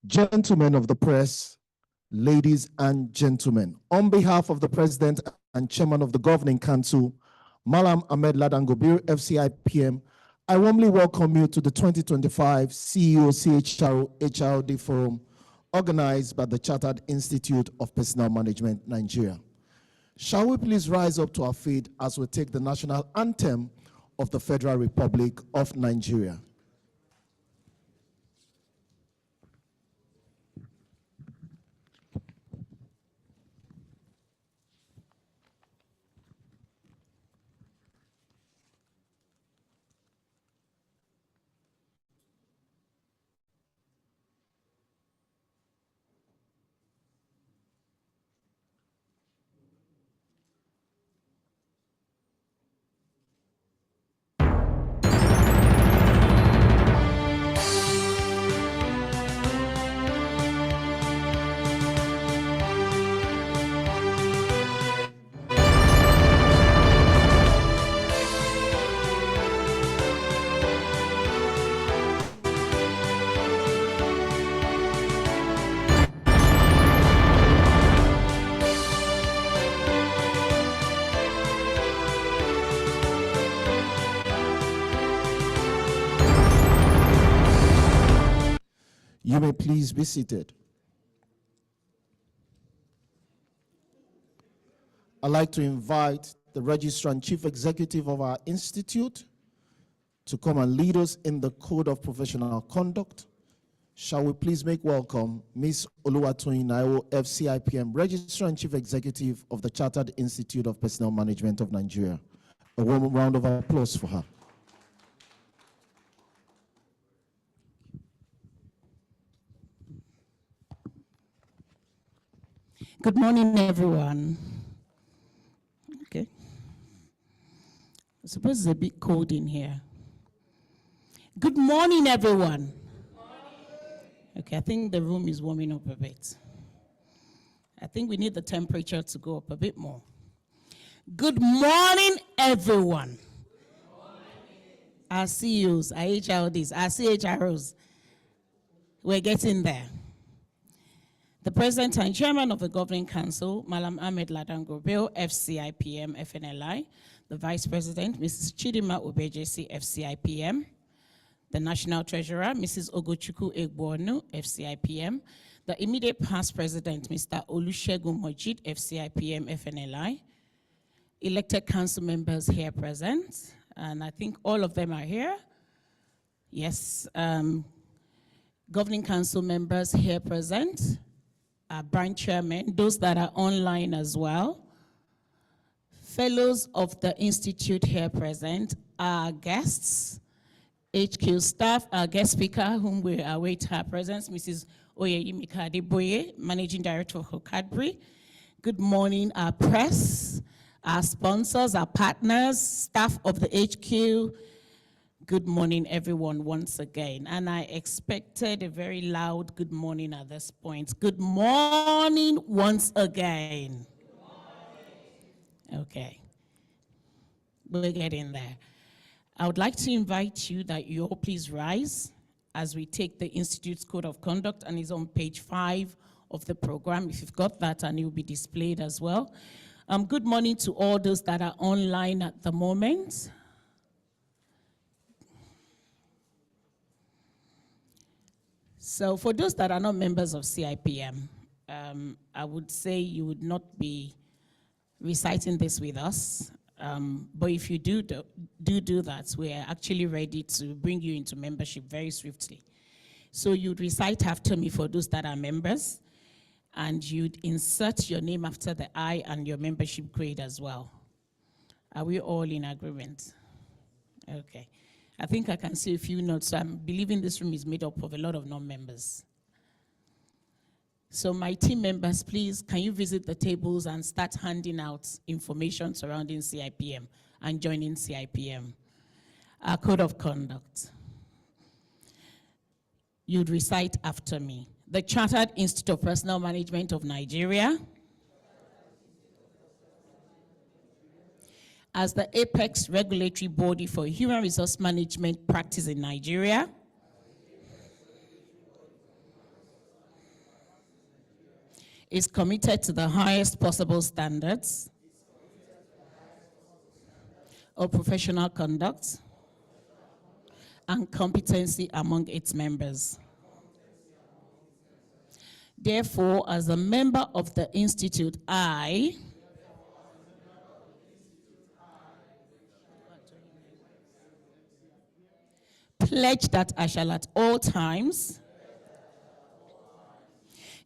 Gentlemen of the press, ladies and gentlemen, on behalf of the President and Chairman of the Governing Council, Malam Ahmed Ladan Gobir, FCIPM, I warmly welcome you to the 2025 CEO CHRO HRD Forum, organized by the Chartered Institute of Personnel Management, Nigeria. Shall we please rise up to our feet as we take the national anthem of the Federal Republic of Nigeria. You may please be seated. I'd like to invite the Registrar and Chief Executive of our institute to come and lead us in the Code of Professional Conduct. Shall we please make welcome Ms. Oluwatoyin Naiwo, FCIPM, Registrar and Chief Executive of the Chartered Institute of Personnel Management of Nigeria. A warm round of applause for her. Good morning, everyone. Okay. I suppose it's a bit cold in here. Good morning, everyone. Good morning. Okay, I think the room is warming up a bit. I think we need the temperature to go up a bit more. Good morning, everyone. Good morning. Our CEOs, our HRDs, our CHROs, we're getting there. The President and Chairman of the Governing Council, Malam Ahmed Ladan Gobir, FCIPM, FNLI, the Vice President, Mrs. Chidima Obejesi, FCIPM, the National Treasurer, Mrs. Ogochukwu Egbuonu, FCIPM, the immediate past President, Mr. Olusegun Mojid, FCIPM, FNLI, elected council members here present, and I think all of them are here. Yes, Governing Council members here present, branch chairmen, those that are online as well, fellows of the institute here present, our guests, HQ staff, our guest speaker, whom we await her presence, Mrs. Oyeyemi Kadeboye, Managing Director of Cadbury. Good morning, our press, our sponsors, our partners, staff of the HQ. Good morning, everyone, once again. And I expected a very loud good morning at this point. Good morning once again. Good morning. Okay. We're getting there. I would like to invite you that you all please rise as we take the Institute's Code of Conduct, and it's on page 5 of the program. If you've got that, and it will be displayed as well. Good morning to all those that are online at the moment. So for those that are not members of CIPM, I would say you would not be reciting this with us. But if you do that, we are actually ready to bring you into membership very swiftly. So you'd recite after me for those that are members, and you'd insert your name after the I and your membership grade as well. Are we all in agreement? Okay. I think I can see a few notes, so I'm believing this room is made up of a lot of non-members. So my team members, please, can you visit the tables and start handing out information surrounding CIPM and joining CIPM? Our Code of Conduct. You'd recite after me. The Chartered Institute of Personnel Management of Nigeria, as the apex regulatory body for human resource management practice in Nigeria, is committed to the highest possible standards of professional conduct and competency among its members. Therefore, as a member of the Institute, I pledge that I shall at all times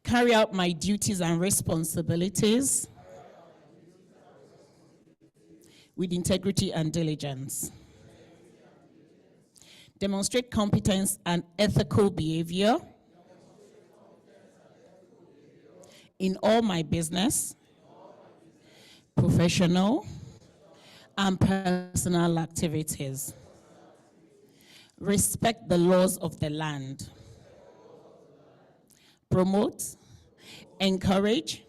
carry out my duties and responsibilities with integrity and diligence, demonstrate competence and ethical behavior in all my business, professional, and personal activities, respect the laws of the land, promote, encourage,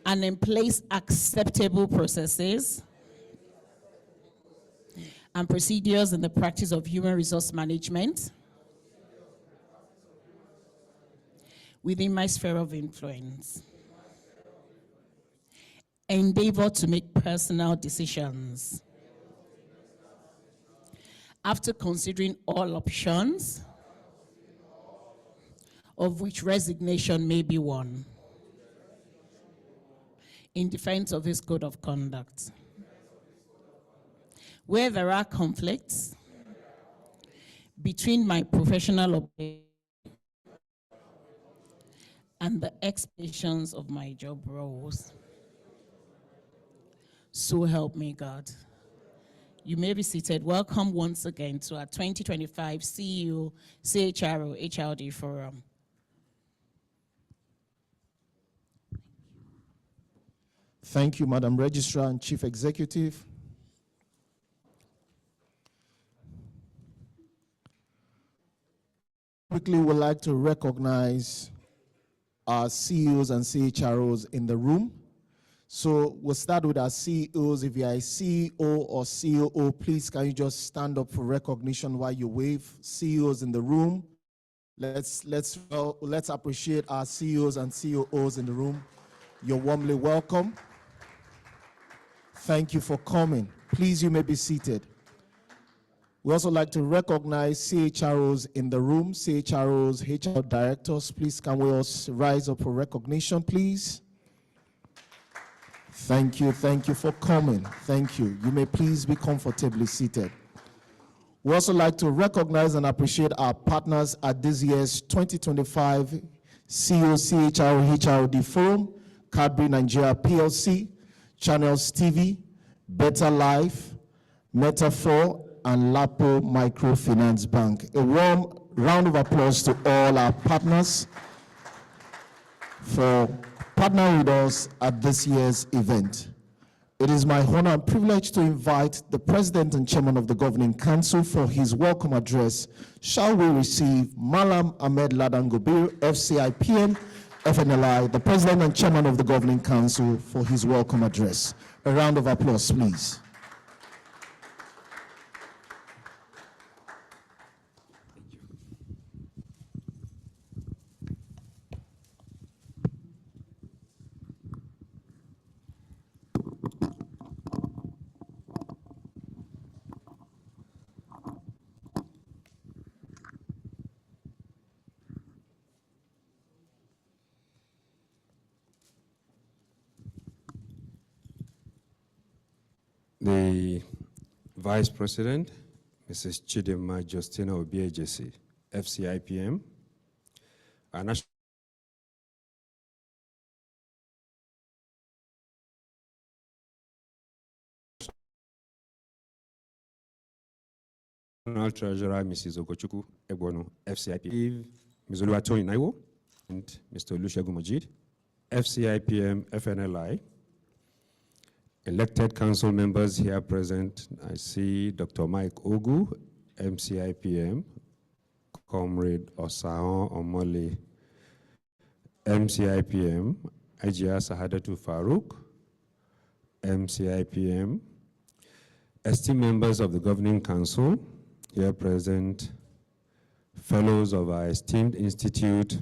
and in place acceptable processes and procedures in the practice of human resource management within my sphere of influence. Endeavor to make personal decisions after considering all options, of which resignation may be one, in defense of his code of conduct. Where there are conflicts between my professional obligation and the expectations of my job roles, so help me God. You may be seated. Welcome once again to our 2025 CEO, CHRO, HRD Forum. Thank you, Madam Registrar and Chief Executive. Quickly, we'd like to recognize our CEOs and CHROs in the room. So we'll start with our CEOs. If you're a CEO or COO, please can you just stand up for recognition while you wave. CEOs in the room. Let's appreciate our CEOs and COOs in the room. You're warmly welcome. Thank you for coming. Please, you may be seated. We also like to recognize CHROs in the room, CHROs, HR directors. Please, can we all rise up for recognition, please? Thank you for coming. Thank you. You may please be comfortably seated. We also like to recognize and appreciate our partners at this year's 2025 CEO CHRO HRD Forum, Cadbury Nigeria PLC, Channels TV, Better Life, Metaphor, and Lapo Microfinance Bank. A warm round of applause to all our partners for partnering with us at this year's event. It is my honor and privilege to invite the President and Chairman of the Governing Council for his welcome address. Shall we receive Malam Ahmed Ladan Gobir, FCIPM, FNLI, the President and Chairman of the Governing Council, for his welcome address. A round of applause, please. The Vice President, Mrs. Chidima Justina Obiejesi, FCIPM, our National Treasurer, Mrs. Ogochukwu Egbono, FCIPM, Ms. Oluwatoyin Naiwo, and Mr. Olusegun Majid, FCIPM, FNLI. Elected council members here present, I see Dr. Mike Ogu, MCIPM, Comrade Osaon Omole, MCIPM, Ajia Sahadatu Farouk, MCIPM, esteemed members of the Governing Council, here present, fellows of our esteemed institute,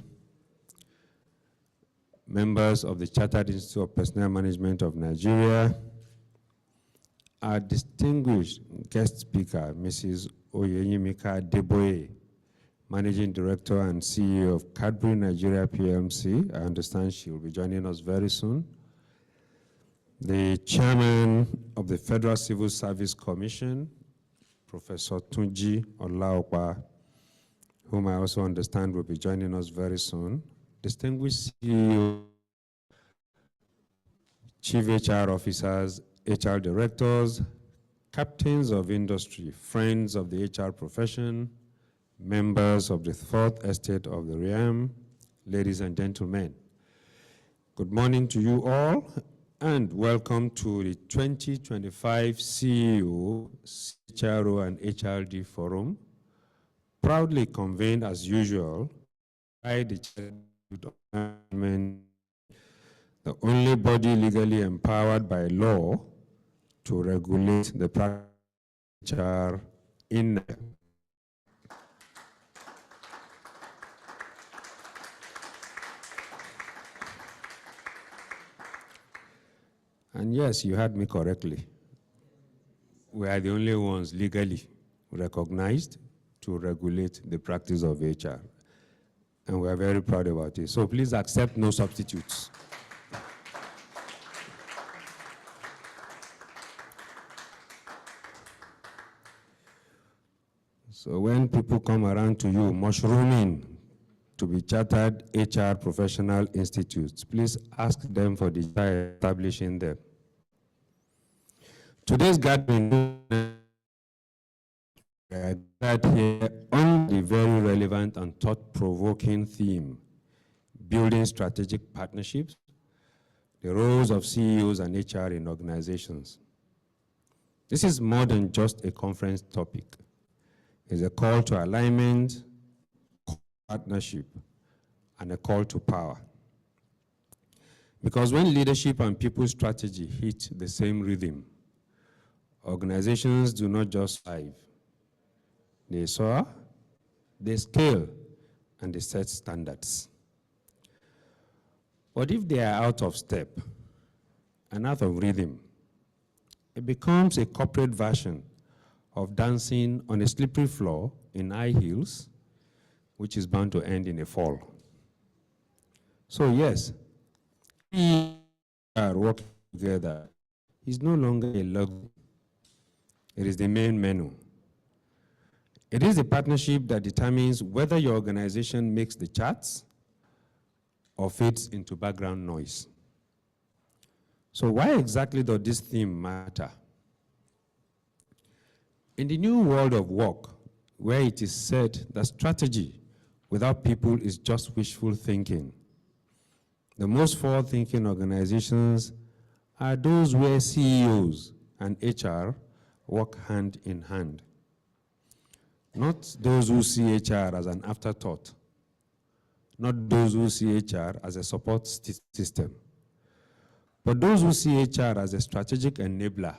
members of the Chartered Institute of Personnel Management of Nigeria, our distinguished guest speaker, Mrs. Oyeyimika Adeboye, Managing Director and CEO of Cadbury Nigeria PLC. I understand she will be joining us very soon. The Chairman of the Federal Civil Service Commission, Professor Tunji Olaopa, whom I also understand will be joining us very soon. Distinguished CEO, Chief HR Officers, HR Directors, Captains of Industry, Friends of the HR profession, members of the Fourth Estate of the Realm, ladies and gentlemen. Good morning to you all, and welcome to the 2025 CEO, CHRO, and HRD Forum, proudly convened as usual by the the only body legally empowered by law to regulate the practice of HR in Nigeria. And yes, you heard me correctly. We are the only ones legally recognized to regulate the practice of HR. And we are very proud about it. So please accept no substitutes. So when people come around to you mushrooming to be chartered HR professional institutes, please ask them for the establishing them. Today's gathering gathered here on the very relevant and thought-provoking theme, building strategic partnerships, the roles of CEOs and HR in organizations. This is more than just a conference topic. It's a call to alignment, partnership, and a call to power. Because when leadership and people strategy hit the same rhythm, organizations do not just thrive. They soar, they scale, and they set standards. But if they are out of step and out of rhythm, it becomes a corporate version of dancing on a slippery floor in high heels, which is bound to end in a fall. So yes, we are working together. It's no longer a luxury. It is the main menu. It is the partnership that determines whether your organization makes the charts or fades into background noise. So why exactly does this theme matter? In the new world of work, where it is said that strategy without people is just wishful thinking, the most forward-thinking organizations are those where CEOs and HR work hand in hand. Not those who see HR as an afterthought, not those who see HR as a support system, but those who see HR as a strategic enabler,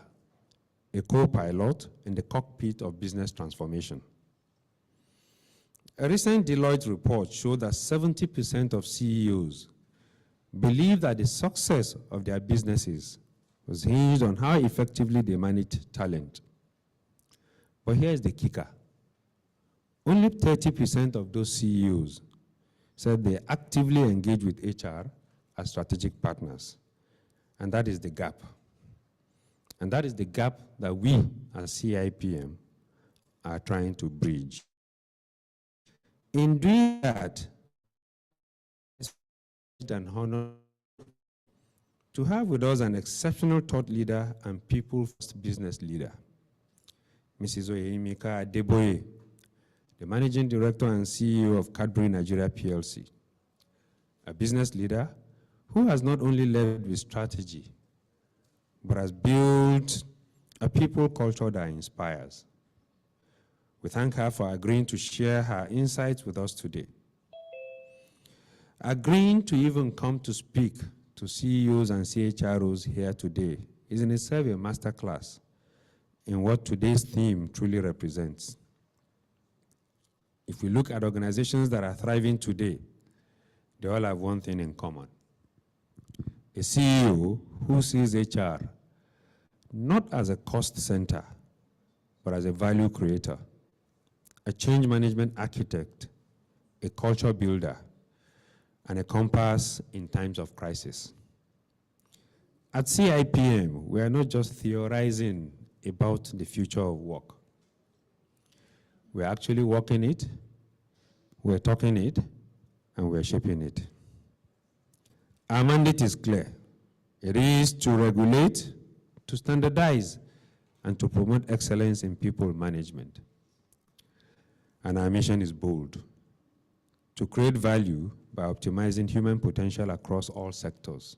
a co-pilot in the cockpit of business transformation. A recent Deloitte report showed that 70% of CEOs believe that the success of their businesses was hinged on how effectively they managed talent. But here's the kicker. Only 30% of those CEOs said they actively engage with HR as strategic partners. And that is the gap. And that is the gap that we as CIPM are trying to bridge. In doing that, it's an honor to have with us an exceptional thought leader and people-first business leader, Mrs. Oyeyimika Adeboye, the Managing Director and CEO of Cadbury Nigeria PLC, a business leader who has not only led with strategy, but has built a people culture that inspires. We thank her for agreeing to share her insights with us today. Agreeing to even come to speak to CEOs and CHROs here today is in itself a masterclass in what today's theme truly represents. If we look at organizations that are thriving today, they all have one thing in common. a CEO who sees HR not as a cost center, but as a value creator, a change management architect, a culture builder, and a compass in times of crisis. At CIPM, we are not just theorizing about the future of work. We're actually walking it, we're talking it, and we're shaping it. Our mandate is clear. It is to regulate, to standardize, and to promote excellence in people management. And our mission is bold: to create value by optimizing human potential across all sectors.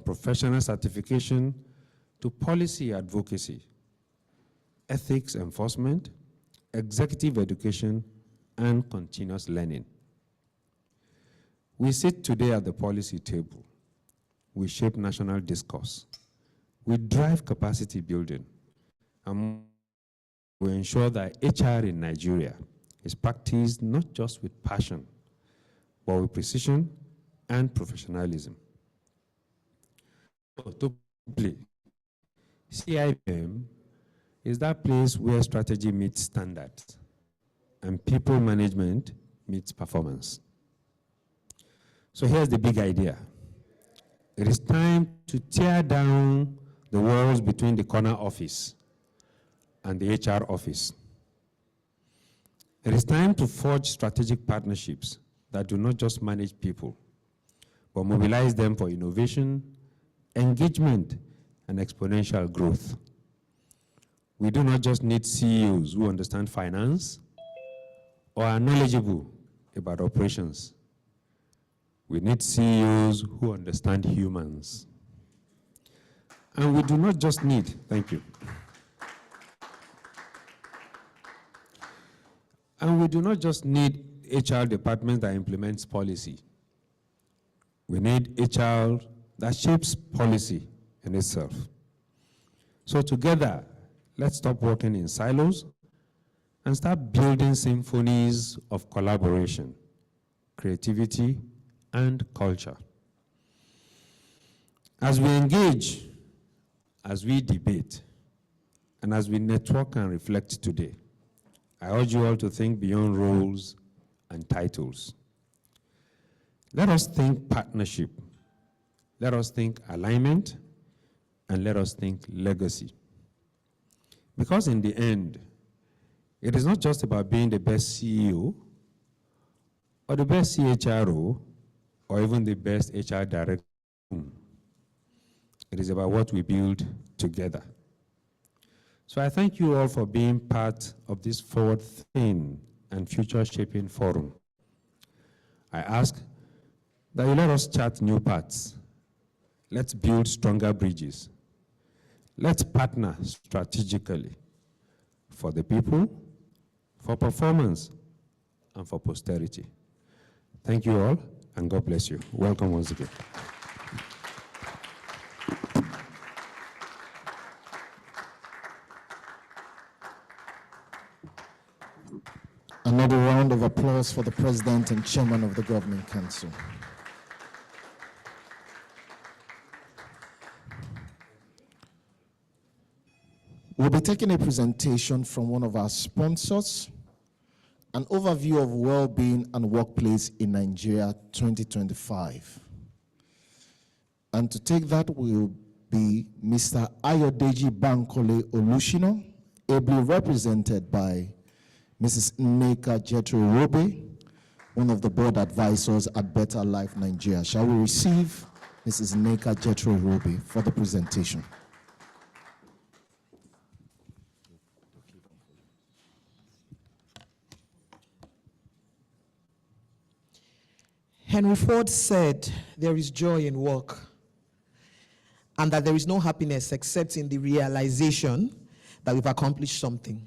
Professional certification to policy advocacy, ethics enforcement, executive education, and continuous learning. We sit today at the policy table. We shape national discourse. We drive capacity building. And we ensure that HR in Nigeria is practiced not just with passion, but with precision and professionalism. To play, CIPM is that place where strategy meets standards and people management meets performance. So here's the big idea. It is time to tear down the walls between the corner office and the HR office. It is time to forge strategic partnerships that do not just manage people, but mobilize them for innovation, engagement, and exponential growth. We do not just need CEOs who understand finance or are knowledgeable about operations. We need CEOs who understand humans. And we do not just need, thank you. And we do not just need HR departments that implements policy. We need HR that shapes policy in itself. So together, let's stop working in silos and start building symphonies of collaboration, creativity, and culture. As we engage, as we debate, and as we network and reflect today, I urge you all to think beyond roles and titles. Let us think partnership. Let us think alignment, and let us think legacy. Because in the end, it is not just about being the best CEO or the best CHRO or even the best HR director. It is about what we build together. So I thank you all for being part of this forward-thinking and future-shaping forum. I ask that you let us chart new paths. Let's build stronger bridges. Let's partner strategically for the people, for performance, and for posterity. Thank you all, and God bless you. Welcome once again. Another round of applause for the President and Chairman of the Governing Council. We'll be taking a presentation from one of our sponsors, an overview of well-being and workplace in Nigeria 2025. And to take that will be Mr. Ayodeji Bankole Olushino, ably represented by Mrs. Nneka Jethro-Robe, one of the board advisors at Better Life Nigeria. Shall we receive Mrs. Nneka Jethro-Robe for the presentation? Henry Ford said, there is joy in work, and that there is no happiness except in the realization that we've accomplished something.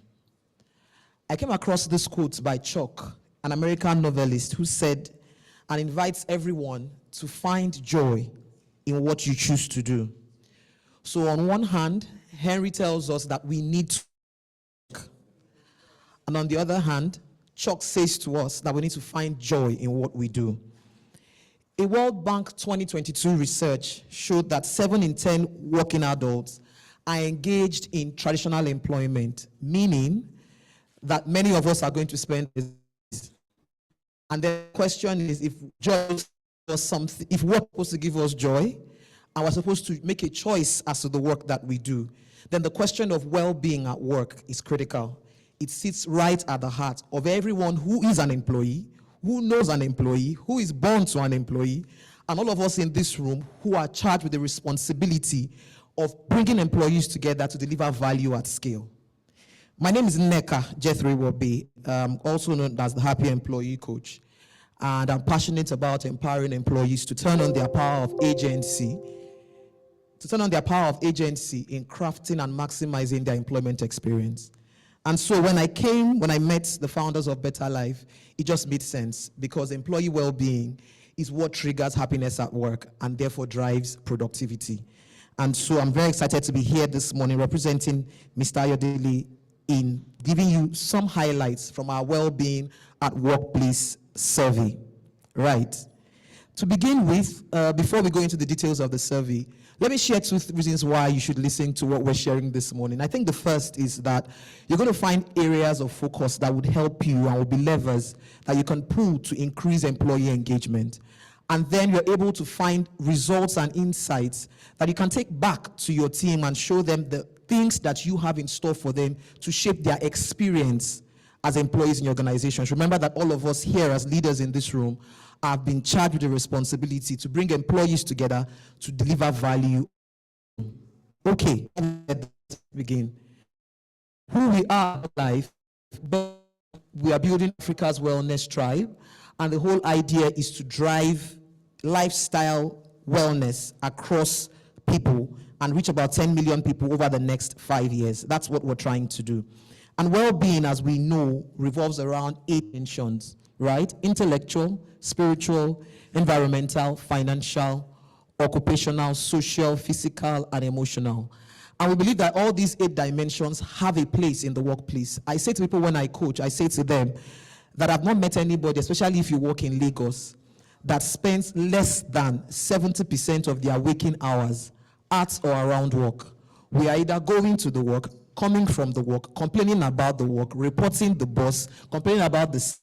I came across this quote by Chuck, an American novelist, who said, and invites everyone to find joy in what you choose to do. So on one hand, Henry tells us that we need to work. And on the other hand, Chuck says to us that we need to find joy in what we do. A World Bank 2022 research showed that 7 in 10 working adults are engaged in traditional employment, meaning that many of us are going to spend this. And the question is, if joy was something, if work was supposed to give us joy, and we're supposed to make a choice as to the work that we do, then the question of well-being at work is critical. It sits right at the heart of everyone who is an employee, who knows an employee, who is born to an employee, and all of us in this room who are charged with the responsibility of bringing employees together to deliver value at scale. My name is Nneka Jethri Wobe, also known as the Happy Employee Coach, and I'm passionate about empowering employees to turn on their power of agency, in crafting and maximizing their employment experience. And so when I met the founders of Better Life, it just made sense, because employee well-being is what triggers happiness at work and therefore drives productivity. And so I'm very excited to be here this morning representing Mr. Ayodele in giving you some highlights from our well-being at workplace survey. Right. To begin with, before we go into the details of the survey, let me share 2 reasons why you should listen to what we're sharing this morning. I think the first is that you're going to find areas of focus that would help you and will be levers that you can pull to increase employee engagement. And then you're able to find results and insights that you can take back to your team and show them the things that you have in store for them to shape their experience as employees in your organizations. Remember that all of us here as leaders in this room have been charged with the responsibility to bring employees together to deliver value. Okay, let's begin. Who we are in life, we are building Africa's wellness tribe, and the whole idea is to drive lifestyle wellness across people and reach about 10 million people over the next 5 years. That's what we're trying to do. And well-being, as we know, revolves around 8 dimensions, right? Intellectual, spiritual, environmental, financial, occupational, social, physical, and emotional. And we believe that all these 8 dimensions have a place in the workplace. I say to people when I coach, I say to them that I've not met anybody, especially if you work in Lagos, that spends less than 70% of their waking hours at or around work. We are either going to the work, coming from the work, complaining about the work, reporting the boss, complaining about the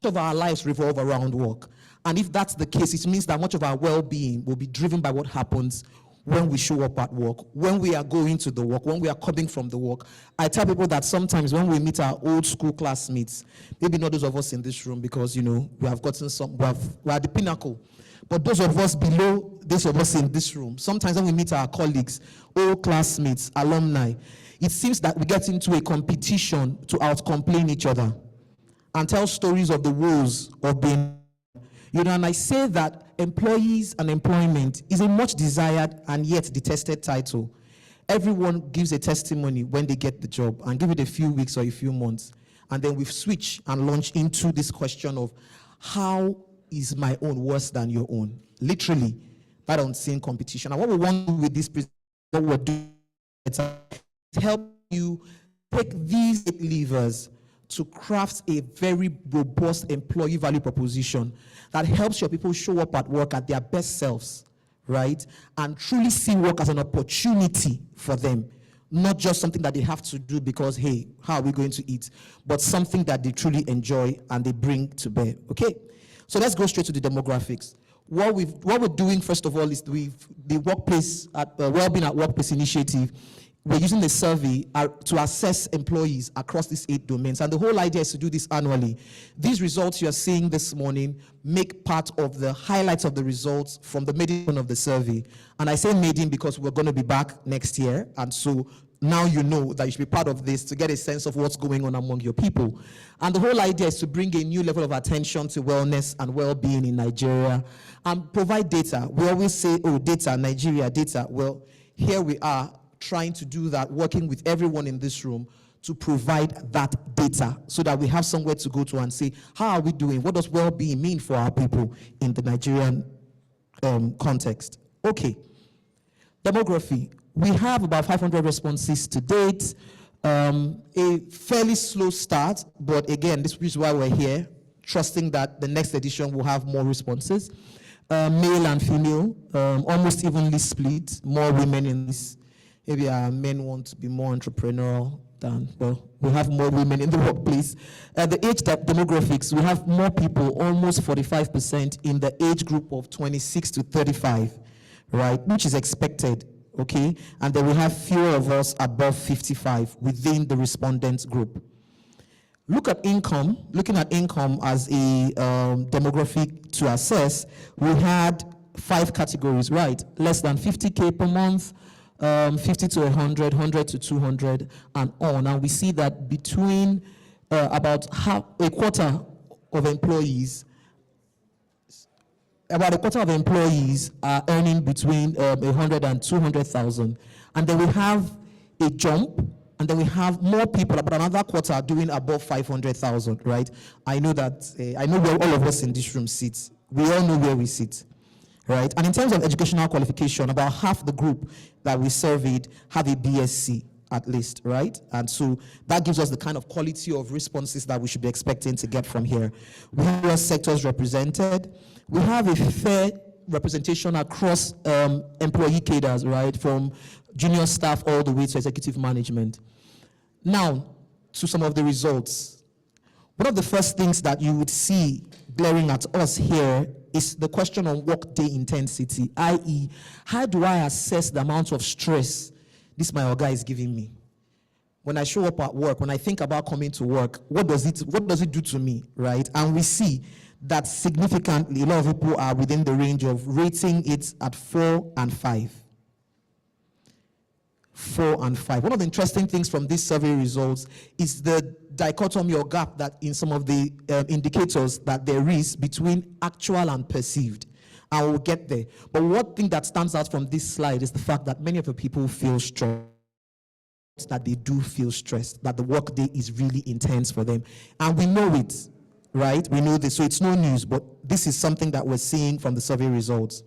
of our lives revolve around work. And if that's the case, it means that much of our well-being will be driven by what happens when we show up at work, when we are going to the work, when we are coming from the work. I tell people that sometimes when we meet our old school classmates, maybe not those of us in this room, because we have gotten we are at the pinnacle, but those of us below, those of us in this room, sometimes when we meet our colleagues, old classmates, alumni, it seems that we get into a competition to out-complain each other and tell stories of the woes of being, and I say that employees and employment is a much desired and yet detested title. Everyone gives a testimony when they get the job and give it a few weeks or a few months. And then we switch and launch into this question of how is my own worse than your own? Literally, that unseen competition. And what we want to do with this, what we're doing, is to help you take these 8 levers to craft a very robust employee value proposition that helps your people show up at work at their best selves, right? And truly see work as an opportunity for them, not just something that they have to do because, hey, how are we going to eat? But something that they truly enjoy and they bring to bear, okay? So let's go straight to the demographics. What we're doing, first of all, is the workplace, Wellbeing at Workplace initiative. We're using the survey to assess employees across these 8 domains. And the whole idea is to do this annually. These results you're seeing this morning make part of the highlights of the results from the maiden of the survey. And I say maiden because we're going to be back next year. And so now you know that you should be part of this to get a sense of what's going on among your people. And the whole idea is to bring a new level of attention to wellness and well-being in Nigeria and provide data. We always say, oh, data, Nigeria, data. Well, here we are, trying to do that, working with everyone in this room to provide that data so that we have somewhere to go to and say, how are we doing? What does well-being mean for our people in the Nigerian context? Okay, demography. We have about 500 responses to date. A fairly slow start, but again, this is why we're here, trusting that the next edition will have more responses. Male and female, almost evenly split, more women in this. Maybe our men want to be more entrepreneurial than, well, we have more women in the workplace. The age demographics, we have more people, almost 45% in the age group of 26 to 35, right, which is expected, okay? And then we have fewer of us above 55 within the respondent group. Looking at income as a demographic to assess, we had 5 categories, right? Less than 50K per month, 50 to 100, 100 to 200, and on. And we see that between about a quarter of employees are earning between 100 and 200,000. And then we have a jump, and then we have more people, about another quarter, doing above 500,000, right? I know that, I know where all of us in this room sit. We all know where we sit, right? And in terms of educational qualification, about half the group that we surveyed have a BSc at least, right? And so that gives us the kind of quality of responses that we should be expecting to get from here. We have sectors represented. We have a fair representation across employee cadres, right? From junior staff all the way to executive management. Now, to some of the results. One of the first things that you would see glaring at us here is the question on workday intensity, i.e., how do I assess the amount of stress this my guy is giving me? When I show up at work, when I think about coming to work, what does it do to me, right? And we see that significantly, a lot of people are within the range of rating it at 4 and 5. 4 and 5. One of the interesting things from these survey results is the dichotomy or gap that in some of the indicators that there is between actual and perceived. I will get there. But one thing that stands out from this slide is the fact that many of the people feel stressed, that they do feel stressed, that the work day is really intense for them. And we know it, right? We know this, so it's no news, but this is something that we're seeing from the survey results.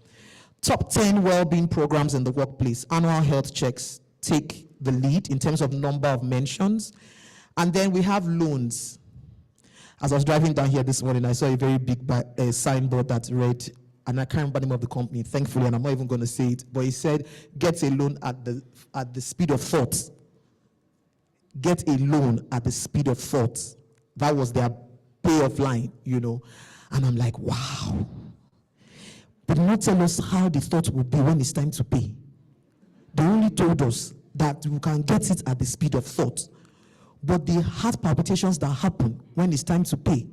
Top 10 well-being programs in the workplace. Annual health checks take the lead in terms of number of mentions. And then we have loans. As I was driving down here this morning, I saw a very big signboard that read, and I can't remember the name of the company, thankfully, and I'm not even going to say it, but it said, get a loan at the speed of thought. Get a loan at the speed of thought. That was their payoff line, you know. And I'm like, wow. But not tell us how the thought will be when it's time to pay. They only told us that we can get it at the speed of thought. But the heart palpitations that happen when it's time to pay.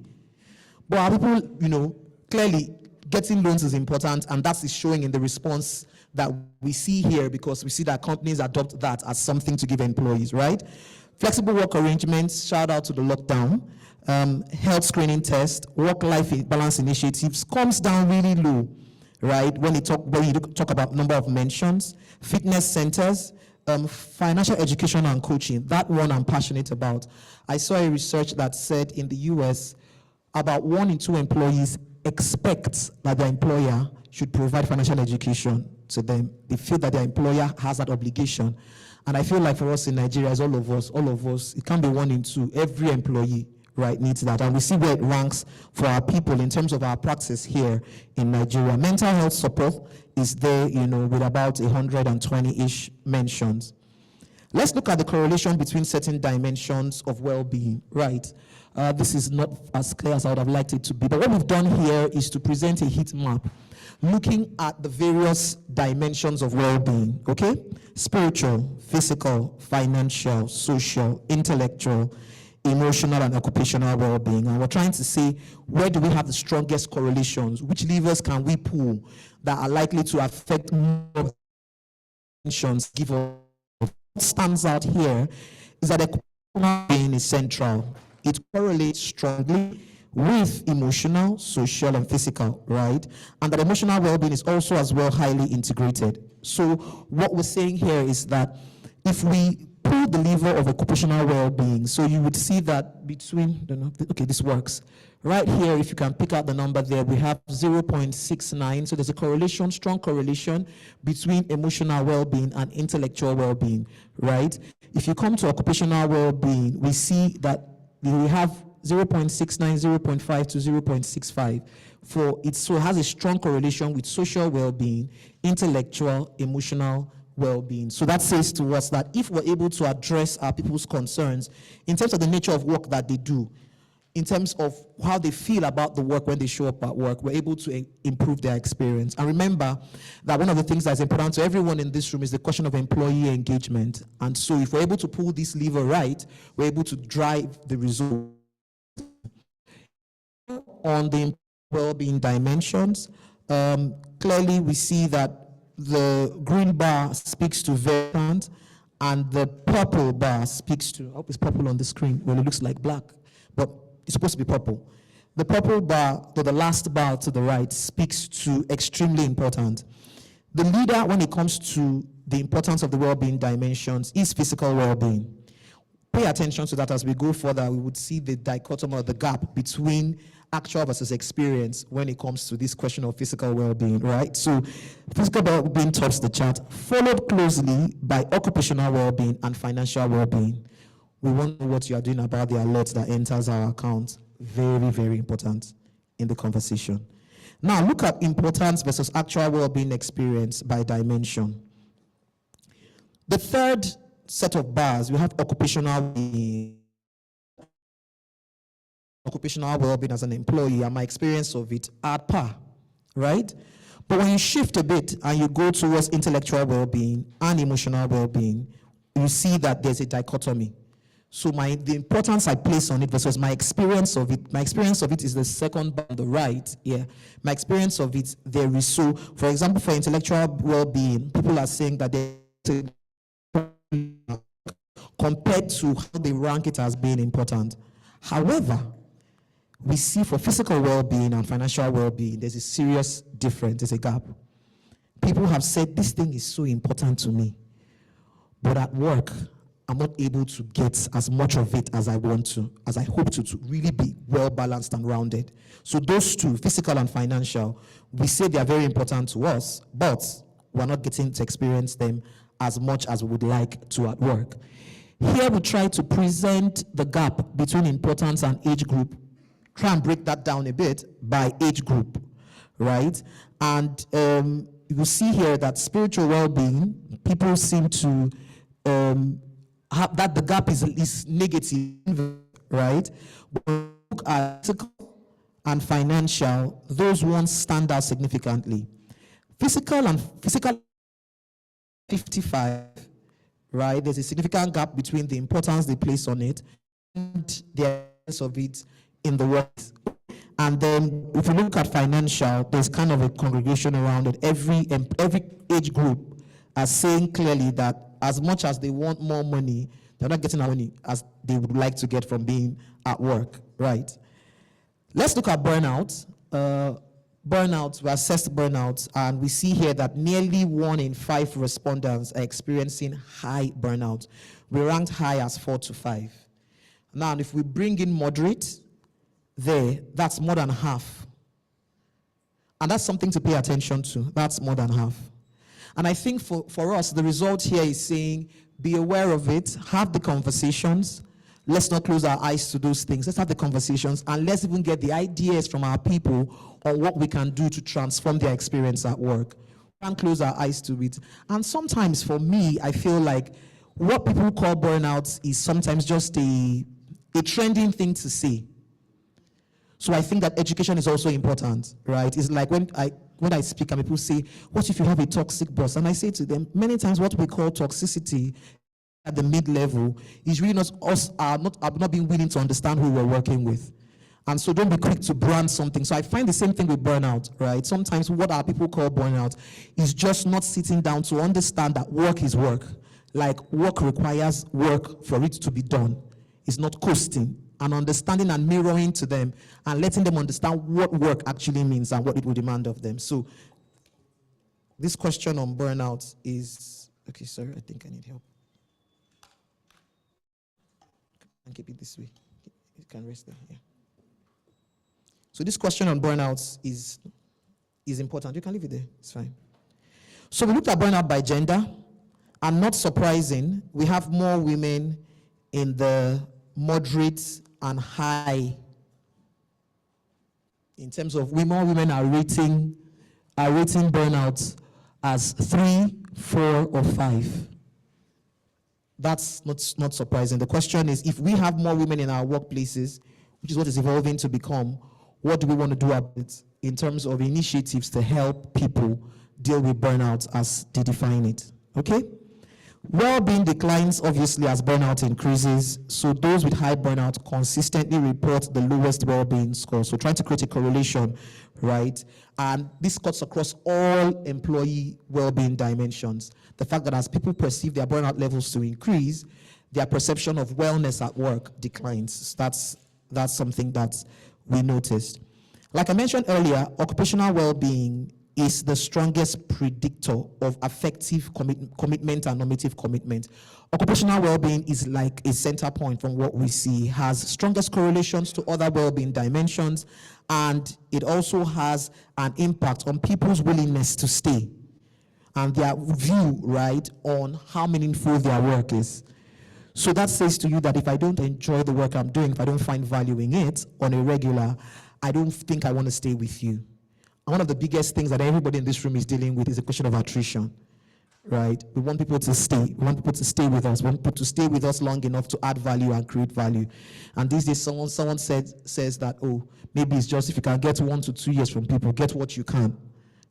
But our people, you know, clearly getting loans is important, and that is showing in the response that we see here, because we see that companies adopt that as something to give employees, right? Flexible work arrangements, shout out to the lockdown, health screening test, work-life balance initiatives comes down really low, right? When you talk about number of mentions, fitness centers, financial education and coaching, that one I'm passionate about. I saw a research that said in the US, about 1 in 2 employees expect that their employer should provide financial education to them. They feel that their employer has that obligation. And I feel like for us in Nigeria, as all of us, it can't be 1 in 2. Every employee, right, needs that. And we see where it ranks for our people in terms of our practice here in Nigeria. Mental health support is there, you know, with about 120-ish mentions. Let's look at the correlation between certain dimensions of well-being, right? This is not as clear as I would have liked it to be, but what we've done here is to present a heat map looking at the various dimensions of well-being, okay? Spiritual, physical, financial, social, intellectual, emotional, and occupational well-being. And we're trying to see, where do we have the strongest correlations? Which levers can we pull that are likely to affect more dimensions? What stands out here is that occupational well-being is central. It correlates strongly with emotional, social, and physical, right? And that emotional well-being is also as well highly integrated. So what we're saying here is that if we pull the lever of occupational well-being. So you would see that between, okay, this works. Right here, if you can pick out the number there, we have 0.69. So there's a correlation, strong correlation between emotional well-being and intellectual well-being, right? If you come to occupational well-being, we see that we have 0.69, 0.5 to 0.65. So it has a strong correlation with social well-being, intellectual, emotional well-being. So that says to us that if we're able to address our people's concerns in terms of the nature of work that they do, in terms of how they feel about the work when they show up at work, we're able to improve their experience. And remember that one of the things that's important to everyone in this room is the question of employee engagement. And so if we're able to pull this lever right, we're able to drive the result. On the well-being dimensions, clearly we see that the green bar speaks to veterans and the purple bar speaks to, I hope it's purple on the screen, well it looks like black, but it's supposed to be purple. The purple bar, the last bar to the right, speaks to extremely important. The leader, when it comes to the importance of the well-being dimensions, is physical well-being. Pay attention to that as we go further. We would see the dichotomy or the gap between actual versus experience when it comes to this question of physical well-being, right? So physical well-being tops the chart, followed closely by occupational well-being and financial well-being. We want to know what you are doing about the alert that enters our account. Very, very important in the conversation. Now look at importance versus actual well-being experience by dimension. The third set of bars, we have occupational well-being. Occupational well-being as an employee and my experience of it at par, right? But when you shift a bit and you go towards intellectual well-being and emotional well-being, you see that there's a dichotomy. So the importance I place on it versus my experience of it. My experience of it is the second bar on the right. Yeah, my experience of it there is. So, for example, for intellectual well-being, people are saying that they compared to how they rank it as being important. However, we see for physical well-being and financial well-being, there's a serious difference, there's a gap. People have said, this thing is so important to me, but at work, I'm not able to get as much of it as I want to, as I hope to really be well-balanced and rounded. So those two, physical and financial, we say they are very important to us, but we're not getting to experience them as much as we would like to at work. Here we try to present the gap between importance and age group, try and break that down a bit by age group, right? And you will see here that spiritual well-being, people seem to have that the gap is negative, right? But look at physical and financial, those ones stand out significantly. Physical 55, right? There's a significant gap between the importance they place on it and the essence of it in the work. And then if you look at financial, there's kind of a congregation around it. Every age group are saying clearly that as much as they want more money, they're not getting as money as they would like to get from being at work, right? Let's look at burnout. Burnout, we assessed burnout, and we see here that nearly 1 in 5 respondents are experiencing high burnout. We ranked high as 4 to 5. Now, if we bring in moderate, that's more than half. And that's something to pay attention to. That's more than half. And I think for us, the result here is saying, be aware of it, have the conversations. Let's not close our eyes to those things. Let's have the conversations, and let's even get the ideas from our people on what we can do to transform their experience at work. We can't close our eyes to it. And sometimes for me, I feel like what people call burnout is sometimes just a trending thing to say. So I think that education is also important, right? It's like when I speak and people say, what if you have a toxic boss? And I say to them, many times what we call toxicity at the mid-level is really not us not being willing to understand who we're working with. And so don't be quick to brand something. So I find the same thing with burnout, right? Sometimes what our people call burnout is just not sitting down to understand that work is work. Like work requires work for it to be done. It's not coasting. And understanding and mirroring to them and letting them understand what work actually means and what it will demand of them. So this question on burnout is, okay, sorry, I think I need help. keep it this way. You can rest there. Yeah. So this question on burnouts is important. You can leave it there. It's fine. So we looked at burnout by gender, and not surprising, we have more women in the moderate and high. In terms of more women are rating burnout as 3, 4, or 5. That's not surprising. The question is, if we have more women in our workplaces, which is what is evolving to become, what do we want to do about it in terms of initiatives to help people deal with burnout as they define it? Okay? Well-being declines, obviously, as burnout increases. So those with high burnout consistently report the lowest well-being score. So trying to create a correlation, right? And this cuts across all employee well-being dimensions. The fact that as people perceive their burnout levels to increase, their perception of wellness at work declines. That's something that we noticed. Like I mentioned earlier, occupational well-being is the strongest predictor of effective commitment and normative commitment. Occupational well-being is like a center point from what we see, has strongest correlations to other well-being dimensions, and it also has an impact on people's willingness to stay and their view, right, on how meaningful their work is. So that says to you that if I don't enjoy the work I'm doing, if I don't find value in it on a regular, I don't think I want to stay with you. And one of the biggest things that everybody in this room is dealing with is the question of attrition, right? We want people to stay. We want people to stay with us. We want people to stay with us long enough to add value and create value. And these days, someone says that, oh, maybe it's just if you can get 1 to 2 years from people, get what you can,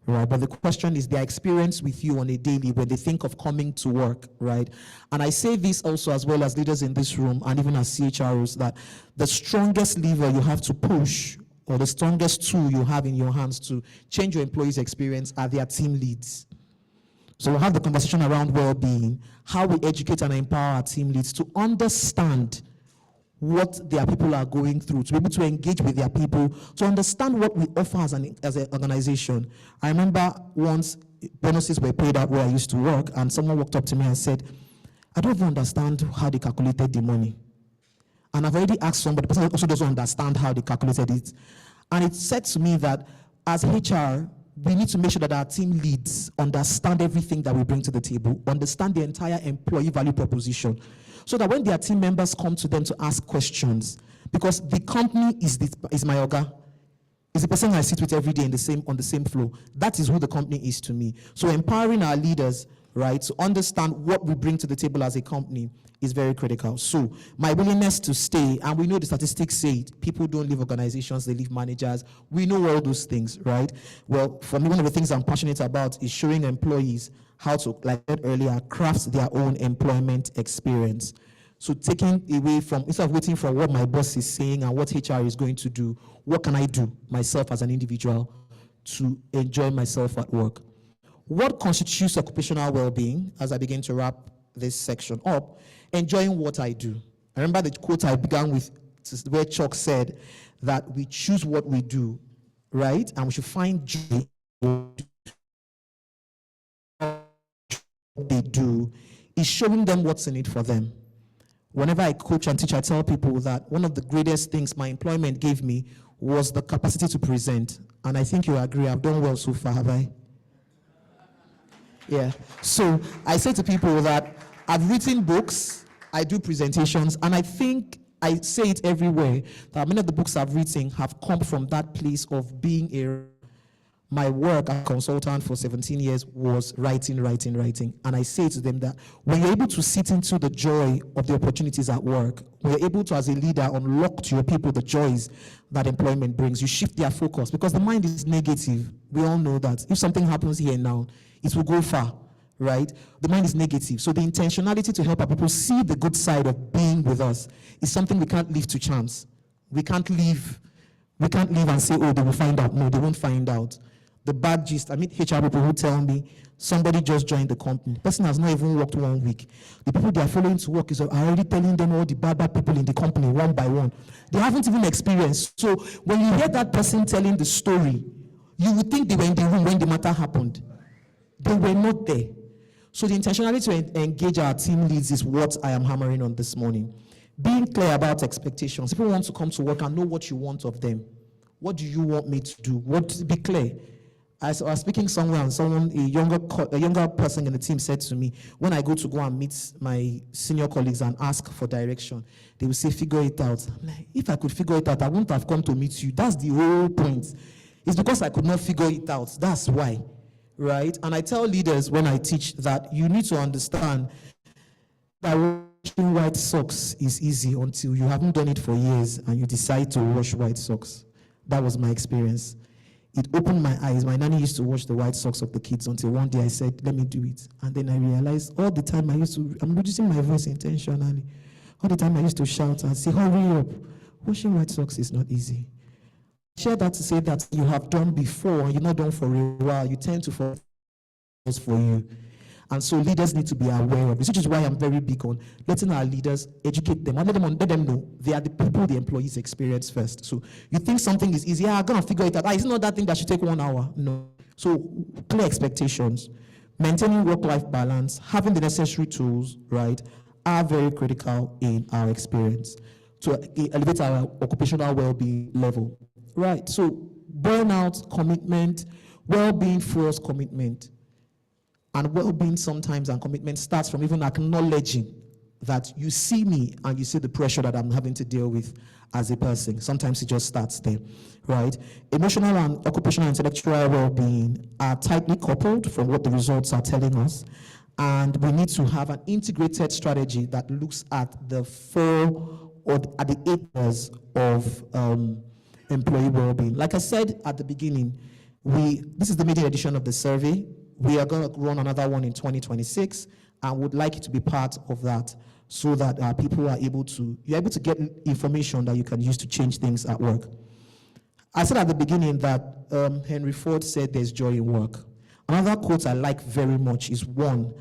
right? But the question is their experience with you on a daily when they think of coming to work, right? And I say this also as well as leaders in this room and even as CHROs, that the strongest lever you have to push or the strongest tool you have in your hands to change your employees' experience are their team leads. So we'll have the conversation around well-being, how we educate and empower our team leads to understand what their people are going through, to be able to engage with their people, to understand what we offer as an organization. I remember once bonuses were paid out where I used to work, and someone walked up to me and said, I don't even understand how they calculated the money. And I've already asked somebody, the person also doesn't understand how they calculated it. And it said to me that as HR, we need to make sure that our team leads understand everything that we bring to the table, understand the entire employee value proposition, so that when their team members come to them to ask questions, because the company is my oga, is the person I sit with every day on the same floor. That is who the company is to me. So empowering our leaders, right, to understand what we bring to the table as a company is very critical. So my willingness to stay, and we know the statistics say it, people don't leave organizations, they leave managers. We know all those things, right? Well, for me, one of the things I'm passionate about is showing employees how to, like I said earlier, craft their own employment experience. So taking away from, instead of waiting for what my boss is saying and what HR is going to do, what can I do myself as an individual to enjoy myself at work? What constitutes occupational well-being, as I begin to wrap this section up? Enjoying what I do. I remember the quote I began with, where Chuck said that we choose what we do, right? And we should find joy in what they do, is showing them what's in it for them. Whenever I coach and teach, I tell people that one of the greatest things my employment gave me was the capacity to present. And I think you agree, I've done well so far, have I? Yeah. So I say to people that I've written books, I do presentations, and I think I say it everywhere that many of the books I've written have come from that place of being my work as a consultant for 17 years was writing. And I say to them that when you're able to sit into the joy of the opportunities at work, when you're able to, as a leader, unlock to your people the joys that employment brings, you shift their focus, because the mind is negative. We all know that. If something happens here now, it will go far, right? The mind is negative. So the intentionality to help our people see the good side of being with us is something we can't leave to chance. We can't leave and say, oh, they will find out. No, they won't find out. The bad gist, I meet HR people who tell me somebody just joined the company. The person has not even worked 1 week. The people they are following to work are already telling them all the bad people in the company one by one. They haven't even experienced. So when you hear that person telling the story, you would think they were in the room when the matter happened. They were not there. So the intentionality to engage our team leads is what I am hammering on this morning. Being clear about expectations. People want to come to work and know what you want of them. What do you want me to do? Be clear. I was speaking somewhere and a younger person in the team said to me, when I go to go and meet my senior colleagues and ask for direction, they will say, figure it out. I'm like, if I could figure it out, I wouldn't have come to meet you. That's the whole point. It's because I could not figure it out. That's why, right? And I tell leaders when I teach that you need to understand that washing white socks is easy until you haven't done it for years and you decide to wash white socks. That was my experience. It opened my eyes. My nanny used to wash the white socks of the kids until one day I said, let me do it. And then I realized all the time I'm reducing my voice intentionally. All the time I used to shout and say, hurry up. Washing white socks is not easy. I share that to say that you have done before and you're not done for a while. You tend to forget what's for you. And so leaders need to be aware of this, which is why I'm very big on letting our leaders educate them and let them know they are the people the employees experience first. So you think something is easy, I'm gonna figure it out. It's not that thing that should take 1 hour. No. So clear expectations, maintaining work-life balance, having the necessary tools, right, are very critical in our experience to elevate our occupational well-being level. Right. So burnout, commitment, well-being fuels commitment. And well-being sometimes and commitment starts from even acknowledging that you see me and you see the pressure that I'm having to deal with as a person. Sometimes it just starts there, right? Emotional and occupational and intellectual well-being are tightly coupled from what the results are telling us. And we need to have an integrated strategy that looks at the 4 or at the 8 areas of employee well-being. Like I said at the beginning, this is the maiden edition of the survey. We are going to run another one in 2026 and would like you to be part of that so that people are able to get information that you can use to change things at work. I said at the beginning that Henry Ford said there's joy in work. Another quote I like very much is one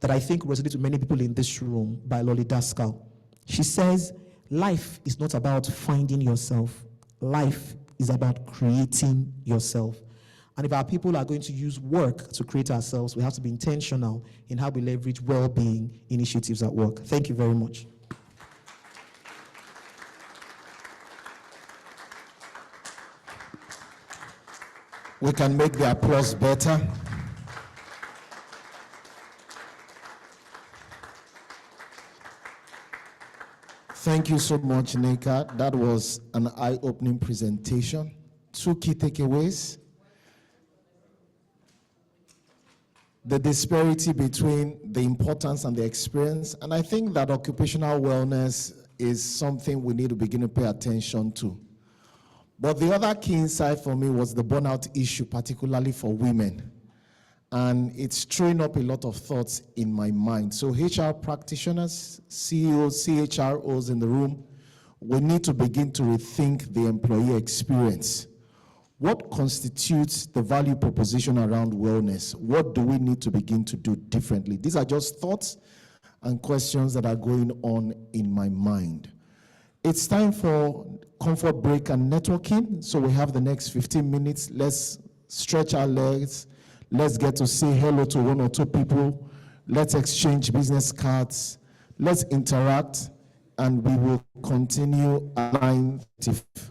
that I think resonates with many people in this room by Lolly Daskal. She says, life is not about finding yourself. Life is about creating yourself. And if our people are going to use work to create ourselves, we have to be intentional in how we leverage well-being initiatives at work. Thank you very much. We can make the applause better. Thank you so much, Nika. That was an eye-opening presentation. 2 key takeaways. The disparity between the importance and the experience. And I think that occupational wellness is something we need to begin to pay attention to. But the other key insight for me was the burnout issue, particularly for women. And it's throwing up a lot of thoughts in my mind. So HR practitioners, CEOs, CHROs in the room, we need to begin to rethink the employee experience. What constitutes the value proposition around wellness? What do we need to begin to do differently? These are just thoughts and questions that are going on in my mind. It's time for comfort break and networking. So we have the next 15 minutes. Let's stretch our legs. Let's get to say hello to 1 or 2 people. Let's exchange business cards. Let's interact, and we will continue at 9:30.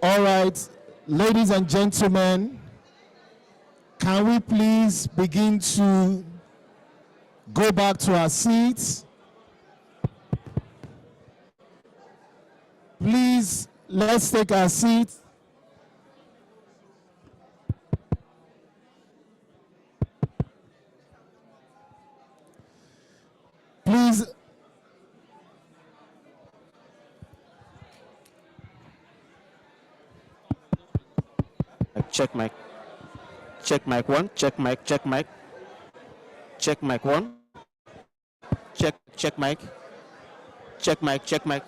All right, ladies and gentlemen, can we please begin to go back to our seats? Please, let's take our seats. Please. Check mic. Check mic one. Check mic. Check mic. Check mic one. Check mic. Check mic.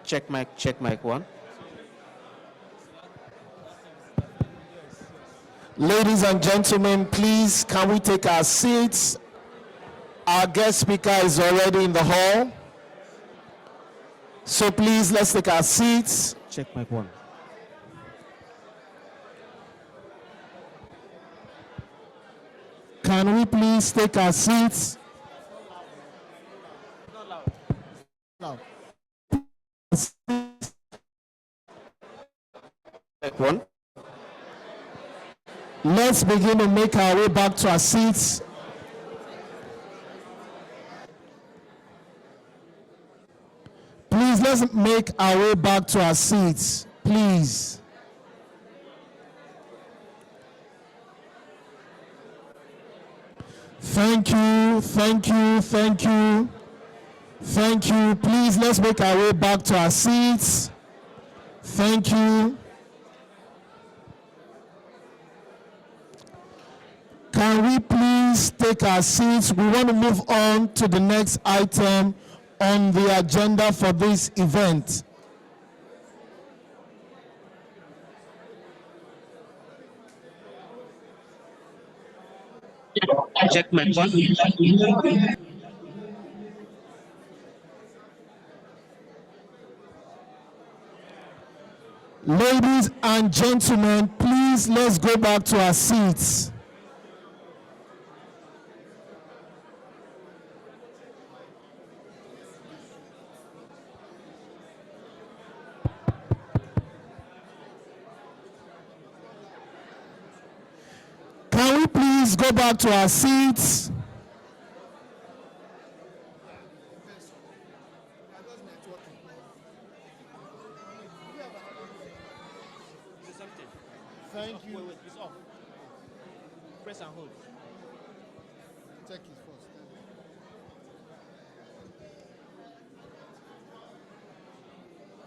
Check mic. Check mic one. Ladies and gentlemen, please, can we take our seats? Our guest speaker is already in the hall. So please, let's take our seats. Check mic one. Can we please take our seats? No. Check one. Let's begin to make our way back to our seats. Please, let's make our way back to our seats, please. Thank you, thank you, thank you, thank you. Please, let's make our way back to our seats. Thank you. Can we please take our seats? We want to move on to the next item on the agenda for this event. Check mic one. Ladies and gentlemen, please let's go back to our seats. Can we please go back to our seats? Thank you. Wait, it's off. Press and hold. Check it first.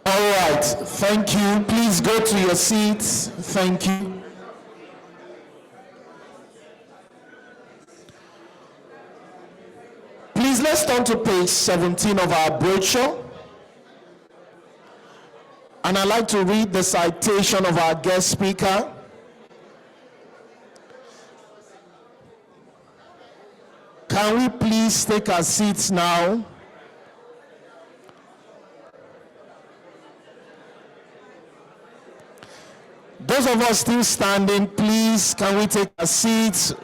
All right, thank you. Please go to your seats. Thank you. Please, let's turn to page 17 of our brochure. And I'd like to read the citation of our guest speaker. Can we please take our seats now? Those of us still standing, please, can we take our seats?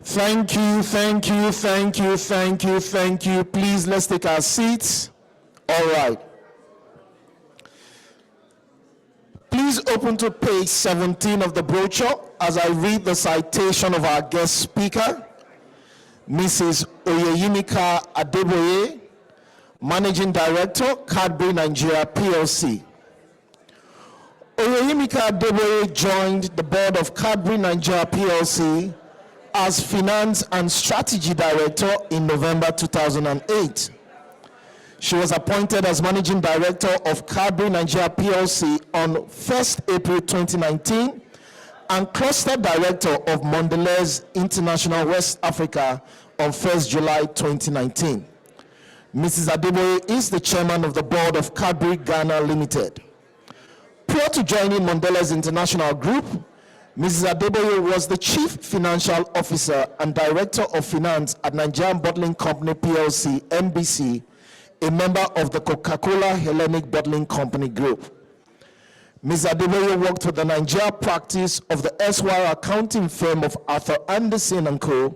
Thank you, thank you, thank you, thank you, thank you. Please, let's take our seats. All right. Please open to page 17 of the brochure as I read the citation of our guest speaker, Mrs. Oyeyimika Adeboye, Managing Director, Cadbury Nigeria PLC. Oyeyimika Adeboye joined the board of Cadbury Nigeria PLC as Finance and Strategy Director in November 2008. She was appointed as Managing Director of Cadbury Nigeria PLC on 1st April 2019 and Cluster Director of Mondelez International West Africa on 1st July 2019. Mrs. Adeboye is the Chairman of the Board of Cadbury Ghana Limited. Prior to joining Mondelez International Group, Mrs. Adeboye was the Chief Financial Officer and Director of Finance at Nigerian Bottling Company PLC, NBC, a member of the Coca-Cola Hellenic Bottling Company Group. Ms. Adeboye worked with the Nigeria practice of the erstwhile accounting firm of Arthur Anderson & Co.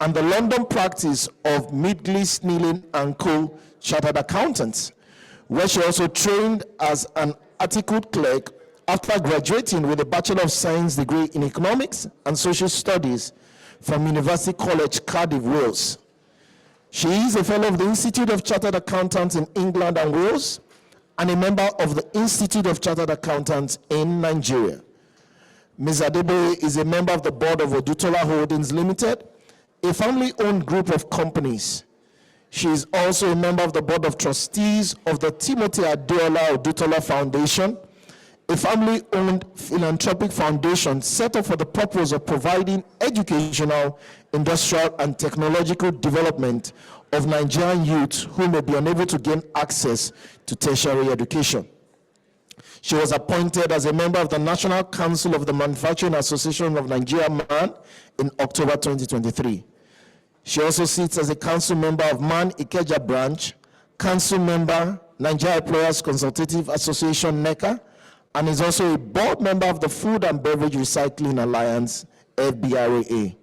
and the London practice of Midgley, Snelling & Co. Chartered Accountants, where she also trained as an articled clerk after graduating with a Bachelor of Science degree in Economics and Social Studies from University College, Cardiff, Wales. She is a fellow of the Institute of Chartered Accountants in England and Wales, and a member of the Institute of Chartered Accountants in Nigeria. Ms. Adeboye is a member of the board of Odutola Holdings Limited, a family-owned group of companies. She is also a member of the board of trustees of the Timothy Adeola Odutola Foundation, a family-owned philanthropic foundation set up for the purpose of providing educational, industrial, and technological development of Nigerian youths who may be unable to gain access to tertiary education. She was appointed as a member of the National Council of the Manufacturing Association of Nigeria MAN in October 2023. She also sits as a council member of MAN Ikeja branch, council member, Nigeria Employers Consultative Association NECA, and is also a board member of the Food and Beverage Recycling Alliance, FBRAA.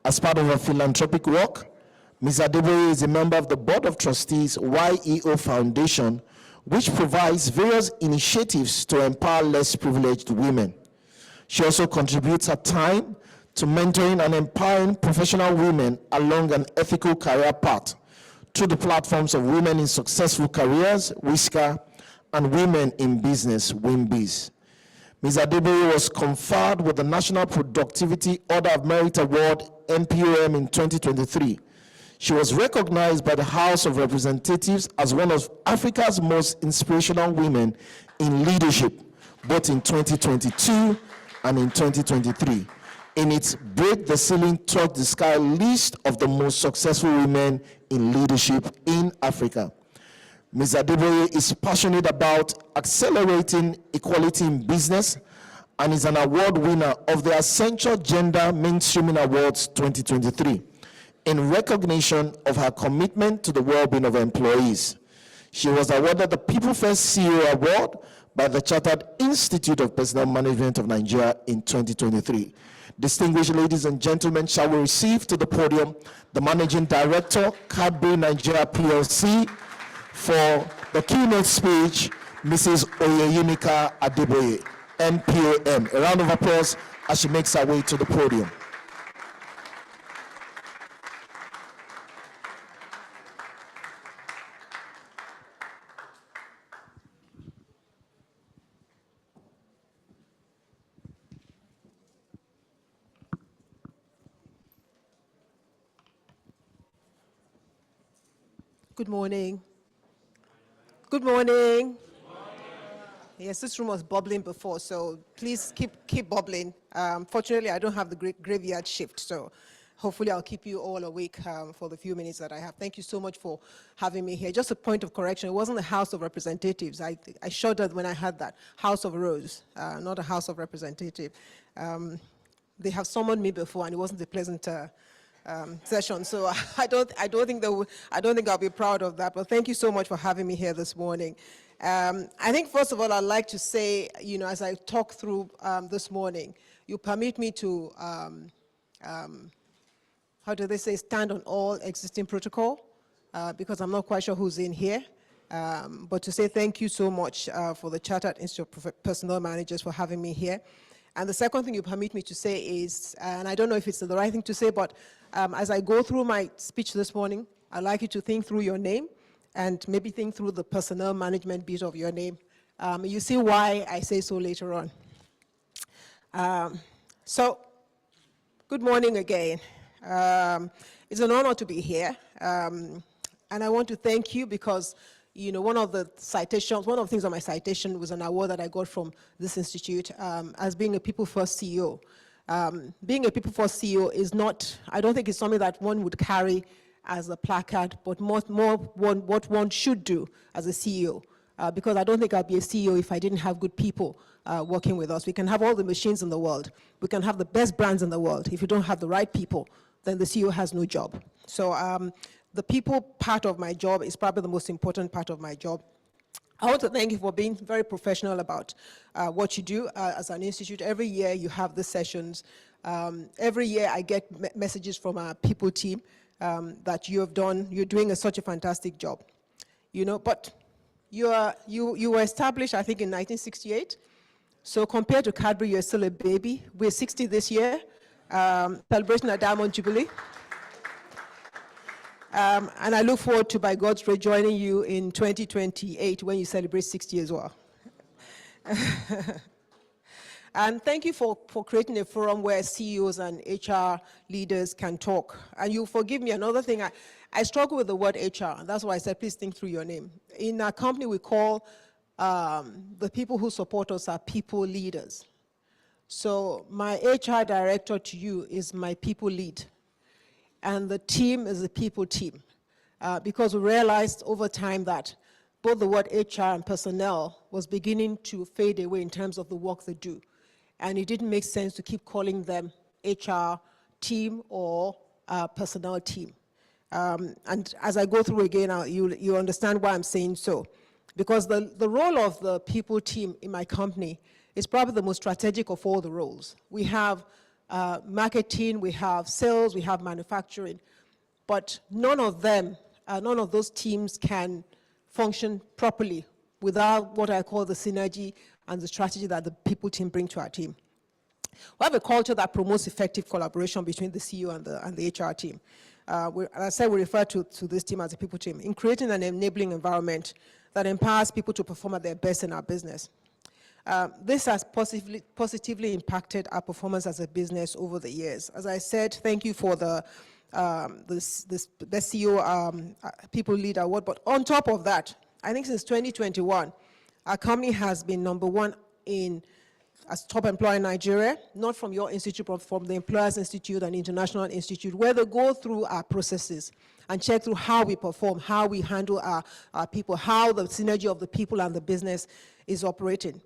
As part of her philanthropic work, Ms. Adeboye is a member of the Board of Trustees YEO Foundation, which provides various initiatives to empower less privileged women. She also contributes her time to mentoring and empowering professional women along an ethical career path through the platforms of Women in Successful Careers, WISCA, and Women in Business, WIMBIZ. Ms. Adeboye was conferred with the National Productivity Order of Merit Award, NPOM, in 2023. She was recognized by the House of Representatives as one of Africa's most inspirational women in leadership, both in 2022 and in 2023, in its Break the Ceiling, Touch the Sky list of the most successful women in leadership in Africa. Ms. Adeboye is passionate about accelerating equality in business and is an award winner of the Accenture Gender Mainstreaming Awards 2023 in recognition of her commitment to the well-being of employees. She was awarded the People First CEO Award by the Chartered Institute of Personnel Management of Nigeria in 2023. Distinguished ladies and gentlemen, shall we receive to the podium the Managing Director, Cadbury Nigeria PLC, for the keynote speech, Mrs. Oyeyimika Adeboye, NPOM. A round of applause as she makes her way to the podium. Good morning. Good morning. Yes, this room was bubbling before, so please keep bubbling. Fortunately, I don't have the graveyard shift, so hopefully I'll keep you all awake for the few minutes that I have. Thank you so much for having me here. Just a point of correction, it wasn't the House of Representatives. I shuddered when I heard that. House of Rose, not a House of Representatives. They have summoned me before, and it wasn't a pleasant session, so I don't think I'll be proud of that. But thank you so much for having me here this morning. I think first of all, I'd like to say, as I talk through this morning, you permit me to, how do they say, stand on all existing protocol, because I'm not quite sure who's in here. But to say thank you so much for the Chartered Institute of Personnel Managers for having me here. And the second thing you permit me to say is, and I don't know if it's the right thing to say, but as I go through my speech this morning, I'd like you to think through your name and maybe think through the personnel management bit of your name. You see why I say so later on. So, good morning again. It's an honor to be here. And I want to thank you because one of the things on my citation was an award that I got from this institute as being a People First CEO. Being a People First CEO is not, I don't think it's something that one would carry as a placard, but more what one should do as a CEO. because I don't think I'd be a CEO if I didn't have good people working with us. We can have all the machines in the world. We can have the best brands in the world. If you don't have the right people, then the CEO has no job. So the people part of my job is probably the most important part of my job. I want to thank you for being very professional about what you do as an institute. Every year you have the sessions. Every year I get messages from our people team that you're doing such a fantastic job. You know, but you were established, I think, in 1968. So compared to Cadbury, you're still a baby. We're 60 this year, celebrating a Diamond Jubilee. And I look forward to, by God's grace, joining you in 2028 when you celebrate 60 as well. And thank you for creating a forum where CEOs and HR leaders can talk. And you forgive me, another thing, I struggle with the word HR, and that's why I said, please think through your name. In our company, we call the people who support us our people leaders. So my HR director to you is my people lead. And the team is a people team. Because we realized over time that both the word HR and personnel was beginning to fade away in terms of the work they do. And it didn't make sense to keep calling them HR team or personnel team. And as I go through again, you understand why I'm saying so. Because the role of the people team in my company is probably the most strategic of all the roles. We have marketing, we have sales, we have manufacturing, but none of those teams can function properly without what I call the synergy and the strategy that the people team bring to our team. We have a culture that promotes effective collaboration between the CEO and the HR team. As I said, we refer to this team as a people team, in creating an enabling environment that empowers people to perform at their best in our business. This has positively impacted our performance as a business over the years. As I said, thank you for the Best CEO People Lead Award. But on top of that, I think since 2021, our company has been #1 as top employer in Nigeria, not from your institute, but from the Employers Institute and International Institute, where they go through our processes and check through how we perform, how we handle our people, how the synergy of the people and the business is operating.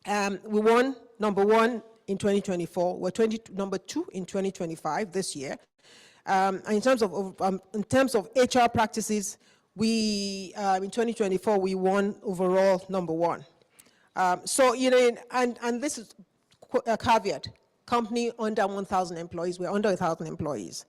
We won #1 in 2024. We're #2 in 2025 this year. And in terms of HR practices, in 2024 we won overall #1. So you know, and this is a caveat: company under 1,000 employees. We're under 1,000 employees.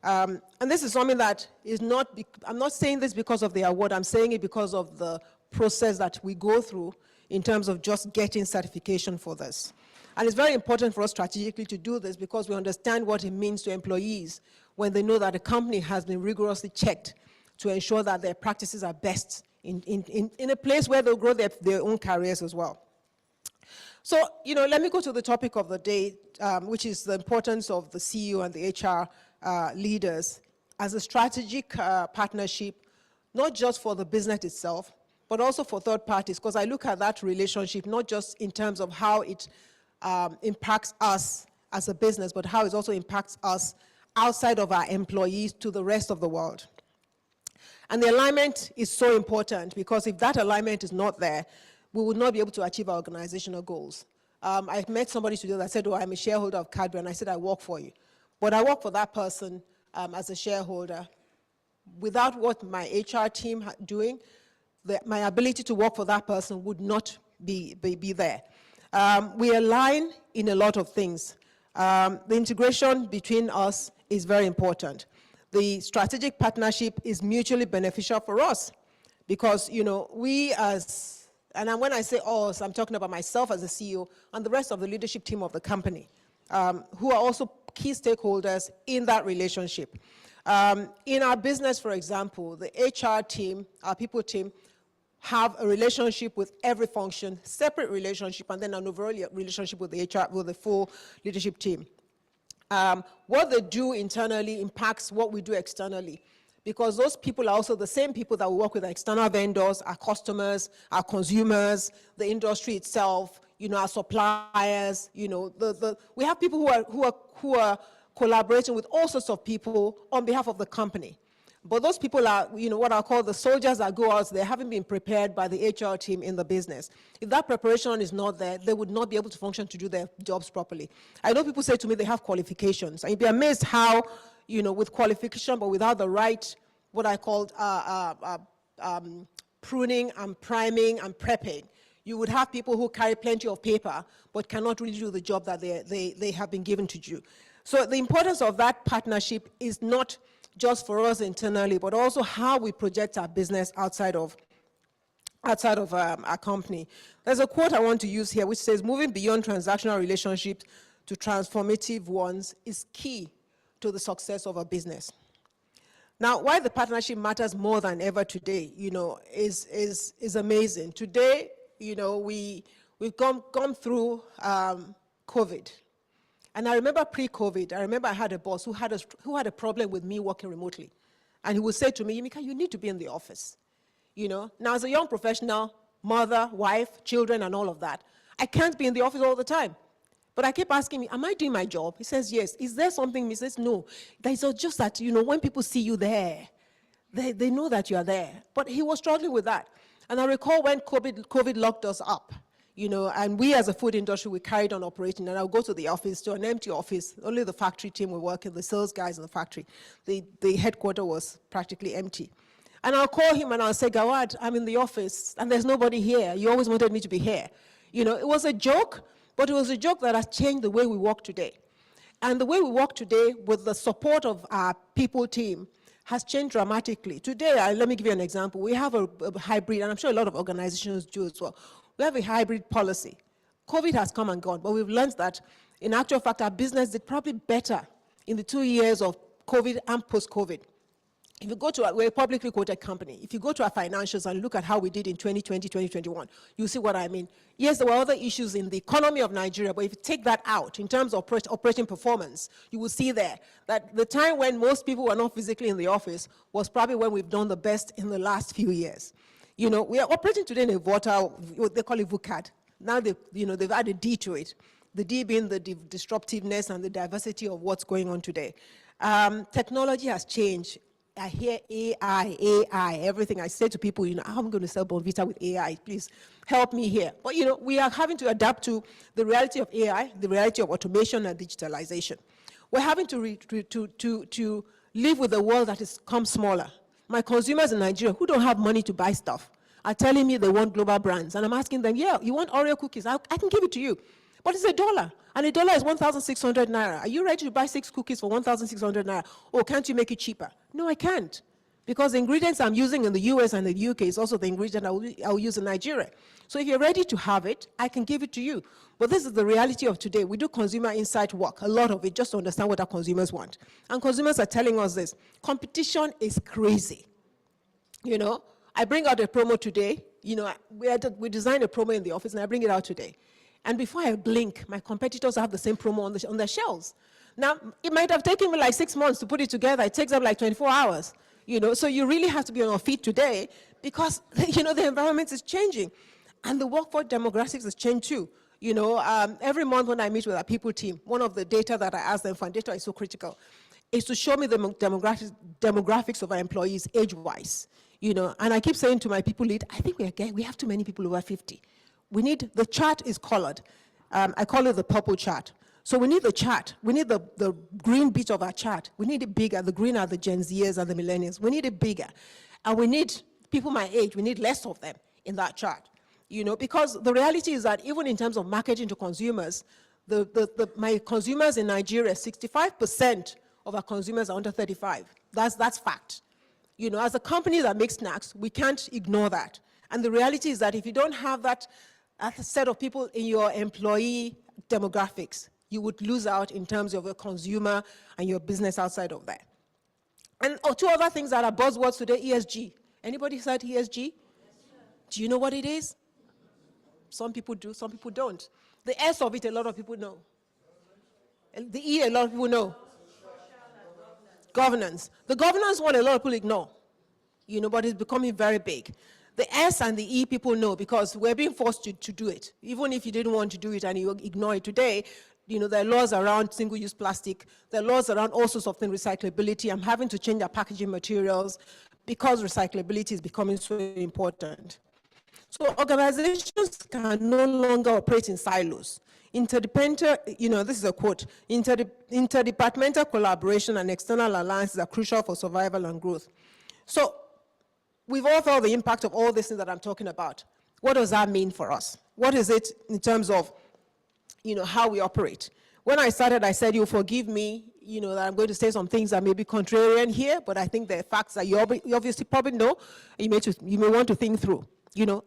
And this is something that is not. I'm not saying this because of the award. I'm saying it because of the process that we go through in terms of just getting certification for this. And it's very important for us strategically to do this because we understand what it means to employees when they know that a company has been rigorously checked to ensure that their practices are best in a place where they'll grow their own careers as well. So, you know, let me go to the topic of the day, which is the importance of the CEO and the HR leaders as a strategic partnership, not just for the business itself, but also for third parties, because I look at that relationship not just in terms of how it impacts us as a business, but how it also impacts us outside of our employees to the rest of the world. And the alignment is so important because if that alignment is not there, we would not be able to achieve our organizational goals. I met somebody today that said, oh, I'm a shareholder of Cadbury, and I said, I work for you. But I work for that person as a shareholder. Without what my HR team doing, my ability to work for that person would not be there. We align in a lot of things. The integration between us is very important. The strategic partnership is mutually beneficial for us because, you know, we as, and when I say us, I'm talking about myself as a CEO and the rest of the leadership team of the company, who are also key stakeholders in that relationship. In our business, for example, the HR team, our people team, have a relationship with every function, separate relationship, and then an overall relationship with the HR, with the full leadership team. What they do internally impacts what we do externally, because those people are also the same people that we work with, our external vendors, our customers, our consumers, the industry itself, you know, our suppliers, you know, we have people who are collaborating with all sorts of people on behalf of the company. But those people are, what I call the soldiers that go out, they haven't been prepared by the HR team in the business. If that preparation is not there, they would not be able to function to do their jobs properly. I know people say to me they have qualifications, and you'd be amazed how, with qualification, but without the right, what I call pruning and priming and prepping, you would have people who carry plenty of paper, but cannot really do the job that they have been given to do. So the importance of that partnership is not just for us internally, but also how we project our business outside of our company. There's a quote I want to use here, which says, moving beyond transactional relationships to transformative ones is key to the success of a business. Now, why the partnership matters more than ever today, is amazing. Today, we've gone through COVID. And I remember pre-COVID, I had a boss who had a problem with me working remotely. And he would say to me, Yimika, you need to be in the office. Now, as a young professional, mother, wife, children, and all of that, I can't be in the office all the time. But I keep asking me, am I doing my job? He says, yes. Is there something? He says, no. It's just that, when people see you there, they know that you are there. But he was struggling with that. And I recall when COVID locked us up, and we as a food industry, we carried on operating, and I'll go to the office, to an empty office, only the factory team were working, the sales guys in the factory. The headquarters was practically empty. And I'll call him and I'll say, Gawad, I'm in the office, and there's nobody here. You always wanted me to be here. It was a joke, but it was a joke that has changed the way we work today. And the way we work today, with the support of our people team, has changed dramatically. Today, let me give you an example. We have a hybrid, and I'm sure a lot of organizations do as well. We have a hybrid policy. COVID has come and gone, but we've learned that, in actual fact, our business did probably better in the 2 years of COVID and post-COVID. If you go to we're a publicly quoted company. If you go to our financials and look at how we did in 2020, 2021, you'll see what I mean. Yes, there were other issues in the economy of Nigeria, but if you take that out in terms of operating performance, you will see there that the time when most people were not physically in the office was probably when we've done the best in the last few years. We are operating today in a volatile, what they call it VUCAD. Now they've added D to it. The D being the disruptiveness and the diversity of what's going on today. Technology has changed. I hear AI, everything. I say to people, I'm going to sell Bonvita with AI. Please help me here. But, we are having to adapt to the reality of AI, the reality of automation and digitalization. We're having to live with a world that has become smaller. My consumers in Nigeria who don't have money to buy stuff are telling me they want global brands. And I'm asking them, yeah, you want Oreo cookies? I can give it to you. But it's $1, and $1 is 1,600 naira. Are you ready to buy 6 cookies for 1,600 naira? Or can't you make it cheaper? No, I can't. Because the ingredients I'm using in the US and the UK is also the ingredient I'll use in Nigeria. So if you're ready to have it, I can give it to you. But this is the reality of today. We do consumer insight work, a lot of it, just to understand what our consumers want. And consumers are telling us this. Competition is crazy. I bring out a promo today. We design a promo in the office, and I bring it out today. And before I blink, my competitors have the same promo on their shelves. Now, it might have taken me like 6 months to put it together. It takes them like 24 hours. So you really have to be on your feet today because, the environment is changing. And the workforce demographics has changed too. Every month when I meet with our people team, one of the data that I ask them for, and data is so critical, is to show me the demographics of our employees age-wise. And I keep saying to my people lead, I think we have too many people over 50. The chart is colored. I call it the purple chart. So we need the chart. We need the green bit of our chart. We need it bigger. The green are the Gen Zers and the millennials. We need it bigger. And we need people my age, we need less of them in that chart. Because the reality is that even in terms of marketing to consumers, my consumers in Nigeria, 65% of our consumers are under 35. That's fact. As a company that makes snacks, we can't ignore that. And the reality is that if you don't have that set of people in your employee demographics, you would lose out in terms of your consumer and your business outside of that. And two other things that are buzzwords today, ESG. Anybody said ESG? Do you know what it is? Some people do, some people don't. The S of it, a lot of people know. The E, a lot of people know. Governance. The governance one, a lot of people ignore. But it's becoming very big. The S and the E people know because we're being forced to do it. Even if you didn't want to do it and you ignore it today, there are laws around single-use plastic. There are laws around all sorts of things, recyclability. I'm having to change our packaging materials because recyclability is becoming so important. So organizations can no longer operate in silos. Interdependent, this is a quote, interdepartmental collaboration and external alliances are crucial for survival and growth. So we've all felt the impact of all these things that I'm talking about. What does that mean for us? What is it in terms of, how we operate? When I started, I said, you'll forgive me, that I'm going to say some things that may be contrarian here, but I think they're facts that you obviously probably know, you may want to think through.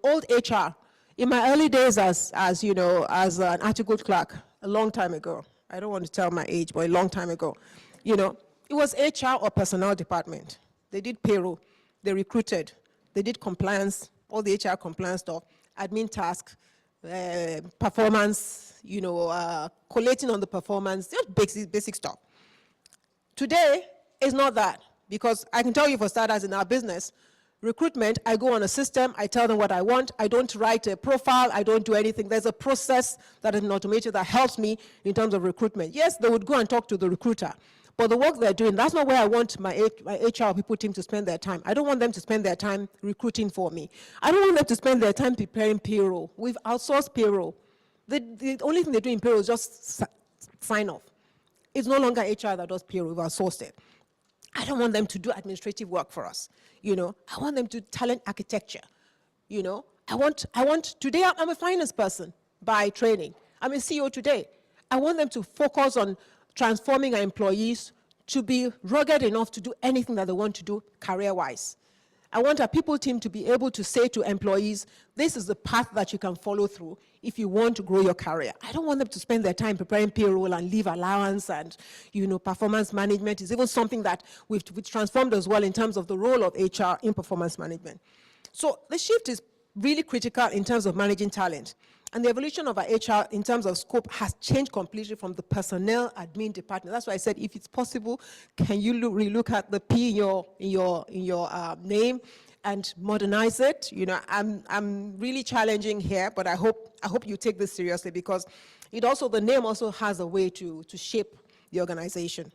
Old HR. In my early days as an article clerk, a long time ago, I don't want to tell my age, but a long time ago, it was HR or personnel department. They did payroll, they recruited, they did compliance, all the HR compliance stuff, admin tasks, performance, collating on the performance, just basic stuff. Today, it's not that, because I can tell you for starters in our business, recruitment, I go on a system, I tell them what I want, I don't write a profile, I don't do anything. There's a process that is automated that helps me in terms of recruitment. Yes, they would go and talk to the recruiter, but the work they're doing, that's not where I want my HR people team to spend their time. I don't want them to spend their time recruiting for me. I don't want them to spend their time preparing payroll. We've outsourced payroll. The only thing they do in payroll is just sign off. It's no longer HR that does payroll, we've outsourced it. I don't want them to do administrative work for us. I want them to talent architecture. I want, today I'm a finance person by training. I'm a CEO today. I want them to focus on transforming our employees to be rugged enough to do anything that they want to do career-wise. I want our people team to be able to say to employees, this is the path that you can follow through if you want to grow your career. I don't want them to spend their time preparing payroll and leave allowance and, performance management is even something that we've transformed as well in terms of the role of HR in performance management. So the shift is really critical in terms of managing talent. And the evolution of our HR in terms of scope has changed completely from the personnel admin department. That's why I said, if it's possible, can you relook at the P in your name and modernize it? I'm really challenging here, but I hope you take this seriously, because the name also has a way to shape the organization.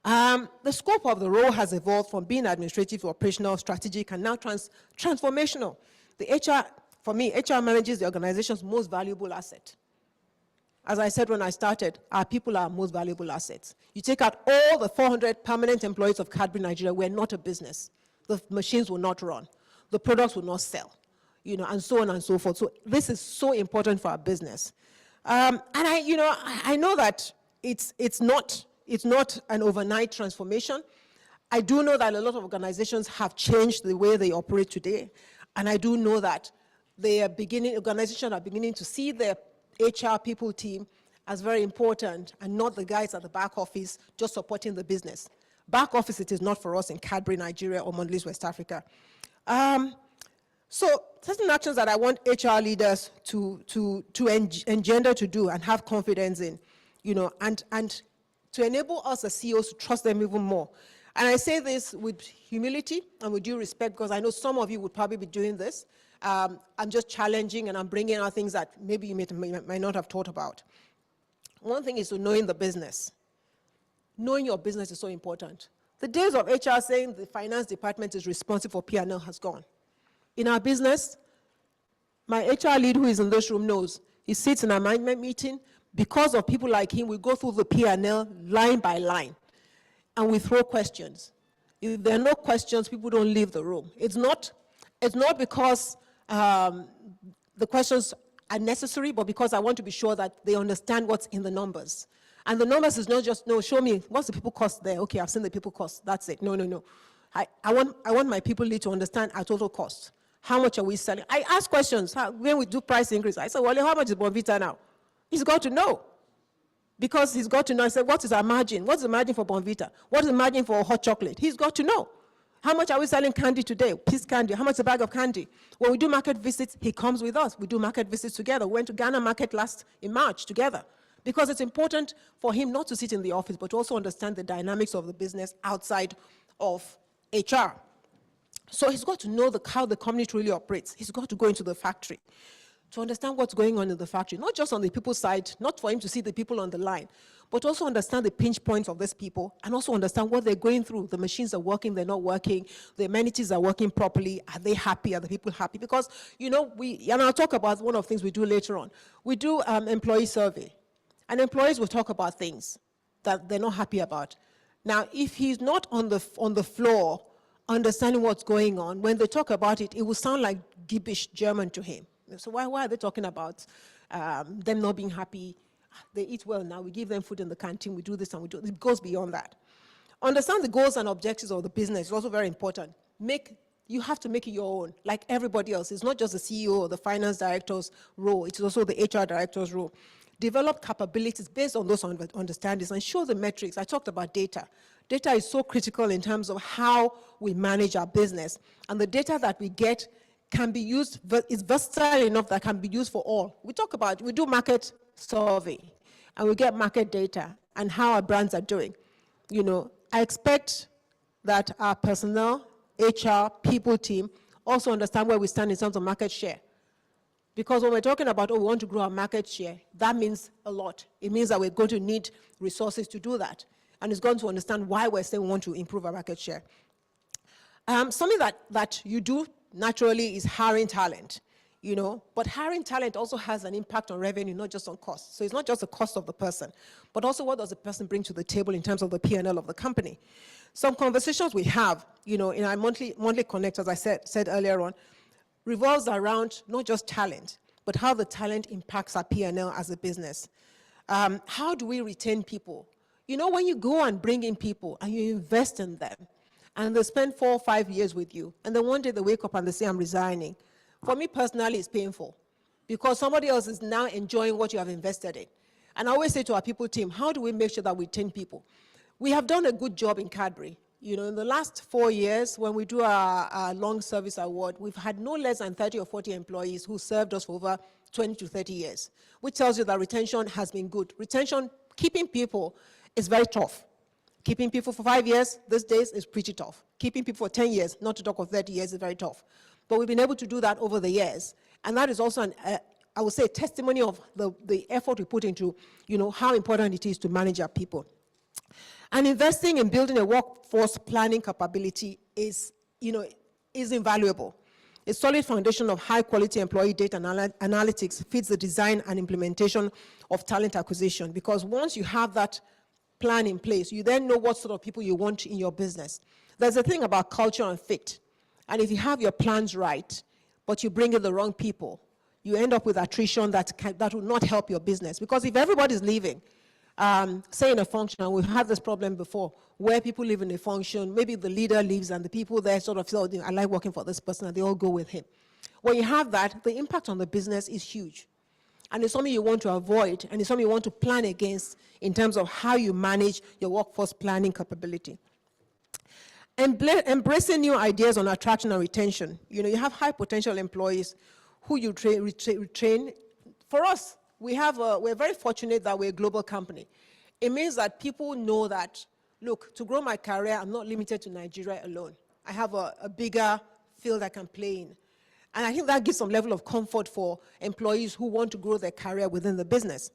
The scope of the role has evolved from being administrative to operational, strategic, and now transformational. For me, HR manages the organization's most valuable asset. As I said when I started, our people are our most valuable assets. You take out all the 400 permanent employees of Cadbury Nigeria, we're not a business. The machines will not run. The products will not sell, and so on and so forth. So this is so important for our business. And I know that it's not an overnight transformation. I do know that a lot of organizations have changed the way they operate today. And I do know that organizations are beginning to see their HR people team as very important and not the guys at the back office just supporting the business. Back office, it is not for us in Cadbury, Nigeria, or Mondelez, West Africa. So certain actions that I want HR leaders to engender to do and have confidence in, and to enable us as CEOs to trust them even more. And I say this with humility and with due respect, because I know some of you would probably be doing this. I'm just challenging and I'm bringing out things that maybe you might not have thought about. One thing is to knowing the business. Knowing your business is so important. The days of HR saying the finance department is responsible for P&L has gone. In our business, my HR lead who is in this room knows, he sits in a management meeting. Because of people like him, we go through the P&L line by line, and we throw questions. If there are no questions, people don't leave the room. It's not because the questions are necessary, but because I want to be sure that they understand what's in the numbers. And the numbers is not just, no, show me, what's the people cost there? Okay, I've seen the people cost, that's it. No. I want my people lead to understand our total cost. How much are we selling? I ask questions, when we do price increase, I say, well, how much is Bonvita now? He's got to know. Because he's got to know, I said, what is our margin? What's the margin for Bonvita? What is the margin for hot chocolate? He's got to know. How much are we selling candy today? Piece candy. How much is a bag of candy? When we do market visits, he comes with us. We do market visits together. We went to Ghana market in March together. Because it's important for him not to sit in the office, but to also understand the dynamics of the business outside of HR. So he's got to know how the company truly operates. He's got to go into the factory. to understand what's going on in the factory, not just on the people's side, not for him to see the people on the line, but also understand the pinch points of these people and also understand what they're going through. The machines are working, they're not working, the amenities are working properly, are they happy, are the people happy? Because, and I'll talk about one of the things we do later on. We do employee survey, and employees will talk about things that they're not happy about. Now, if he's not on the floor understanding what's going on, when they talk about it, it will sound like gibbish German to him. So why are they talking about them not being happy? They eat well now, we give them food in the canteen, we do this and we do, it goes beyond that. Understand the goals and objectives of the business is also very important. You have to make it your own, like everybody else. It's not just the CEO or the finance director's role, it's also the HR director's role. Develop capabilities based on those understandings and show the metrics. I talked about data. Data is so critical in terms of how we manage our business. And the data that we get can be used, is versatile enough that can be used for all. We do market survey, and we get market data and how our brands are doing. I expect that our personnel, HR, people team also understand where we stand in terms of market share. Because when we're talking about, we want to grow our market share, that means a lot. It means that we're going to need resources to do that. And it's going to understand why we're saying we want to improve our market share. Something that you do naturally is hiring talent, but hiring talent also has an impact on revenue, not just on cost. So it's not just the cost of the person, but also what does the person bring to the table in terms of the P&L of the company. Some conversations we have, in our monthly connect, as I said earlier on, revolves around not just talent, but how the talent impacts our P&L as a business. How do we retain people? When you go and bring in people and you invest in them, and they spend 4 or 5 years with you, and then one day they wake up and they say, I'm resigning. For me personally, it's painful, because somebody else is now enjoying what you have invested in. And I always say to our people team, how do we make sure that we retain people? We have done a good job in Cadbury. In the last 4 years, when we do our long service award, we've had no less than 30 or 40 employees who served us for over 20 to 30 years, which tells you that retention has been good. Retention, keeping people is very tough. Keeping people for 5 years these days is pretty tough. Keeping people for 10 years, not to talk of 30 years, is very tough. But we've been able to do that over the years. And that is also, I would say, a testimony of the effort we put into, how important it is to manage our people. And investing in building a workforce planning capability is invaluable. A solid foundation of high-quality employee data analytics feeds the design and implementation of talent acquisition, because once you have that plan in place, you then know what sort of people you want in your business. There's a thing about culture and fit. And if you have your plans right, but you bring in the wrong people, you end up with attrition that will not help your business. Because if everybody's leaving, say in a function, and we've had this problem before, where people live in a function, maybe the leader leaves and the people there sort of feel, I like working for this person, and they all go with him. When you have that, the impact on the business is huge. And it's something you want to avoid, and it's something you want to plan against in terms of how you manage your workforce planning capability. Embracing new ideas on attraction and retention. You have high potential employees who you retrain. For us, we're very fortunate that we're a global company. It means that people know that, look, to grow my career, I'm not limited to Nigeria alone. I have a bigger field I can play in. And I think that gives some level of comfort for employees who want to grow their career within the business.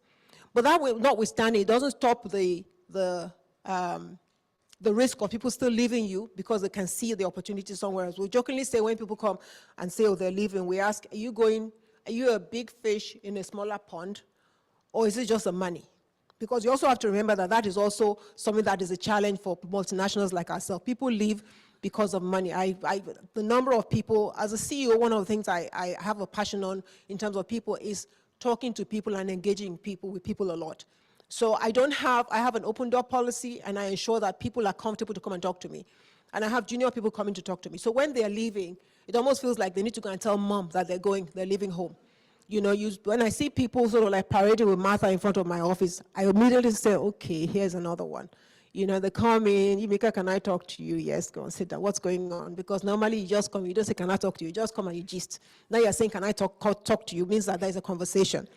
But that notwithstanding, it doesn't stop the risk of people still leaving you because they can see the opportunity somewhere else. We jokingly say when people come and say, they're leaving, we ask, are you a big fish in a smaller pond, or is it just the money? Because you also have to remember that that is also something that is a challenge for multinationals like ourselves. People leave because of money. The number of people, as a CEO, one of the things I have a passion on in terms of people is talking to people and engaging with people a lot. So I have an open door policy, and I ensure that people are comfortable to come and talk to me. And I have junior people coming to talk to me. So when they're leaving, it almost feels like they need to go and tell mom that they're leaving home. When I see people sort of like parading with Martha in front of my office, I immediately say, okay, here's another one. They come in, Yimika, can I talk to you? Yes, go and sit down. What's going on? Because normally you just come, you don't say, can I talk to you? You just come and you gist. Now you're saying, can I talk to you? Means that there's a conversation.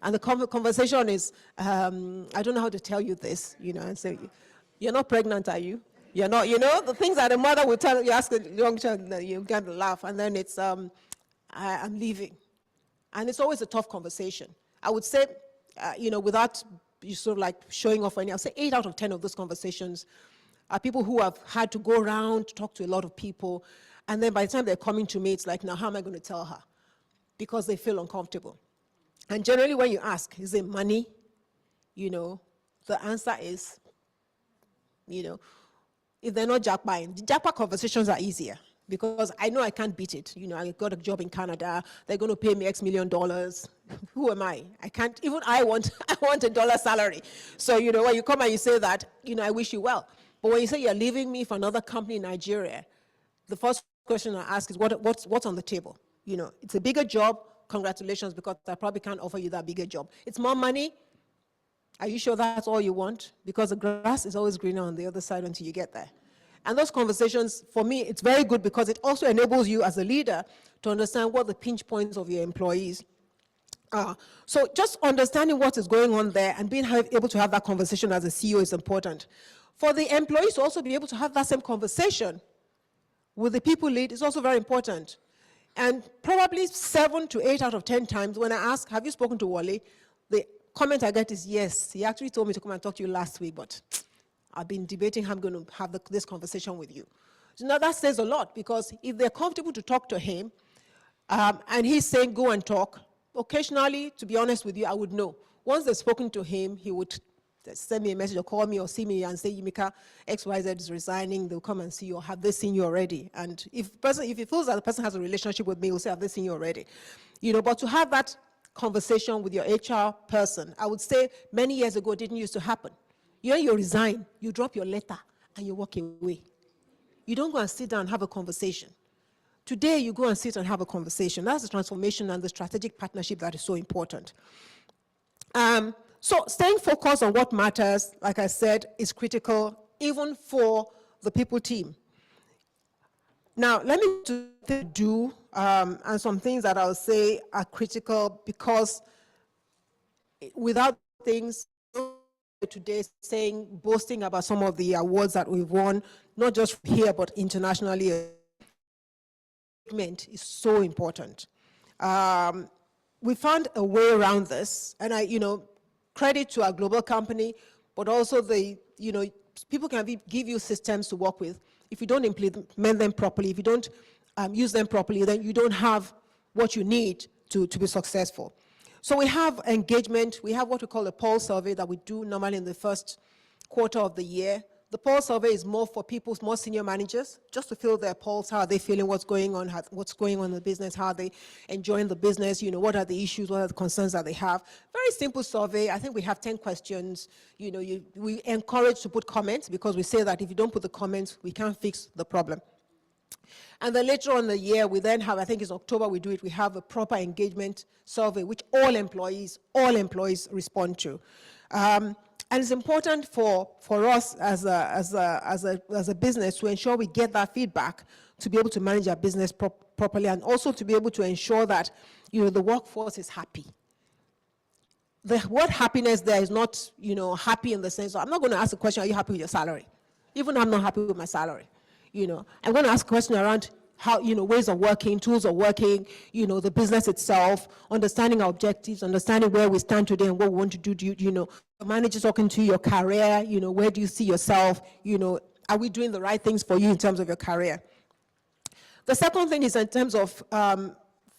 And the conversation is, I don't know how to tell you this, and say, you're not pregnant, are you? You're not, the things that a mother will tell you, ask a young child, you get to laugh, and then it's, I'm leaving. And it's always a tough conversation. I would say, without sort of like showing off any, I'll say 8 out of 10 of those conversations are people who have had to go around, talk to a lot of people, and then by the time they're coming to me, it's like, now how am I going to tell her? Because they feel uncomfortable. And generally when you ask, is it money? The answer is, if they're not jackpotting, the jackpot conversations are easier because I know I can't beat it. I got a job in Canada, they're going to pay me X million dollars. Who am I? I can't, even I want $1 salary. So, when you come and you say that, I wish you well. But when you say you're leaving me for another company in Nigeria, the first question I ask is what's on the table? It's a bigger job, congratulations, because I probably can't offer you that bigger job. It's more money. Are you sure that's all you want? Because the grass is always greener on the other side until you get there. And those conversations, for me, it's very good because it also enables you as a leader to understand what the pinch points of your employees are. So just understanding what is going on there and being able to have that conversation as a CEO is important. For the employees to also be able to have that same conversation with the people lead is also very important. And probably 7 to 8 out of 10 times when I ask, have you spoken to Wale? The comment I get is yes. He actually told me to come and talk to you last week, but I've been debating how I'm going to have this conversation with you. So now that says a lot because if they're comfortable to talk to him and he's saying go and talk, occasionally, to be honest with you, I would know. Once they've spoken to him, he would send me a message or call me or see me and say, Yimika, XYZ is resigning, they'll come and see you, or have they seen you already? And if he feels that the person has a relationship with me, he'll say, have they seen you already? But to have that conversation with your HR person, I would say many years ago, it didn't used to happen. You resign, you drop your letter, and you walk away. You don't go and sit down and have a conversation. Today, you go and sit and have a conversation. That's the transformation and the strategic partnership that is so important. So staying focused on what matters, like I said, is critical, even for the people team. Now, let me do and some things that I'll say are critical because without things today boasting about some of the awards that we've won, not just here, but internationally, is so important. We found a way around this, and credit to our global company, but also people can give you systems to work with. If you don't implement them properly, if you don't use them properly, then you don't have what you need to be successful. So we have engagement. We have what we call a pulse survey that we do normally in the first quarter of the year. The pulse survey is more for people's more senior managers, just to feel their pulse. How are they feeling? What's going on? What's going on in the business? How are they enjoying the business? What are the issues? What are the concerns that they have? Very simple survey. I think we have 10 questions. We encourage to put comments because we say that if you don't put the comments, we can't fix the problem. And then later on in the year, we then have, I think it's October we do it, we have a proper engagement survey, which all employees respond to. And it's important for us as a business to ensure we get that feedback to be able to manage our business properly, and also to be able to ensure that the workforce is happy. The word happiness there is not happy in the sense of, I'm not going to ask the question, are you happy with your salary? Even I'm not happy with my salary. I'm going to ask a question around how, ways of working, tools of working, the business itself, understanding our objectives, understanding where we stand today and what we want to do. The manager talking to your career, where do you see yourself? Are we doing the right things for you in terms of your career? The second thing is in terms of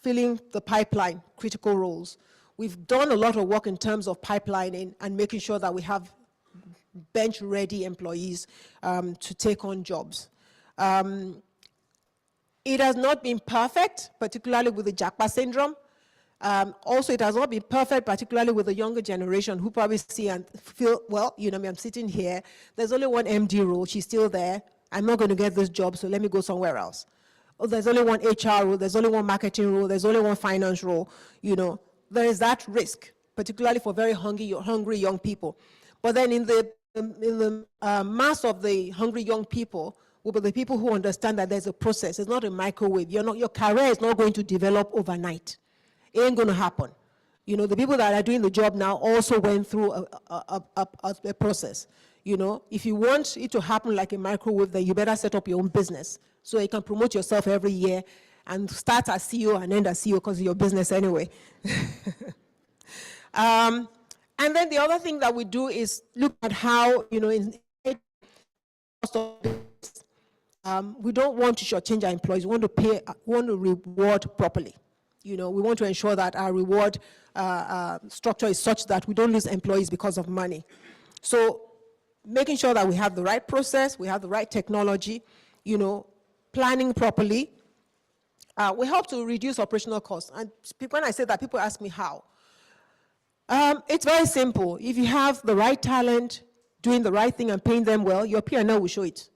filling the pipeline, critical roles. We've done a lot of work in terms of pipelining and making sure that we have bench-ready employees to take on jobs. It has not been perfect, particularly with the Jackpot syndrome. Also, it has not been perfect, particularly with the younger generation who probably see and feel, well, I'm sitting here, there's only one MD role, she's still there, I'm not going to get this job, so let me go somewhere else. Or there's only one HR role, there's only one marketing role, there's only one finance role. There is that risk, particularly for very hungry young people. But then in the mass of the hungry young people, will be the people who understand that there's a process. It's not a microwave. Your career is not going to develop overnight. It ain't going to happen. The people that are doing the job now also went through a process. If you want it to happen like a microwave, then you better set up your own business so you can promote yourself every year and start as CEO and end as CEO because of your business anyway. And then the other thing that we do is look at how, you know, we don't want to shortchange our employees. We want to pay, we want to reward properly. You know, we want to ensure that our reward structure is such that we don't lose employees because of money. So making sure that we have the right process, we have the right technology, you know, planning properly, we help to reduce operational costs. And when I say that, people ask me how. It's very simple. If you have the right talent, doing the right thing and paying them well, your P&L will show it.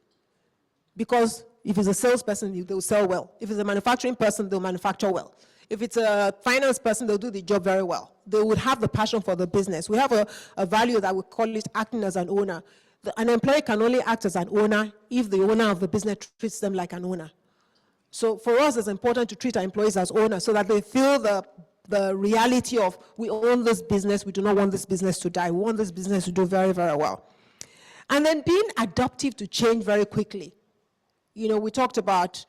Because if it's a salesperson, they'll sell well. If it's a manufacturing person, they'll manufacture well. If it's a finance person, they'll do the job very well. They would have the passion for the business. We have a value that we call it acting as an owner. An employee can only act as an owner if the owner of the business treats them like an owner. So for us, it's important to treat our employees as owners so that they feel the reality of, we own this business, we do not want this business to die, we want this business to do very, very well. And then being adaptive to change very quickly. You know, we talked about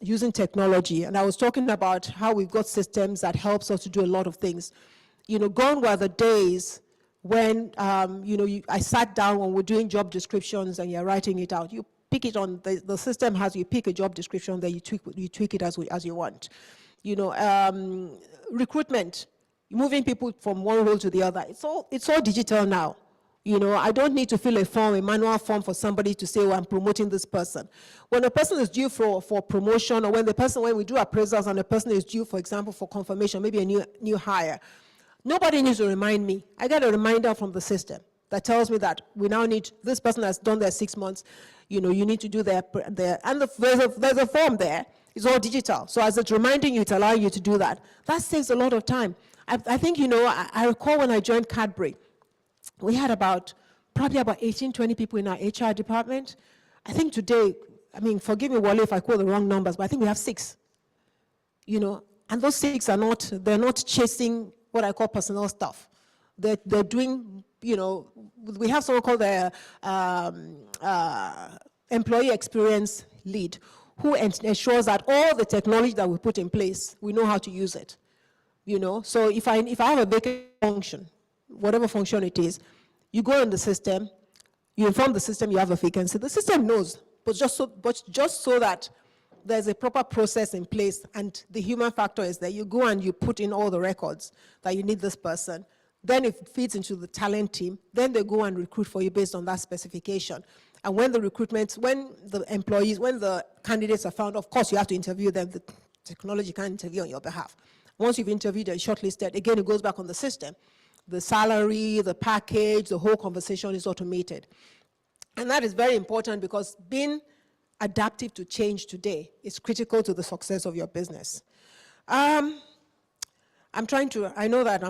using technology, and I was talking about how we've got systems that helps us to do a lot of things. You know, gone were the days when, you know, I sat down when we're doing job descriptions and you're writing it out. You pick it on, the system has, you pick a job description, then you tweak it as you want. You know, recruitment, moving people from one role to the other, it's all digital now. You know, I don't need to fill a form, a manual form for somebody to say, oh, I'm promoting this person. When a person is due for promotion, or when we do appraisals and a person is due, for example, for confirmation, maybe a new hire, nobody needs to remind me. I get a reminder from the system that tells me that we now need, this person has done their 6 months, you know, you need to do their and there's a form there. It's all digital. So as it's reminding you, it's allowing you to do that. That saves a lot of time. I think, you know, I recall when I joined Cadbury, we had probably about 18, 20 people in our HR department. I think today, I mean, forgive me, Wally, if I quote the wrong numbers, but I think we have 6. You know, and those 6 they're not chasing what I call personnel stuff. They're doing, you know, we have someone called the employee experience lead, who ensures that all the technology that we put in place, we know how to use it. You know, so if I have a vacant function, whatever function it is, you go in the system, you inform the system you have a vacancy. The system knows, but just so that there's a proper process in place and the human factor is there, you go and you put in all the records that you need this person. Then it feeds into the talent team. Then they go and recruit for you based on that specification. And when the candidates are found, of course, you have to interview them. The technology can't interview on your behalf. Once you've interviewed and shortlisted, again, it goes back on the system. The salary, the package, the whole conversation is automated. And that is very important because being adaptive to change today is critical to the success of your business. I know that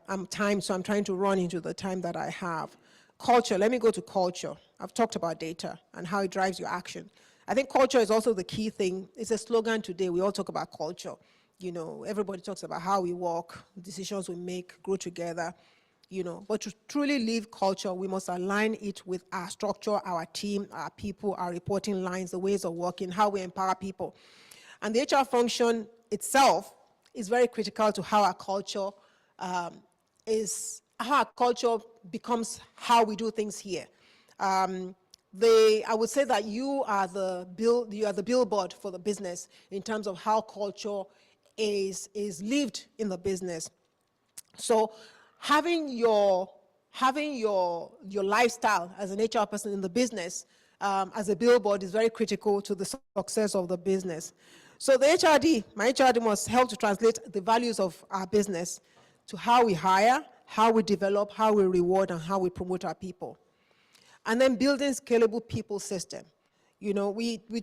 I'm timed, so I'm trying to run into the time that I have. Culture, let me go to culture. I've talked about data and how it drives your action. I think culture is also the key thing. It's a slogan today. We all talk about culture. You know, everybody talks about how we work, decisions we make, grow together, you know. But to truly live culture, we must align it with our structure, our team, our people, our reporting lines, the ways of working, how we empower people. And the HR function itself is very critical to how our culture becomes how we do things here. I would say that you are the billboard for the business in terms of how culture is lived in the business. So having your lifestyle as an HR person in the business as a billboard is very critical to the success of the business. So the HRD, my HRD must help to translate the values of our business to how we hire, how we develop, how we reward, and how we promote our people. And then building scalable people system. You know,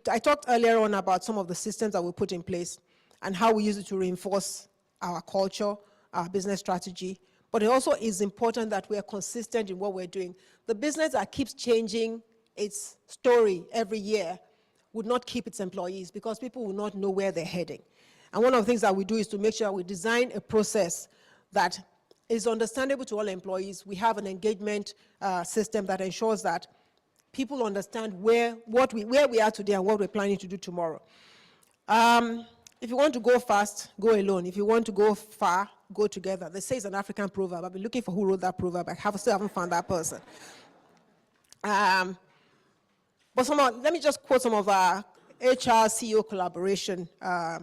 I talked earlier on about some of the systems that we put in place and how we use it to reinforce our culture, our business strategy. But it also is important that we are consistent in what we're doing. The business that keeps changing its story every year would not keep its employees because people will not know where they're heading. And one of the things that we do is to make sure we design a process that is understandable to all employees. We have an engagement system that ensures that people understand where we are today and what we're planning to do tomorrow. If you want to go fast, go alone. If you want to go far, go together. They say it's an African proverb. I've been looking for who wrote that proverb. Still haven't found that person. But let me just quote some of our HR CEO collaboration that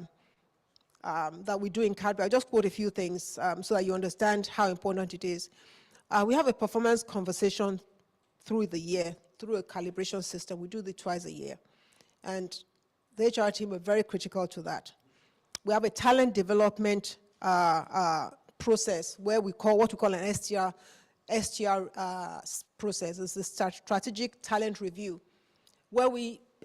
we do in Cadbury. I'll just quote a few things so that you understand how important it is. We have a performance conversation through the year, through a calibration system. We do it twice a year. And the HR team are very critical to that. We have a talent development process where we call what we call an STR process. It's the strategic talent review, where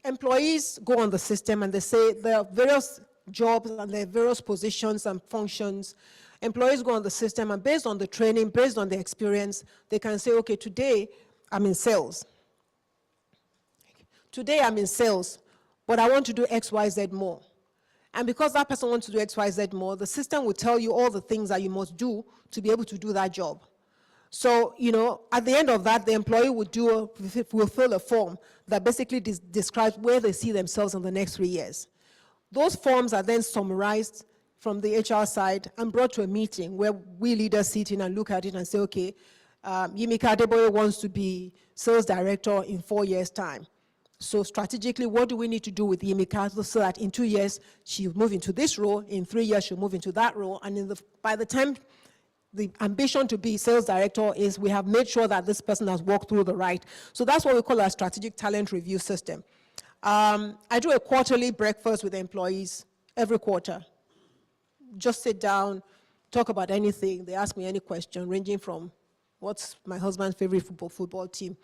employees go on the system and they say there are various jobs and there are various positions and functions. Employees go on the system and based on the training, based on the experience, they can say, okay, today I'm in sales. Today I'm in sales, but I want to do X, Y, Z more. And because that person wants to do X, Y, Z more, the system will tell you all the things that you must do to be able to do that job. So, at the end of that, the employee will fill a form that basically describes where they see themselves in the next 3 years. Those forms are then summarized from the HR side and brought to a meeting where we leaders sit in and look at it and say, okay, Yimika Adeboye wants to be sales director in 4 years' time. So strategically, what do we need to do with Yimika so that in 2 years, she'll move into this role, in 3 years, she'll move into that role, and by the time the ambition to be sales director is we have made sure that this person has walked through the right. So that's what we call our strategic talent review system. I do a quarterly breakfast with the employees every quarter. Just sit down, talk about anything. They ask me any question, ranging from what's my husband's favorite football team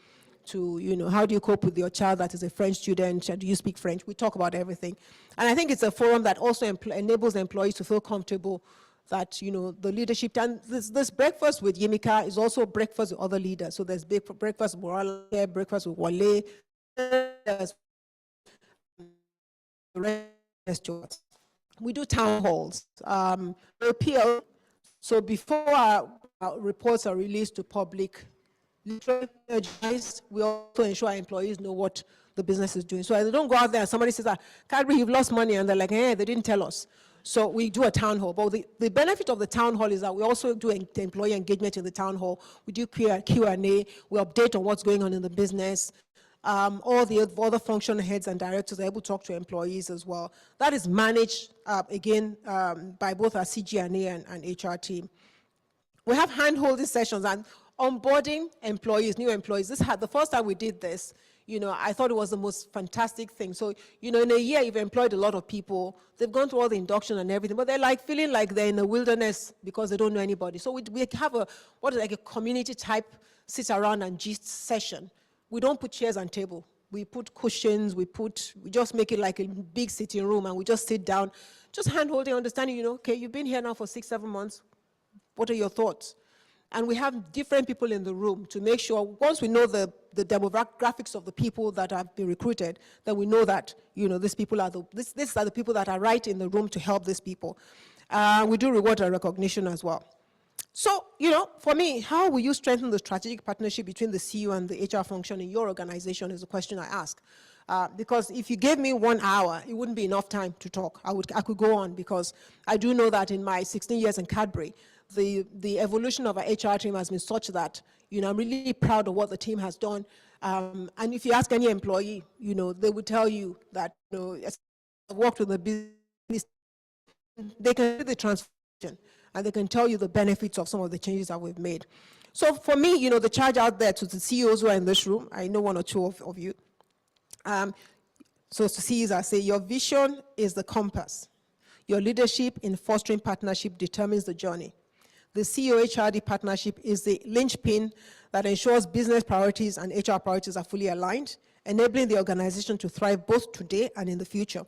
to, how do you cope with your child that is a French student? Do you speak French? We talk about everything. And I think it's a forum that also enables the employees to feel comfortable that, the leadership, and this breakfast with Yimika is also breakfast with other leaders. So there's breakfast with Morale, breakfast with Wale, we do town halls. Appeal. So before our reports are released to public, we also ensure our employees know what the business is doing. So they don't go out there and somebody says, Cadbury, you've lost money, and they're like, hey, they didn't tell us. So we do a town hall. But the benefit of the town hall is that we also do employee engagement in the town hall. We do Q&A, we update on what's going on in the business. All the other functional heads and directors are able to talk to employees as well. That is managed, again, by both our CGNA and HR team. We have hand-holding sessions and onboarding employees, new employees. The first time we did this, I thought it was the most fantastic thing. So, in a year, you've employed a lot of people. They've gone through all the induction and everything, but they're feeling like they're in the wilderness because they don't know anybody. So we have a community type sit around and gist session. We don't put chairs and table. We put cushions, we just make it like a big sitting room and we just sit down, just hand-holding, understanding, okay, you've been here now for 6-7 months. What are your thoughts? And we have different people in the room to make sure, once we know the demographics of the people that have been recruited, then we know that, these people are these are the people that are right in the room to help these people. We do reward and recognition as well. So, for me, how will you strengthen the strategic partnership between the CEO and the HR function in your organization is a question I ask. Because if you gave me 1 hour, it wouldn't be enough time to talk. I could go on because I do know that in my 16 years in Cadbury, the evolution of our HR team has been such that, I'm really proud of what the team has done. And if you ask any employee, they would tell you that, as I've worked with the business, they can see the transformation and they can tell you the benefits of some of the changes that we've made. So for me, the charge out there to the CEOs who are in this room, I know 1 or 2 of you. So to CEOs, I say your vision is the compass. Your leadership in fostering partnership determines the journey. The CEO HRD partnership is the linchpin that ensures business priorities and HR priorities are fully aligned, enabling the organization to thrive both today and in the future.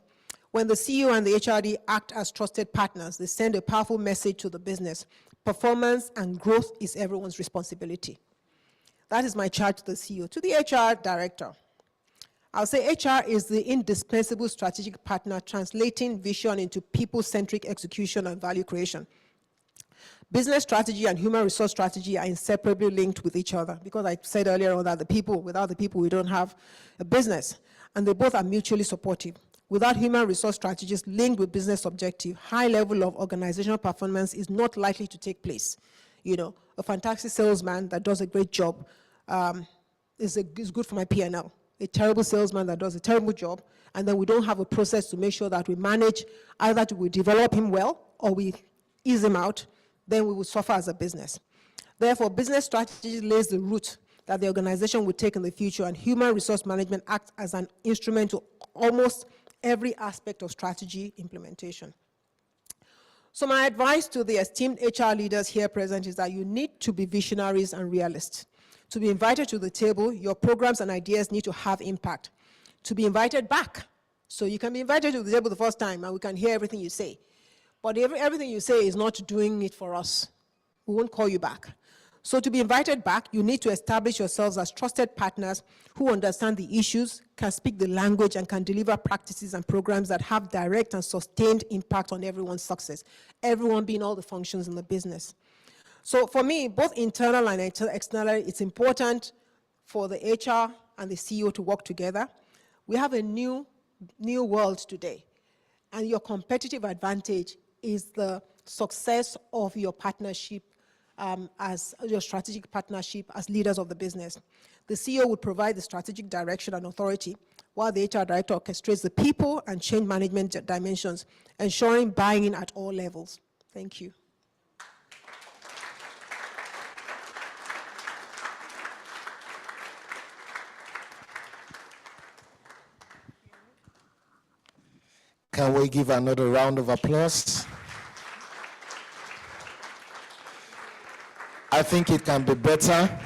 When the CEO and the HRD act as trusted partners, they send a powerful message to the business. Performance and growth is everyone's responsibility. That is my charge to the CEO. To the HR director, I'll say HR is the indispensable strategic partner translating vision into people-centric execution and value creation. Business strategy and human resource strategy are inseparably linked with each other because I said earlier on that without the people, we don't have a business. And they both are mutually supportive. Without human resource strategies linked with business objective, high level of organizational performance is not likely to take place. You know, a fantastic salesman that does a great job is good for my P&L. A terrible salesman that does a terrible job, and then we don't have a process to make sure that we manage, either we develop him well or we ease him out, then we will suffer as a business. Therefore, business strategy lays the route that the organization will take in the future, and human resource management acts as an instrument to almost every aspect of strategy implementation. So my advice to the esteemed HR leaders here present is that you need to be visionaries and realists. To be invited to the table, your programs and ideas need to have impact. To be invited back, so you can be invited to the table the first time and we can hear everything you say. But everything you say is not doing it for us. We won't call you back. So to be invited back, you need to establish yourselves as trusted partners who understand the issues, can speak the language, and can deliver practices and programs that have direct and sustained impact on everyone's success, everyone being all the functions in the business. So for me, both internal and external, it's important for the HR and the CEO to work together. We have a new world today, and your competitive advantage is the success of your partnership as your strategic partnership as leaders of the business. The CEO would provide the strategic direction and authority, while the HR director orchestrates the people and change management dimensions, ensuring buy-in at all levels. Thank you. Can we give another round of applause? I think it can be better.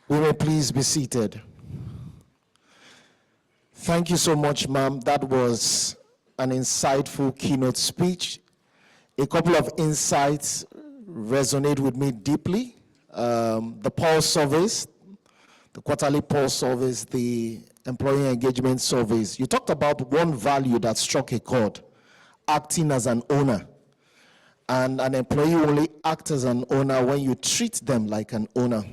We may please be seated. Thank you so much, ma'am. That was an insightful keynote speech. A couple of insights resonate with me deeply. The pulse surveys, the quarterly pulse surveys, the employee engagement surveys. You talked about one value that struck a chord, acting as an owner. And an employee only acts as an owner when you treat them like an owner.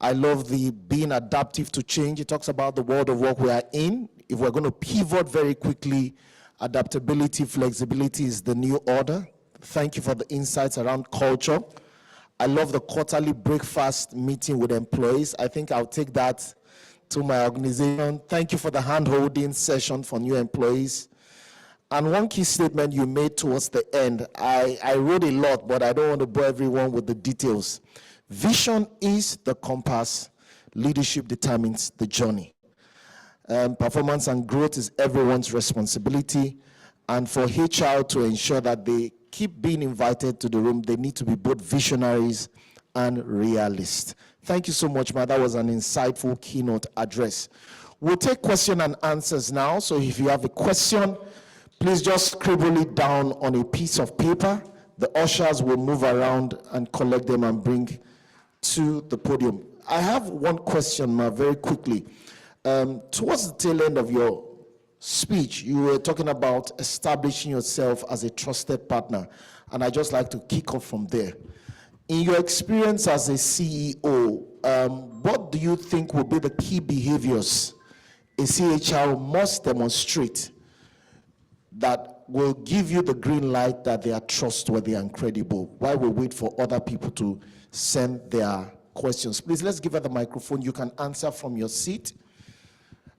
I love the being adaptive to change. It talks about the world of work we are in. If we're going to pivot very quickly, adaptability, flexibility is the new order. Thank you for the insights around culture. I love the quarterly breakfast meeting with employees. I think I'll take that to my organization. Thank you for the hand-holding session for new employees. And one key statement you made towards the end, I wrote a lot, but I don't want to bore everyone with the details. Vision is the compass. Leadership determines the journey. Performance and growth is everyone's responsibility. And for HR to ensure that they keep being invited to the room, they need to be both visionaries and realists. Thank you so much, ma. That was an insightful keynote address. We'll take question and answers now. So if you have a question, please just scribble it down on a piece of paper. The ushers will move around and collect them and bring to the podium. I have one question, ma, very quickly. Towards the tail end of your speech, you were talking about establishing yourself as a trusted partner, and I'd just like to kick off from there. In your experience as a CEO, what do you think will be the key behaviors a CHRO must demonstrate that will give you the green light that they are trustworthy and credible, while we wait for other people to send their questions? Please, let's give her the microphone. You can answer from your seat.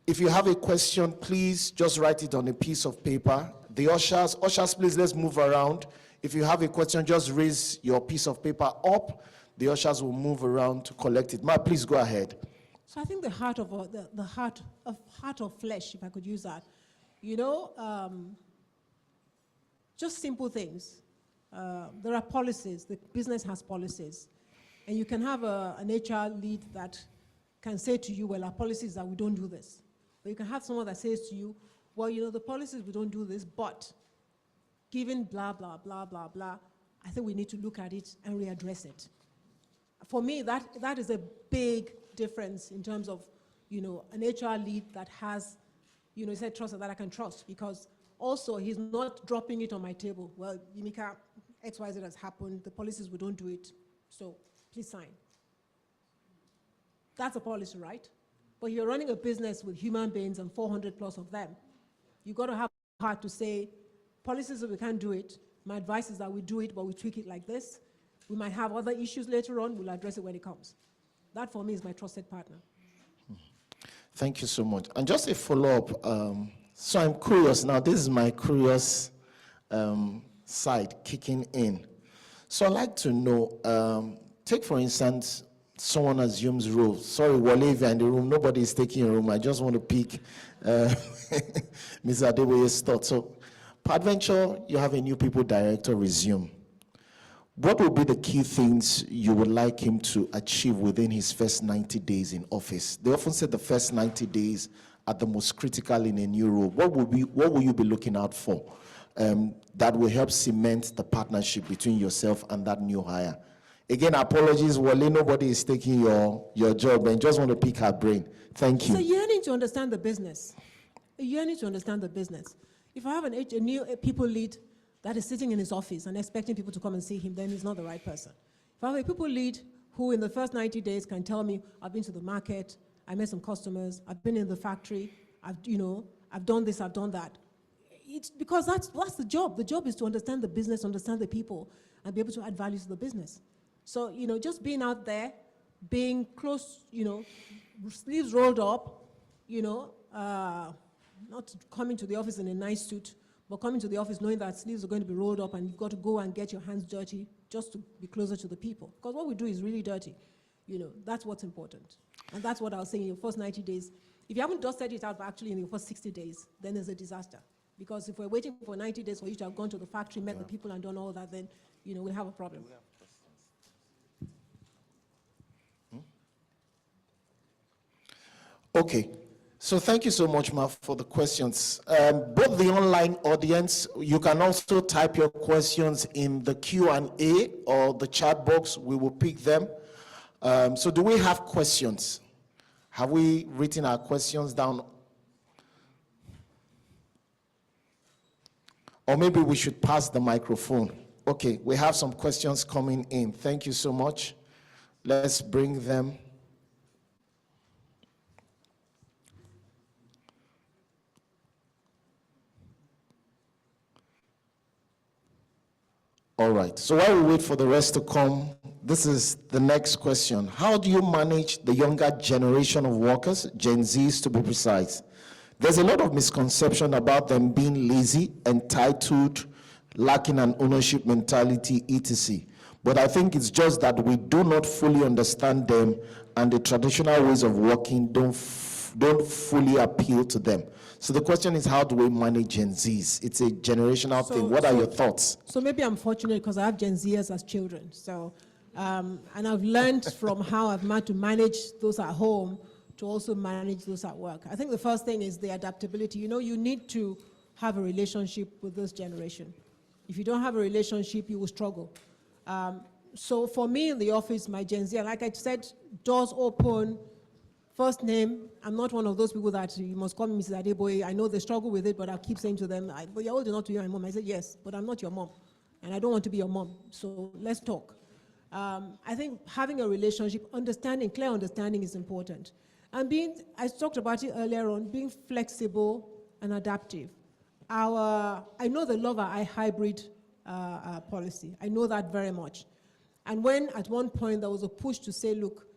If you have a question, please just write it on a piece of paper. The ushers, please, let's move around. If you have a question, just raise your piece of paper up. The ushers will move around to collect it. Ma, please go ahead. So I think the heart of flesh, if I could use that, you know, just simple things. There are policies. The business has policies, and you can have an HR lead that can say to you, well, our policies are we don't do this. Or you can have someone that says to you, well, you know, the policies, we don't do this, but given blah, blah, blah, blah, blah, I think we need to look at it and readdress it. For me, that is a big difference in terms of, you know, an HR lead that has, you know, he said trust that I can trust, because also he's not dropping it on my table. Well, Yimika, XYZ has happened, the policies, we don't do it, so please sign. That's a policy, right? But you're running a business with human beings and 400 plus of them. You've got to have heart to say, policies, we can't do it. My advice is that we do it, but we tweak it like this. We might have other issues later on, we'll address it when it comes. That for me is my trusted partner. Thank you so much. And just a follow-up, so I'm curious now, this is my curious side kicking in. So I'd like to know, take for instance, someone assumes role. Sorry, Wale, if you're in the room, nobody is taking a room. I just want to pick Ms. Adeboye's thought. So, peradventure, you have a new people director resume. What would be the key things you would like him to achieve within his first 90 days in office? They often say the first 90 days are the most critical in a new role. What will you be looking out for that will help cement the partnership between yourself and that new hire? Again, apologies, Wale, nobody is taking your job, and just want to pick her brain. Thank you. So you need to understand the business. You need to understand the business. If I have a new people lead that is sitting in his office and expecting people to come and see him, then he's not the right person. If I have a people lead who in the first 90 days can tell me, I've been to the market, I met some customers, I've been in the factory, I've done this, I've done that. It's because that's the job. The job is to understand the business, understand the people, and be able to add value to the business. So, just being out there, being close, sleeves rolled up, not coming to the office in a nice suit, but coming to the office knowing that sleeves are going to be rolled up and you've got to go and get your hands dirty just to be closer to the people. Because what we do is really dirty. That's what's important. And that's what I was saying in your first 90 days. If you haven't dusted it out, but actually in your first 60 days, then there's a disaster. Because if we're waiting for 90 days for you to have gone to the factory, met the people and done all that, then, we'll have a problem. Okay, so thank you so much, Ma, for the questions. Both the online audience, you can also type your questions in the Q&A or the chat box. We will pick them. So do we have questions? Have we written our questions down? Or maybe we should pass the microphone. Okay, we have some questions coming in. Thank you so much. Let's bring them. All right, so while we wait for the rest to come, this is the next question. How do you manage the younger generation of workers, Gen Zs to be precise? There's a lot of misconception about them being lazy, entitled, lacking an ownership mentality, etc. But I think it's just that we do not fully understand them and the traditional ways of working don't fully appeal to them. So the question is, how do we manage Gen Zs? It's a generational thing. What are your thoughts? So maybe I'm fortunate because I have Gen Zers as children. So, and I've learned from how I've had to manage those at home to also manage those at work. I think the first thing is the adaptability. You need to have a relationship with this generation. If you don't have a relationship, you will struggle. So for me in the office, my Gen Z, like I said, doors open, first name. I'm not one of those people that you must call me Mrs. Adeboye. I know they struggle with it, but I keep saying to them, but you're old enough to be my mom. I said, yes, but I'm not your mom. And I don't want to be your mom. So let's talk. I think having a relationship, clear understanding is important. And I talked about it earlier on, being flexible and adaptive. I know the love our hybrid policy. I know that very much. And when at one point there was a push to say, look,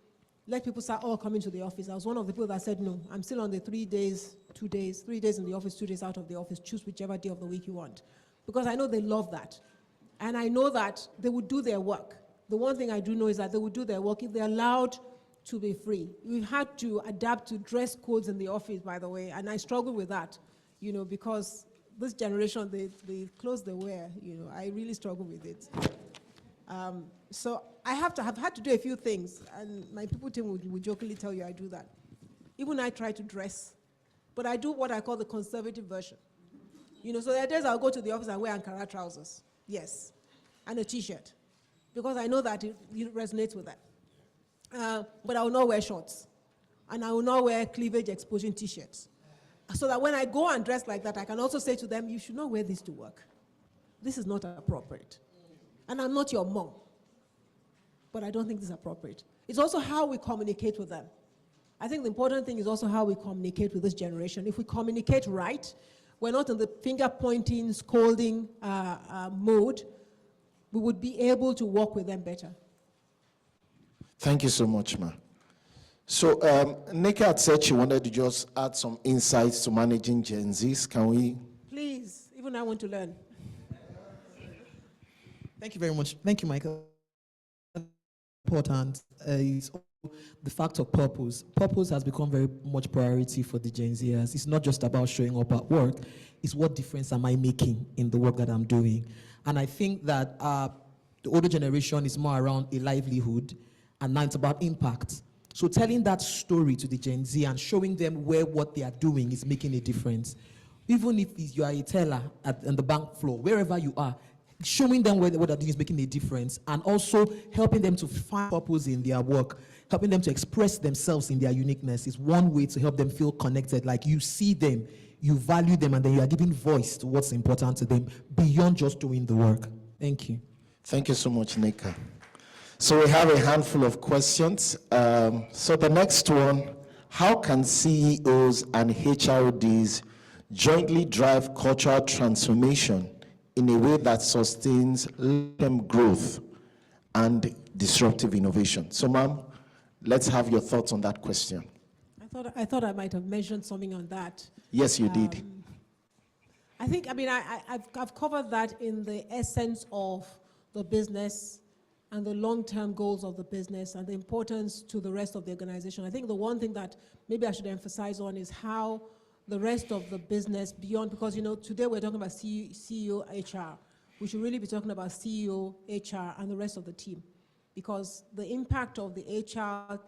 let people start all coming to the office. I was one of the people that said, no, I'm still on the 3 days, 2 days, 3 days in the office, 2 days out of the office. Choose whichever day of the week you want. Because I know they love that. And I know that they would do their work. The one thing I do know is that they would do their work if they're allowed to be free. We've had to adapt to dress codes in the office, by the way, and I struggle with that, because this generation, the clothes they wear, I really struggle with it. So I have had to do a few things, and my people team would jokingly tell you I do that. Even I try to dress, but I do what I call the conservative version. So there are days I'll go to the office and wear Ankara trousers, yes, and a t-shirt, because I know that it resonates with that. But I will not wear shorts, and I will not wear cleavage exposing t-shirts. So that when I go and dress like that, I can also say to them, you should not wear this to work. This is not appropriate. and I'm not your mom. But I don't think this is appropriate. It's also how we communicate with them. I think the important thing is also how we communicate with this generation. If we communicate right, we're not in the finger-pointing, scolding mode, we would be able to work with them better. Thank you so much, ma. So, Nika had said she wanted to just add some insights to managing Gen Zs. Can we? Please, even I want to learn. Thank you very much. Thank you, Michael. Important is the fact of purpose. Purpose has become very much priority for the Gen Zers. It's not just about showing up at work. It's what difference am I making in the work that I'm doing. And I think that the older generation is more around a livelihood, and now it's about impact. So telling that story to the Gen Z and showing them where what they are doing is making a difference. Even if you are a teller on the bank floor, wherever you are, showing them what they're doing is making a difference, and also helping them to find purpose in their work, helping them to express themselves in their uniqueness is one way to help them feel connected, like you see them, you value them, and then you are giving voice to what's important to them beyond just doing the work. Thank you. Thank you so much, Nika. So we have a handful of questions. So the next one, how can CEOs and HRDs jointly drive cultural transformation in a way that sustains long-term growth and disruptive innovation? So, ma'am, let's have your thoughts on that question. I thought I might have mentioned something on that. Yes, you did. I think, I've covered that in the essence of the business and the long-term goals of the business and the importance to the rest of the organization. I think the one thing that maybe I should emphasize on is how the rest of the business beyond, because today we're talking about CEO, HR. We should really be talking about CEO, HR, and the rest of the team, because the impact of the HR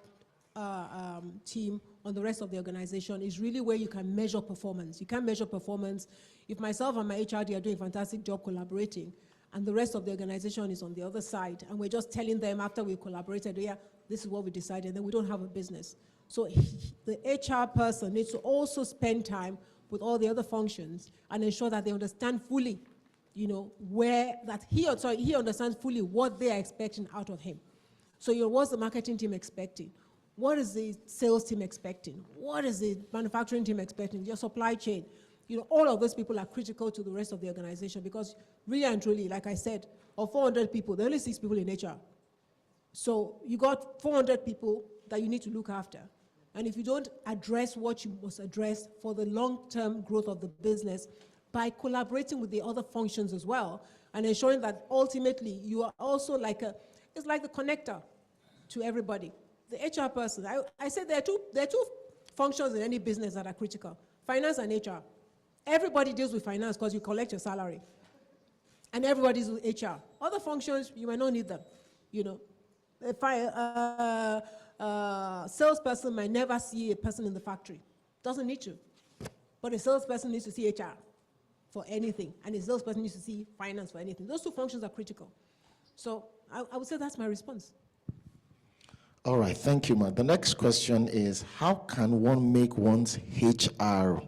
team on the rest of the organization is really where you can measure performance. You can measure performance if myself and my HRD are doing a fantastic job collaborating, and the rest of the organization is on the other side, and we're just telling them after we've collaborated, yeah, this is what we decided, then we don't have a business. So the HR person needs to also spend time with all the other functions and ensure that they understand fully, he understands fully what they are expecting out of him. So what's the marketing team expecting? What is the sales team expecting? What is the manufacturing team expecting? Your supply chain. All of those people are critical to the rest of the organization, because really and truly, like I said, of 400 people, there are only 6 people in HR. So you got 400 people that you need to look after. And if you don't address what you must address for the long-term growth of the business by collaborating with the other functions as well, and ensuring that ultimately you are also it's like the connector to everybody. The HR person, I said there are two functions in any business that are critical: finance and HR. Everybody deals with finance because you collect your salary. And everybody deals with HR. Other functions, you might not need them. If salesperson might never see a person in the factory. Doesn't need to. But a salesperson needs to see HR for anything, and a salesperson needs to see finance for anything. Those two functions are critical. So I would say that's my response. All right, thank you, ma. The next question is, how can one make one's HR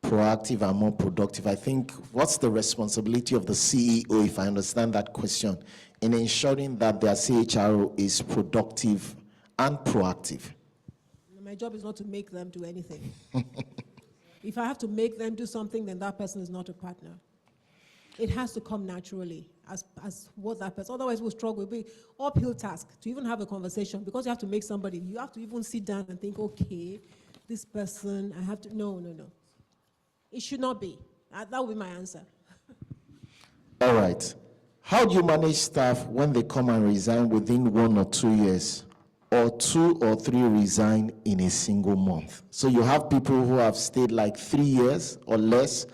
proactive and more productive? I think, what's the responsibility of the CEO, if I understand that question, in ensuring that their CHRO is productive and proactive? My job is not to make them do anything. If I have to make them do something, then that person is not a partner. It has to come naturally as what that person, otherwise we'll struggle. It'll be uphill task to even have a conversation, because you have to make somebody, you have to even sit down and think, okay, this person, I have to, no. It should not be. That would be my answer. All right. How do you manage staff when they come and resign within 1 or 2 years, or 2 or 3 resign in a single month? So you have people who have stayed like 3 years or less,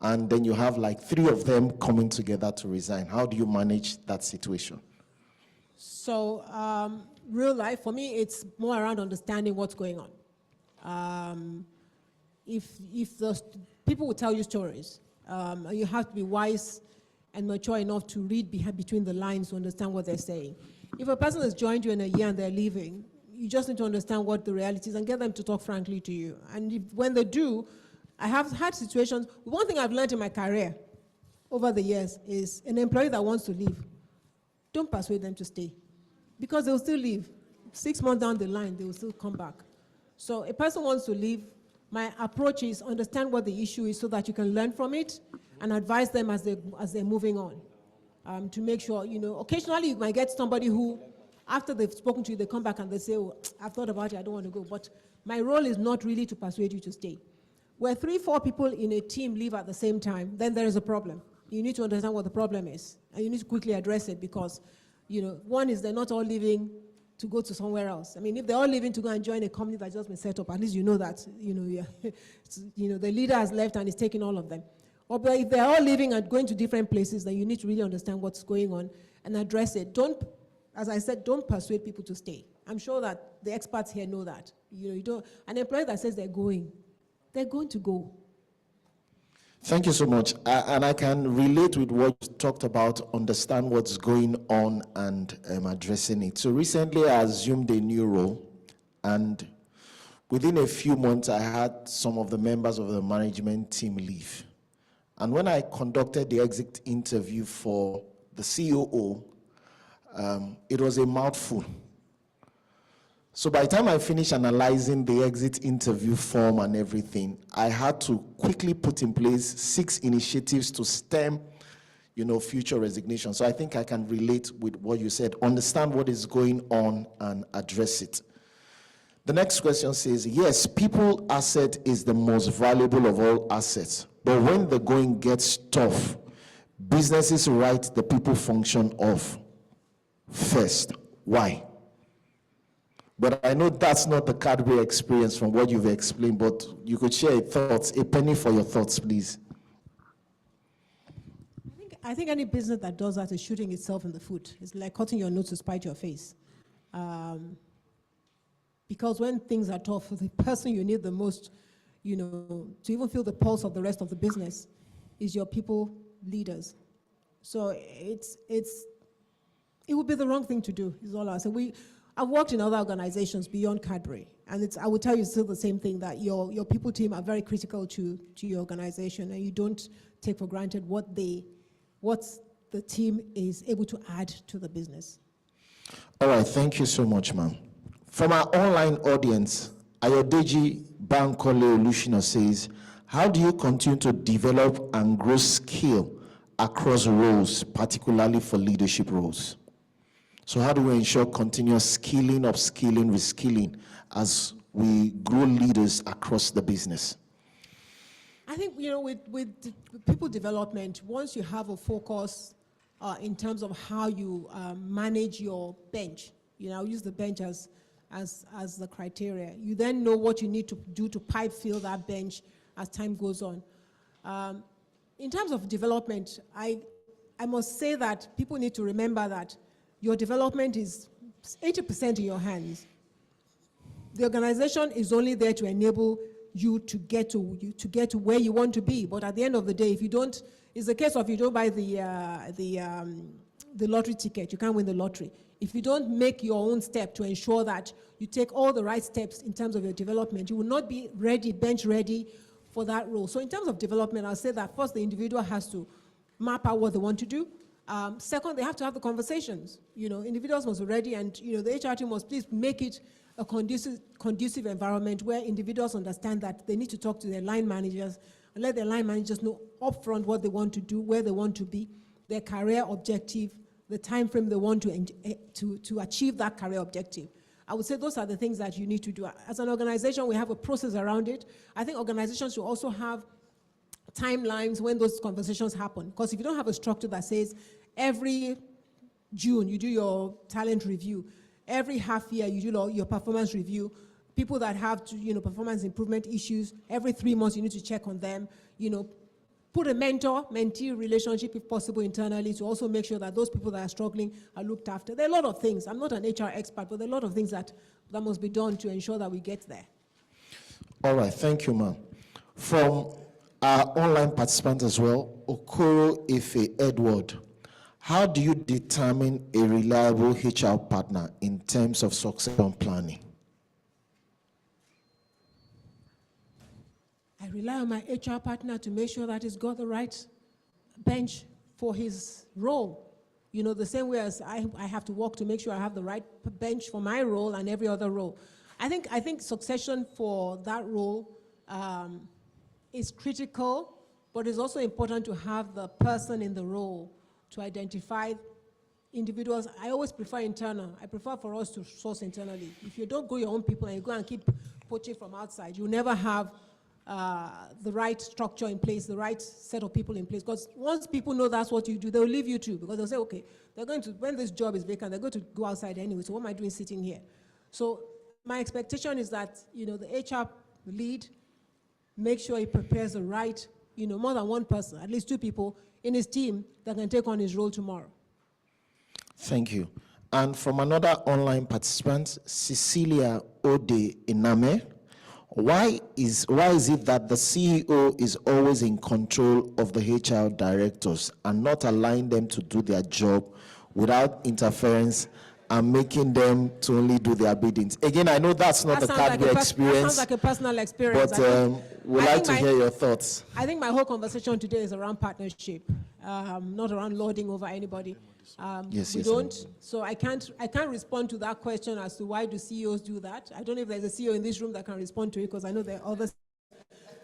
and then you have like 3 of them coming together to resign. How do you manage that situation? So real life, for me, it's more around understanding what's going on. If the people will tell you stories, you have to be wise and mature enough to read between the lines to understand what they're saying. If a person has joined you in a year and they're leaving, you just need to understand what the reality is and get them to talk frankly to you. And when they do, I have had situations. One thing I've learned in my career over the years is an employee that wants to leave don't persuade them to stay, because they'll still leave. 6 months down the line, they will still come back. So a person wants to leave, my approach is understand what the issue is so that you can learn from it and advise them as they're moving on. To make sure, occasionally you might get somebody who, after they've spoken to you, they come back and they say, oh, I've thought about it, I don't want to go. But my role is not really to persuade you to stay. Where 3-4 people in a team leave at the same time, then there is a problem. You need to understand what the problem is, and you need to quickly address it, because, one is they're not all leaving to go to somewhere else. I mean, if they're all leaving to go and join a company that's just been set up, at least you know that, the leader has left and is taking all of them. Or but if they're all leaving and going to different places, then you need to really understand what's going on and address it. Don't, as I said, don't persuade people to stay. I'm sure that the experts here know that. You don't, an employee that says they're going to go. Thank you so much. And I can relate with what you talked about, understand what's going on and addressing it. So recently I assumed a new role, and within a few months I had some of the members of the management team leave. And when I conducted the exit interview for the COO, it was a mouthful. So by the time I finished analyzing the exit interview form and everything, I had to quickly put in place 6 initiatives to stem, future resignation. So I think I can relate with what you said, understand what is going on and address it. The next question says, yes, people asset is the most valuable of all assets, but when the going gets tough, businesses write the people function off first. Why? But I know that's not the Cadbury experience from what you've explained, but you could share thoughts, a penny for your thoughts, please. I think any business that does that is shooting itself in the foot. It's like cutting your nose to spite your face. Because when things are tough, the person you need the most, to even feel the pulse of the rest of the business is your people leaders. So it would be the wrong thing to do, is all I say. I've worked in other organizations beyond Cadbury, and I would tell you still the same thing, that your people team are very critical to your organization, and you don't take for granted what the team is able to add to the business. All right, thank you so much, ma'am. From our online audience, Ayodeji Bankole Olushina says, how do you continue to develop and grow skill across roles, particularly for leadership roles? So how do we ensure continuous skilling, upskilling, reskilling as we grow leaders across the business? I think, with people development, once you have a focus in terms of how you manage your bench, I'll use the bench as the criteria. You then know what you need to do to pipe fill that bench as time goes on. In terms of development, I must say that people need to remember that your development is 80% in your hands. The organization is only there to enable you to get to where you want to be. But at the end of the day, if you don't, it's the case of you don't buy the lottery ticket, you can't win the lottery. If you don't make your own step to ensure that you take all the right steps in terms of your development, you will not be ready, bench ready for that role. So in terms of development, I'll say that first the individual has to map out what they want to do. Second, they have to have the conversations. Individuals must be ready, and the HR team must please make it a conducive environment where individuals understand that they need to talk to their line managers and let their line managers know upfront what they want to do, where they want to be, their career objective, the time frame they want to achieve that career objective. I would say those are the things that you need to do. As an organization, we have a process around it. I think organizations should also have timelines when those conversations happen. Because if you don't have a structure that says every June you do your talent review, every half year you do your performance review, people that have performance improvement issues, every 3 months you need to check on them, put a mentor-mentee relationship if possible internally to also make sure that those people that are struggling are looked after. There are a lot of things. I'm not an HR expert, but there are a lot of things that must be done to ensure that we get there. All right, thank you, ma'am. From our online participants as well, Okoro Efe Edward, how do you determine a reliable HR partner in terms of succession planning? I rely on my HR partner to make sure that he's got the right bench for his role. You know, the same way as I have to work to make sure I have the right bench for my role and every other role. I think succession for that role is critical, but it's also important to have the person in the role to identify individuals. I always prefer internal. I prefer for us to source internally. If you don't go your own people and you go and keep poaching from outside, you'll never have the right structure in place, the right set of people in place. Because once people know that's what you do, they'll leave you too. Because they'll say, okay, they're going to, when this job is vacant, they're going to go outside anyway. So what am I doing sitting here? So my expectation is that, you know, the HR lead, make sure he prepares the right, you know, more than one person, at least two people in his team that can take on his role tomorrow. Thank you. And from another online participant, Cecilia Ode Iname, why is it that the CEO is always in control of the HR directors and not allowing them to do their job without interference and making them to only do their biddings? Again, I know that's not the Cadbury experience. That sounds like a personal experience. But we'd like to hear your thoughts. I think my whole conversation today is around partnership, not around lording over anybody. We don't. So I can't respond to that question as to why do CEOs do that. I don't know if there's a CEO in this room that can respond to it, because I know there are others.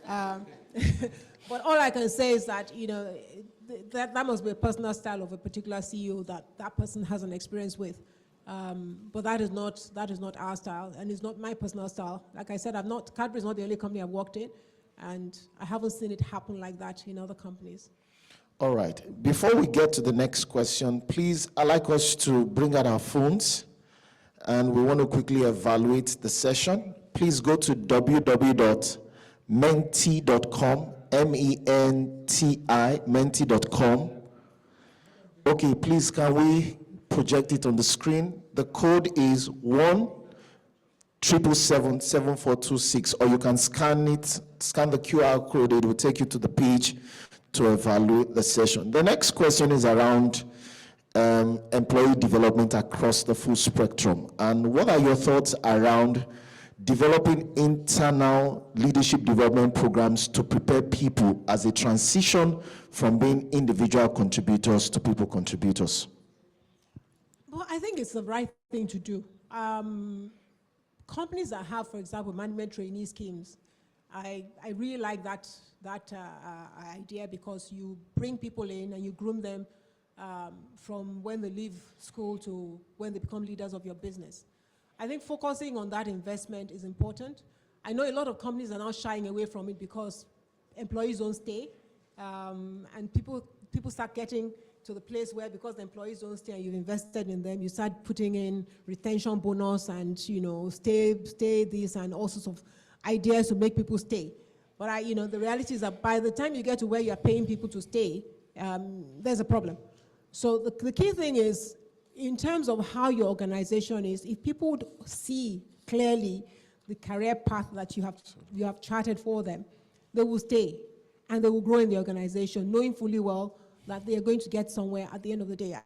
But all I can say is that, you know, that must be a personal style of a particular CEO that that person has an experience with. But that is not our style, and it's not my personal style. Like I said, Cadbury is not the only company I've worked in, and I haven't seen it happen like that in other companies. All right. Before we get to the next question, please, I'd like us to bring out our phones, and we want to quickly evaluate the session. Please go to www.menti.com, M-E-N-T-I, menti.com. Okay, please, can we project it on the screen? The code is 1-777-7426, or you can scan the QR code. It will take you to the page to evaluate the session. The next question is around employee development across the full spectrum. And what are your thoughts around developing internal leadership development programs to prepare people as they transition from being individual contributors to people contributors? Well, I think it's the right thing to do. Companies that have, for example, management trainee schemes, I really like that idea, because you bring people in and you groom them from when they leave school to when they become leaders of your business. I think focusing on that investment is important. I know a lot of companies are now shying away from it because employees don't stay, and people start getting to the place where, because the employees don't stay and you've invested in them, you start putting in retention bonus and, you know, stay this and all sorts of ideas to make people stay. But you know, the reality is that by the time you get to where you're paying people to stay, there's a problem. So the key thing is, in terms of how your organization is, if people would see clearly the career path that you have charted for them, they will stay and they will grow in the organization, knowing fully well that they are going to get somewhere at the end of the day.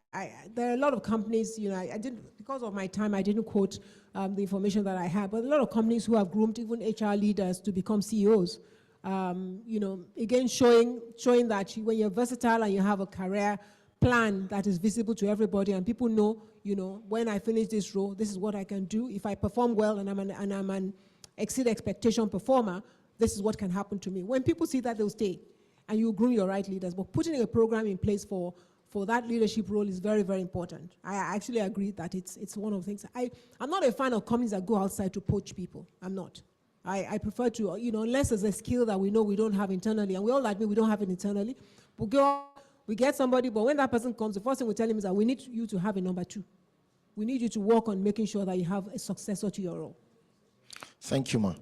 There are a lot of companies, you know, I didn't, because of my time, I didn't quote the information that I had, but a lot of companies who have groomed even HR leaders to become CEOs. You know, again, showing that when you're versatile and you have a career plan that is visible to everybody, and people know, you know, when I finish this role, this is what I can do. If I perform well and I'm an exceed expectation performer, this is what can happen to me. When people see that, they'll stay, and you groom your right leaders. But putting a program in place for that leadership role is very, very important. I actually agree that it's one of the things. I'm not a fan of companies that go outside to poach people. I'm not. I prefer to, you know, unless there's a skill that we know we don't have internally, and we all admit we don't have it internally, we get somebody, but when that person comes, the first thing we tell him is that we need you to have a number two. We need you to work on making sure that you have a successor to your role. Thank you, Ma.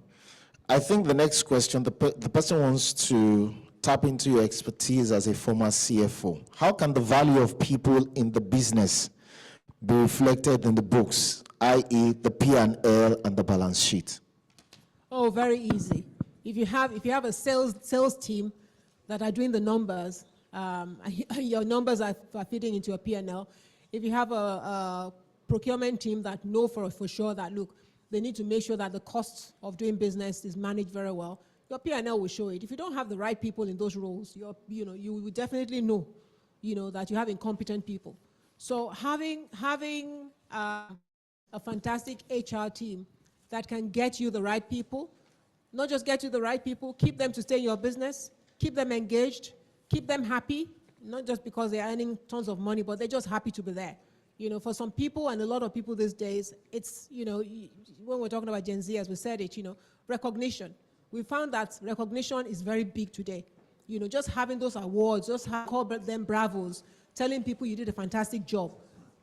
I think the next question, the person wants to tap into your expertise as a former CFO. How can the value of people in the business be reflected in the books, i.e. the P&L and the balance sheet? Oh, very easy. If you have a sales team that are doing the numbers, your numbers are fitting into a P&L. If you have a procurement team that know for sure that, look, they need to make sure that the cost of doing business is managed very well, your P&L will show it. If you don't have the right people in those roles, you will definitely know, that you have incompetent people. So having a fantastic HR team that can get you the right people, not just get you the right people, keep them to stay in your business, keep them engaged, keep them happy, not just because they're earning tons of money, but they're just happy to be there. You know, for some people and a lot of people these days, it's, you know, when we're talking about Gen Z, as we said it, you know, recognition. We found that recognition is very big today. You know, just having those awards, just call them bravos, telling people you did a fantastic job.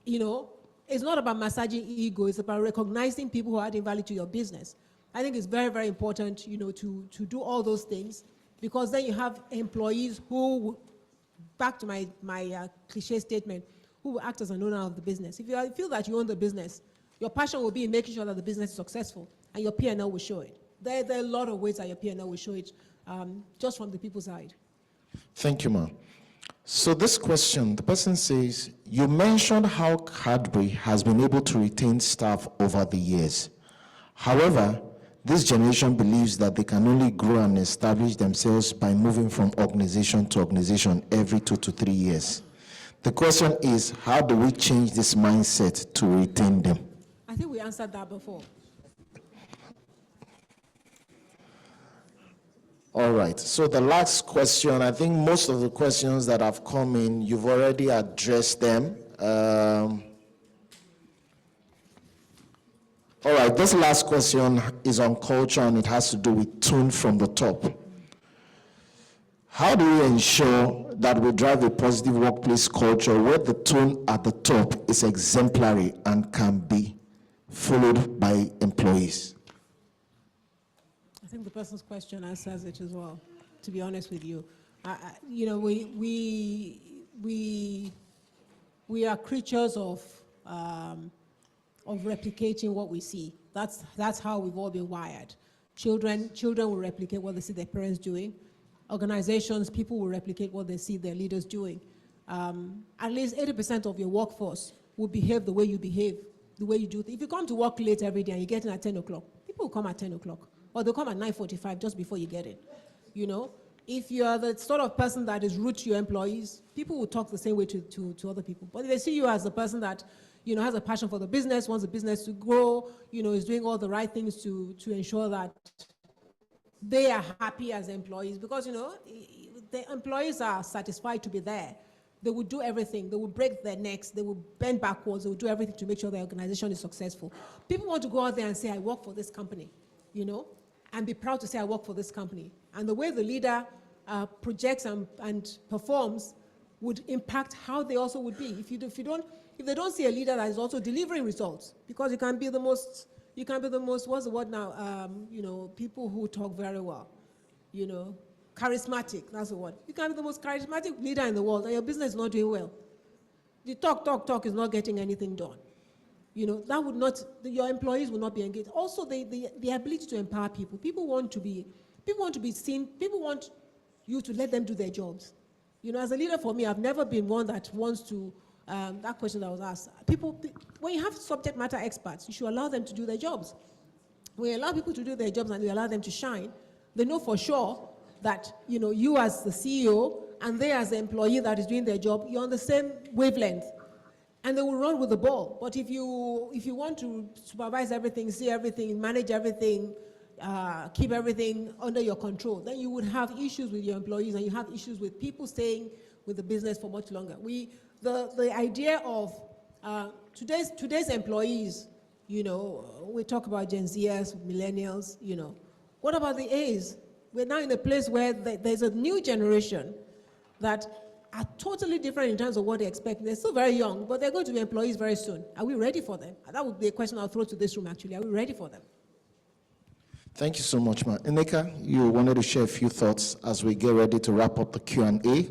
You know, it's not about massaging ego, it's about recognizing people who are adding value to your business. I think it's very, very important, you know, to do all those things, because then you have employees who, back to my cliche statement, who will act as an owner of the business. If you feel that you own the business, your passion will be in making sure that the business is successful, and your P&L will show it. There are a lot of ways that your P&L will show it, just from the people's side. Thank you, ma'am. So this question, the person says, you mentioned how HRD has been able to retain staff over the years. However, this generation believes that they can only grow and establish themselves by moving from organization to organization every 2 to 3 years. The question is, how do we change this mindset to retain them? I think we answered that before. All right, so the last question, I think most of the questions that have come in, you've already addressed them. All right, this last question is on culture, and it has to do with tone from the top. How do we ensure that we drive a positive workplace culture where the tone at the top is exemplary and can be followed by employees? I think the person's question answers it as well, to be honest with you. You know, we are creatures of replicating what we see. That's how we've all been wired. Children will replicate what they see their parents doing. Organizations, people will replicate what they see their leaders doing. At least 80% of your workforce will behave the way you behave, the way you do. If you come to work late every day and you get in at 10 o'clock, people will come at 10 o'clock. Or they'll come at 9:45 just before you get in. You know, if you are the sort of person that is rude to your employees, people will talk the same way to other people. But if they see you as the person that, you know, has a passion for the business, wants the business to grow, you know, is doing all the right things to ensure that they are happy as employees, because, you know, the employees are satisfied to be there. They will do everything. They will break their necks. They will bend backwards. They will do everything to make sure the organization is successful. People want to go out there and say, I work for this company, you know, and be proud to say I work for this company. And the way the leader projects and performs would impact how they also would be. If they don't see a leader that is also delivering results, because you can be the most, what's the word now? You know, people who talk very well, you know, charismatic, that's the word. You can be the most charismatic leader in the world and your business is not doing well. The talk is not getting anything done. You know, that would not, your employees will not be engaged. Also, the ability to empower people. People want to be seen. People want you to let them do their jobs. You know, as a leader for me, I've never been one that wants to, that question that was asked. When you have subject matter experts, you should allow them to do their jobs. When you allow people to do their jobs and you allow them to shine, they know for sure that, you know, you as the CEO and they as the employee that is doing their job, you're on the same wavelength. And they will run with the ball. But if you want to supervise everything, see everything, manage everything, keep everything under your control, then you would have issues with your employees and you have issues with people staying with the business for much longer. The idea of today's employees, you know, we talk about Gen Zers, millennials, you know. What about the A's? We're now in a place where there's a new generation that are totally different in terms of what they expect. They're still very young, but they're going to be employees very soon. Are we ready for them? That would be a question I'll throw to this room, actually. Are we ready for them? Thank you so much, ma'am. Emeka, you wanted to share a few thoughts as we get ready to wrap up the Q&A.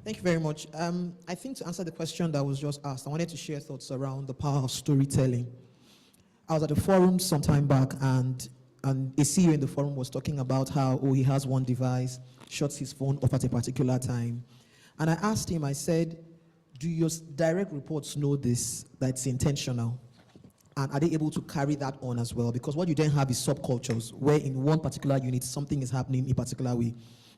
Thank you very much. I think to answer the question that was just asked, I wanted to share thoughts around the power of storytelling. I was at a forum some time back, and a CEO in the forum was talking about how, he has one device, shuts his phone off at a particular time. And I asked him, I said, do your direct reports know this, that it's intentional? And are they able to carry that on as well? Because what you then have is subcultures, where in one particular unit, something is happening in a particular way.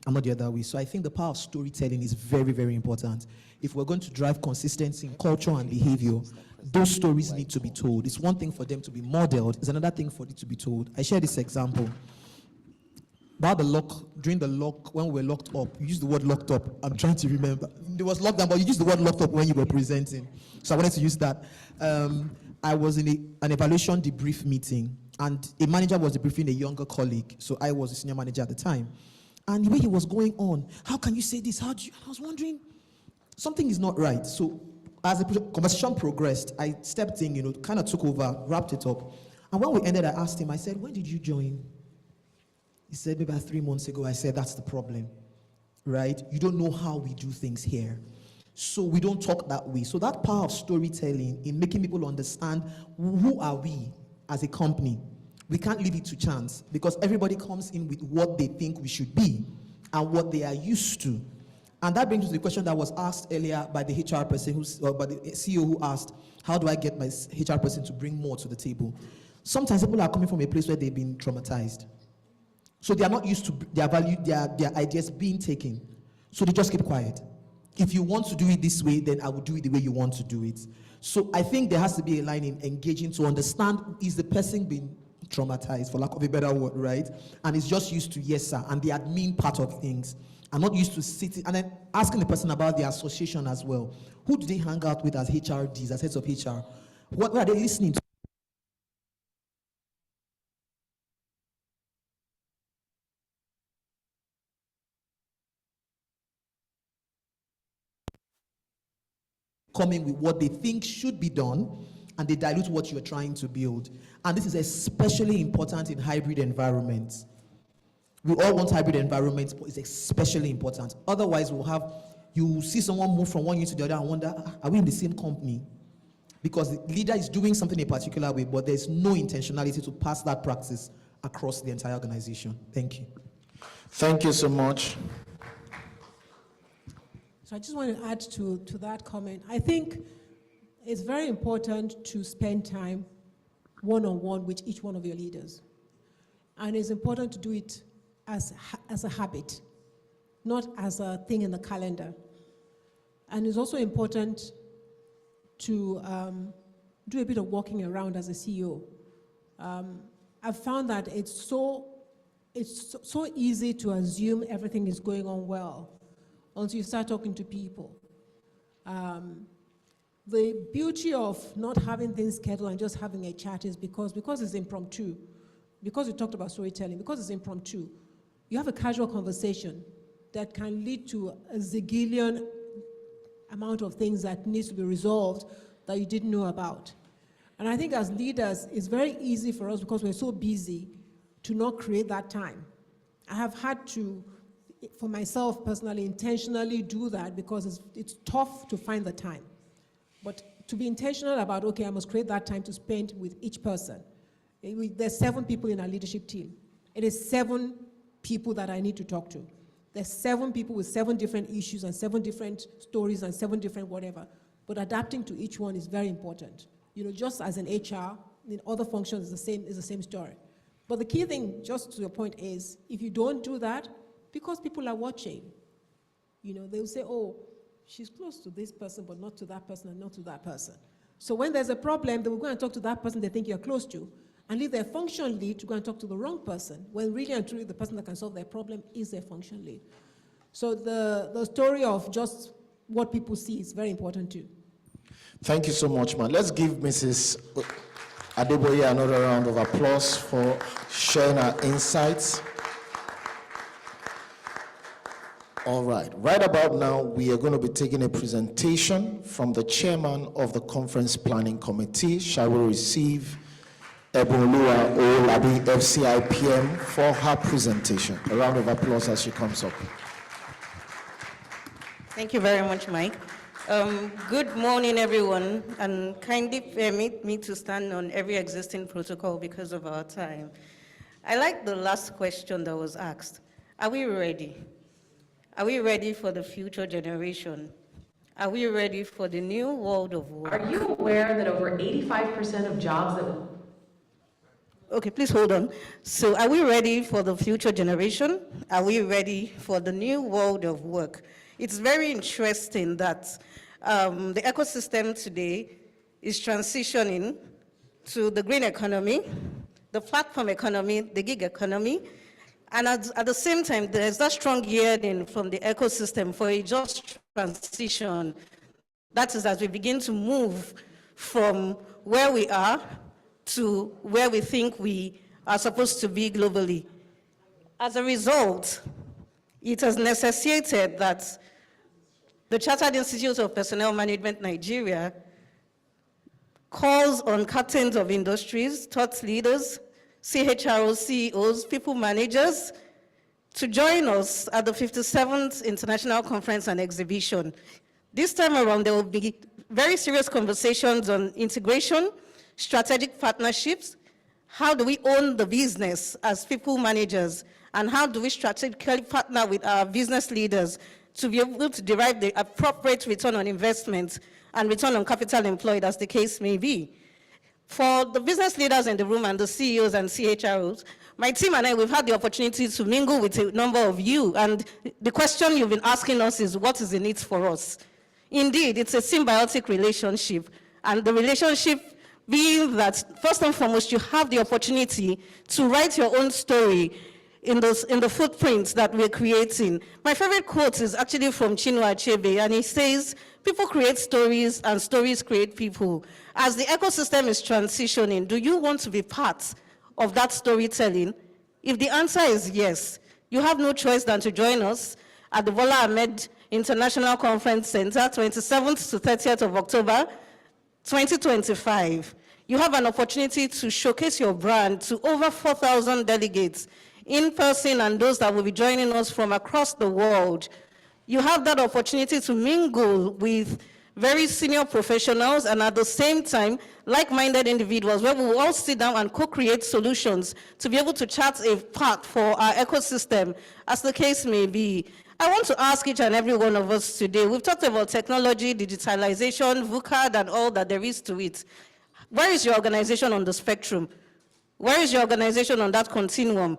I'm not the other way. So I think the power of storytelling is very, very important. If we're going to drive consistency in culture and behavior, those stories need to be told. It's one thing for them to be modeled, it's another thing for it to be told. I share this example. About during the lock, when we were locked up, you used the word locked up. I'm trying to remember. There was lockdown, but you used the word locked up when you were presenting. So I wanted to use that. I was in an evaluation debrief meeting, and a manager was debriefing a younger colleague. So I was a senior manager at the time. And the way he was going on, how can you say this? I was wondering, something is not right. So as the conversation progressed, I stepped in, kind of took over, wrapped it up. And when we ended, I asked him, I said, when did you join? He said, maybe about 3 months ago. I said, that's the problem, right? You don't know how we do things here. So we don't talk that way. So that power of storytelling in making people understand who are we as a company. We can't leave it to chance because everybody comes in with what they think we should be and what they are used to. And that brings us to the question that was asked earlier by the HR person, by the CEO who asked, how do I get my HR person to bring more to the table? Sometimes people are coming from a place where they've been traumatized. So they are not used to their ideas being taken. So they just keep quiet. If you want to do it this way, then I will do it the way you want to do it. So I think there has to be a line in engaging to understand, is the person being traumatized, for lack of a better word, right? And is just used to yes, sir, and the admin part of things. I'm not used to sitting, and then asking the person about the association as well. Who do they hang out with as HRDs, as heads of HR? What are they listening to? Coming with what they think should be done, and they dilute what you're trying to build. And this is especially important in hybrid environments. We all want hybrid environments, but it's especially important. Otherwise, you see someone move from one unit to the other and wonder, are we in the same company? Because the leader is doing something a particular way, but there's no intentionality to pass that practice across the entire organization. Thank you. Thank you so much. So I just want to add to that comment. I think it's very important to spend time one-on-one with each one of your leaders. And it's important to do it as a habit, not as a thing in the calendar. And it's also important to do a bit of walking around as a CEO. I've found that it's so easy to assume everything is going on well until you start talking to people. The beauty of not having things scheduled and just having a chat is because it's impromptu, because we talked about storytelling, because it's impromptu, you have a casual conversation that can lead to a zillion amount of things that needs to be resolved that you didn't know about. And I think as leaders, it's very easy for us because we're so busy to not create that time. I have had to, for myself personally, intentionally do that because it's tough to find the time. But to be intentional about, okay, I must create that time to spend with each person. There's 7 people in our leadership team. It is 7 people that I need to talk to. There's 7 people with 7 different issues and 7 different stories and 7 different whatever. But adapting to each one is very important. Just as in HR, in other functions, is the same story. But the key thing, just to your point, is if you don't do that, because people are watching, they'll say, oh, she's close to this person, but not to that person and not to that person. So when there's a problem, they will go and talk to that person they think you're close to, and leave their function lead to go and talk to the wrong person, when really and truly the person that can solve their problem is their function lead. So the story of just what people see is very important too. Thank you so much, man. Let's give Mrs. Adeboye another round of applause for sharing her insights. All right, right about now, we are going to be taking a presentation from the chairman of the Conference Planning Committee. Shall we receive Ebonlua Olabi, FCIPM, for her presentation. A round of applause as she comes up. Thank you very much, Mike. Good morning, everyone, and kindly permit me to stand on every existing protocol because of our time. I like the last question that was asked. Are we ready? Are we ready for the future generation? Are we ready for the new world of work? Are you aware that over 85% of jobs that Okay, please hold on. So are we ready for the future generation? Are we ready for the new world of work? It's very interesting that the ecosystem today is transitioning to the green economy, the platform economy, the gig economy, and at the same time, there's that strong yearning from the ecosystem for a just transition. That is, as we begin to move from where we are to where we think we are supposed to be globally. As a result, it has necessitated that the Chartered Institute of Personnel Management Nigeria calls on captains of industries, thought leaders, CHRO CEOs, people managers, to join us at the 57th International Conference and Exhibition. This time around, there will be very serious conversations on integration, strategic partnerships, how do we own the business as people managers, and how do we strategically partner with our business leaders to be able to derive the appropriate return on investment and return on capital employed, as the case may be. For the business leaders in the room and the CEOs and CHROs, my team and I, we've had the opportunity to mingle with a number of you, and the question you've been asking us is, what is in it for us? Indeed, it's a symbiotic relationship, and the relationship being that, first and foremost, you have the opportunity to write your own story in the footprints that we're creating. My favorite quote is actually from Chinua Achebe, and he says, people create stories and stories create people. As the ecosystem is transitioning, do you want to be part of that storytelling? If the answer is yes, you have no choice than to join us at the Bola Ahmed International Conference Center, 27th to 30th of October, 2025. You have an opportunity to showcase your brand to over 4,000 delegates in person and those that will be joining us from across the world. You have that opportunity to mingle with very senior professionals and at the same time, like-minded individuals where we will all sit down and co-create solutions to be able to chart a path for our ecosystem, as the case may be. I want to ask each and every one of us today, we've talked about technology, digitalization, VUCAD, and all that there is to it. Where is your organization on the spectrum? Where is your organization on that continuum?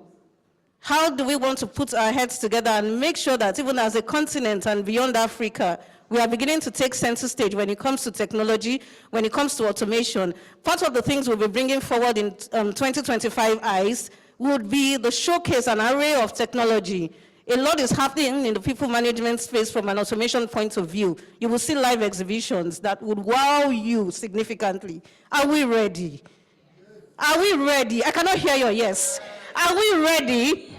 How do we want to put our heads together and make sure that even as a continent and beyond Africa, we are beginning to take center stage when it comes to technology, when it comes to automation? Part of the things we'll be bringing forward in 2025 EYES would be the showcase and array of technology. A lot is happening in the people management space from an automation point of view. You will see live exhibitions that would wow you significantly. Are we ready? Are we ready? I cannot hear your yes. Are we ready?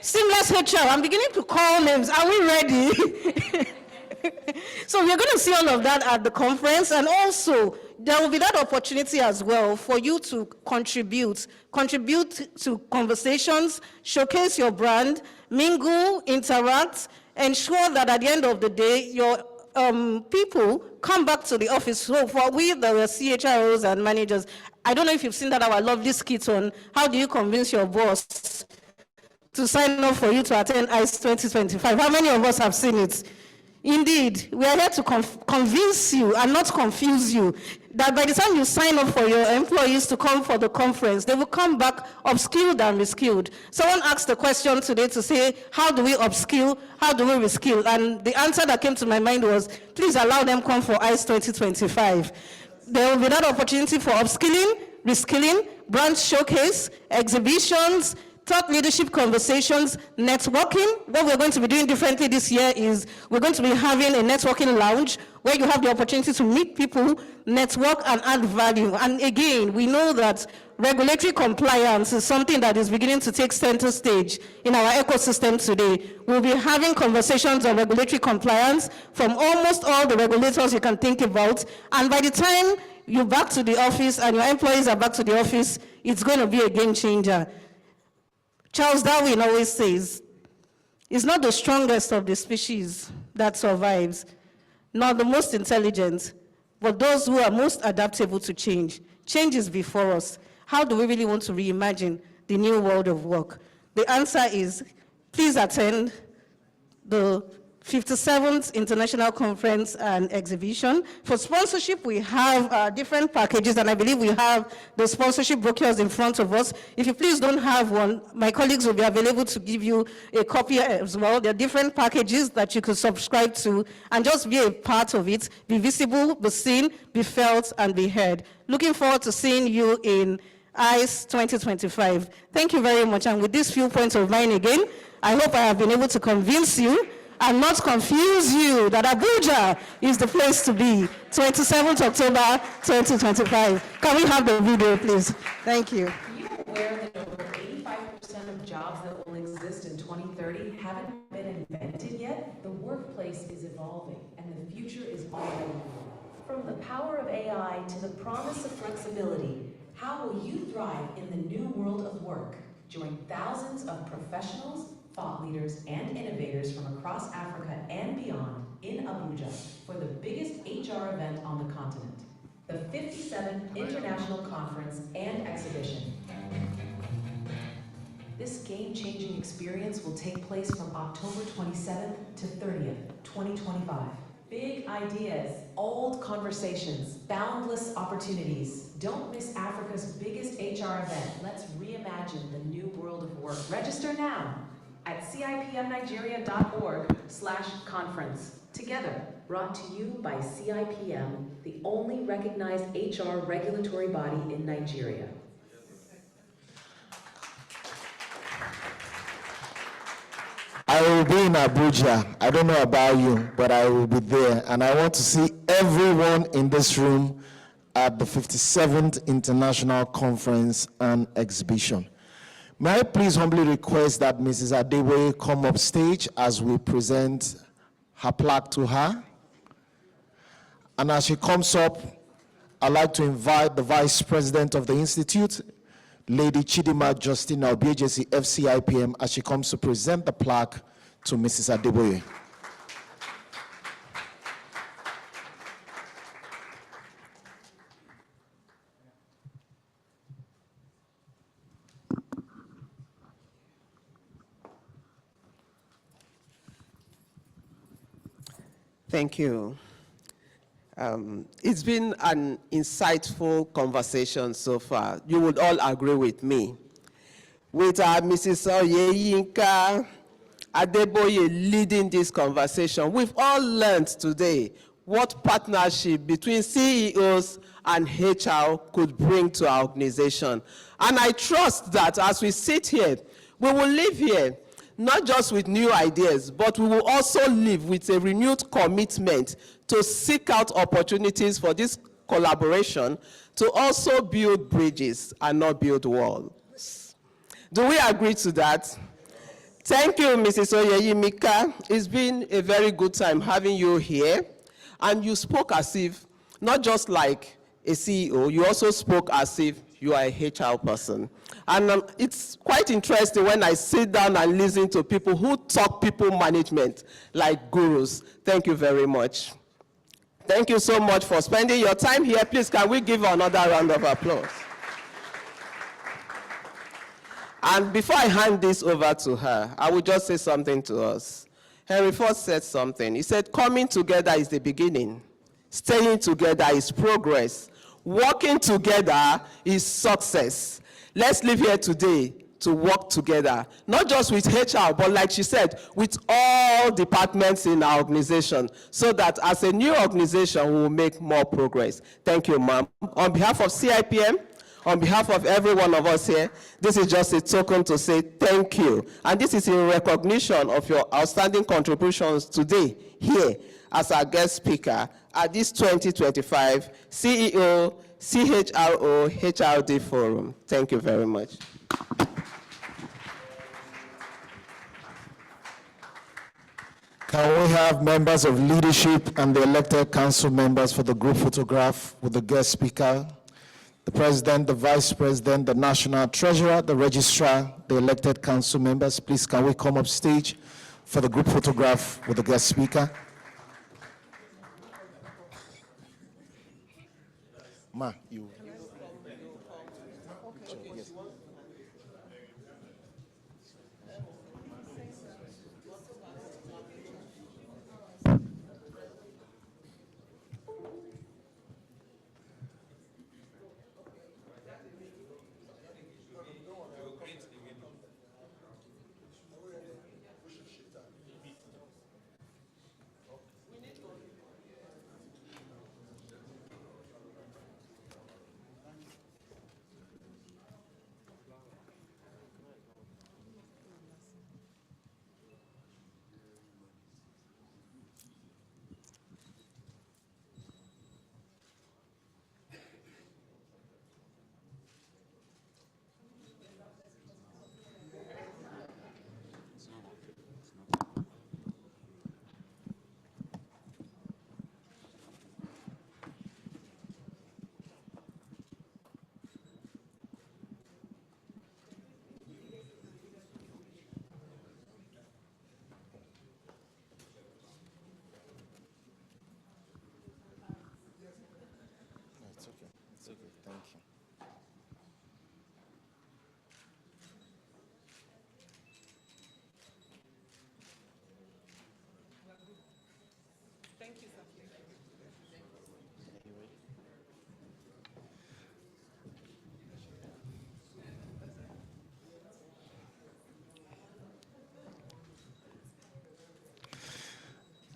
Seamless HR, I'm beginning to call names. Are we ready? So we're going to see all of that at the conference, and also there will be that opportunity as well for you to contribute to conversations, showcase your brand, mingle, interact, ensure that at the end of the day, your people come back to the office. So for we, the CHROs and managers, I don't know if you've seen that our lovely skit on how do you convince your boss to sign up for you to attend EYES 2025. How many of us have seen it? Indeed, we are here to convince you and not confuse you that by the time you sign up for your employees to come for the conference, they will come back upskilled and reskilled. Someone asked the question today to say, how do we upskill? How do we reskill? And the answer that came to my mind was, please allow them come for EYES 2025. There will be that opportunity for upskilling, reskilling, brand showcase, exhibitions, thought leadership conversations, networking. What we're going to be doing differently this year is we're going to be having a networking lounge where you have the opportunity to meet people, network, and add value. And again, we know that regulatory compliance is something that is beginning to take center stage in our ecosystem today. We'll be having conversations on regulatory compliance from almost all the regulators you can think about. And by the time you're back to the office and your employees are back to the office, it's going to be a game changer. Charles Darwin always says, it's not the strongest of the species that survives, not the most intelligent, but those who are most adaptable to change. Change is before us. How do we really want to reimagine the new world of work? The answer is, please attend the 57th International Conference and Exhibition. For sponsorship, we have different packages, and I believe we have the sponsorship brochures in front of us. If you please don't have one, my colleagues will be available to give you a copy as well. There are different packages that you could subscribe to and just be a part of it, be visible, be seen, be felt, and be heard. Looking forward to seeing you in ICE 2025. Thank you very much, and with these few points of mine again, I hope I have been able to convince you and not confuse you that Abuja is the place to be. 27th October 2025. Can we have the video, please? Thank you. Are you aware that over 85% of jobs that will exist in 2030 haven't been invented yet? The workplace is evolving, and the future is already here. From the power of AI to the promise of flexibility, how will you thrive in the new world of work? Join thousands of professionals, thought leaders, and innovators from across Africa and beyond in Abuja for the biggest HR event on the continent, the 57th International Conference and Exhibition. This game-changing experience will take place from October 27th to 30th, 2025. Big ideas, old conversations, boundless opportunities. Don't miss Africa's biggest HR event. Let's reimagine the new world of work. Register now at cipmnigeria.org/conference. Together, brought to you by CIPM, the only recognized HR regulatory body in Nigeria. I will be in Abuja. I don't know about you, but I will be there. And I want to see everyone in this room at the 57th International Conference and Exhibition. May I please humbly request that Mrs. Adeboye come up stage as we present her plaque to her. And as she comes up, I'd like to invite the Vice President of the Institute, Lady Chidima Justina Obiejesi, FCIPM, as she comes to present the plaque to Mrs. Adeboye. Thank you. It's been an insightful conversation so far. You would all agree with me. With Mrs. Oyeyinka Adeboye leading this conversation, we've all learned today what partnership between CEOs and HR could bring to our organization. And I trust that as we sit here, we will leave here not just with new ideas, but we will also live with a renewed commitment to seek out opportunities for this collaboration to also build bridges and not build walls. Do we agree to that? Thank you, Mrs. Oyeyimika. It's been a very good time having you here. And you spoke as if, not just like a CEO, you also spoke as if you are a HR person. And it's quite interesting when I sit down and listen to people who talk people management like gurus. Thank you very much. Thank you so much for spending your time here. Please, can we give another round of applause? And before I hand this over to her, I will just say something to us. Henry Ford said something. He said, coming together is the beginning. Staying together is progress. Working together is success. Let's live here today to work together, not just with HR, but like she said, with all departments in our organization, so that as a new organization, we will make more progress. Thank you, ma'am. On behalf of CIPM, on behalf of every one of us here, this is just a token to say thank you. And this is in recognition of your outstanding contributions today here as our guest speaker at this 2025 CEO CHRO HRD Forum. Thank you very much. Can we have members of leadership and the elected council members for the group photograph with the guest speaker, the president, the vice president, the national treasurer, the registrar, the elected council members? Please, can we come up stage for the group photograph with the guest speaker? Ma, you. Yes.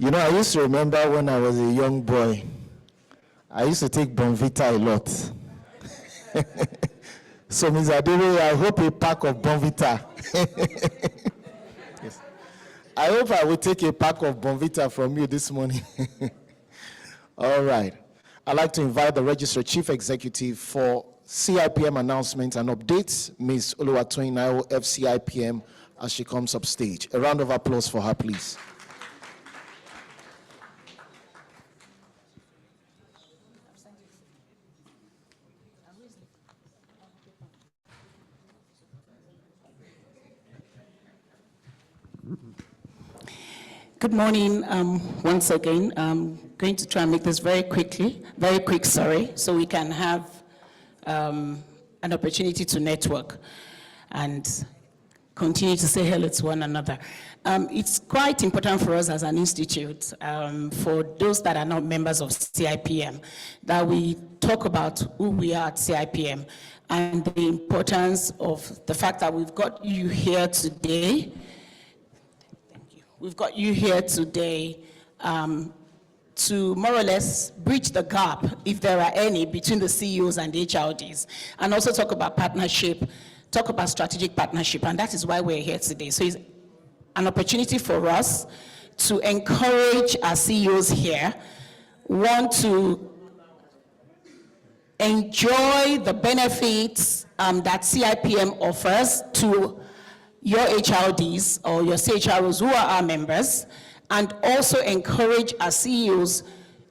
You know, I used to remember when I was a young boy, I used to take Bonvita a lot. So, Ms. Adere, I hope a pack of Bonvita. Yes. I hope I will take a pack of Bonvita from you this morning. All right. I'd like to invite the Registrar Chief Executive for CIPM announcements and updates, Ms. Oluwatoyin Naiwo, FCIPM, as she comes up stage. A round of applause for her, please. Good morning, once again. I'm going to try and make this very quick, so we can have an opportunity to network and continue to say hello to one another. It's quite important for us as an institute, for those that are not members of CIPM, that we talk about who we are at CIPM and the importance of the fact that we've got you here today. We've got you here today to more or less bridge the gap, if there are any, between the CEOs and the HRDs, and also talk about partnership, talk about strategic partnership, and that is why we're here today. So it's an opportunity for us to encourage our CEOs here, want to enjoy the benefits that CIPM offers to your HRDs or your CHROs who are our members, and also encourage our CEOs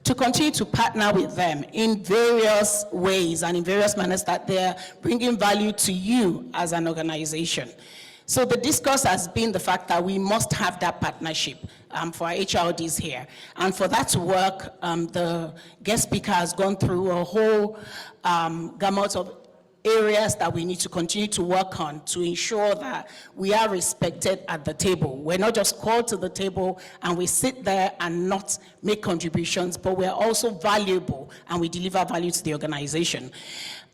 to continue to partner with them in various ways and in various manners that they're bringing value to you as an organization. So the discourse has been the fact that we must have that partnership for our HRDs here. And for that to work, the guest speaker has gone through a whole gamut of areas that we need to continue to work on to ensure that we are respected at the table. We're not just called to the table and we sit there and not make contributions, but we're also valuable and we deliver value to the organization.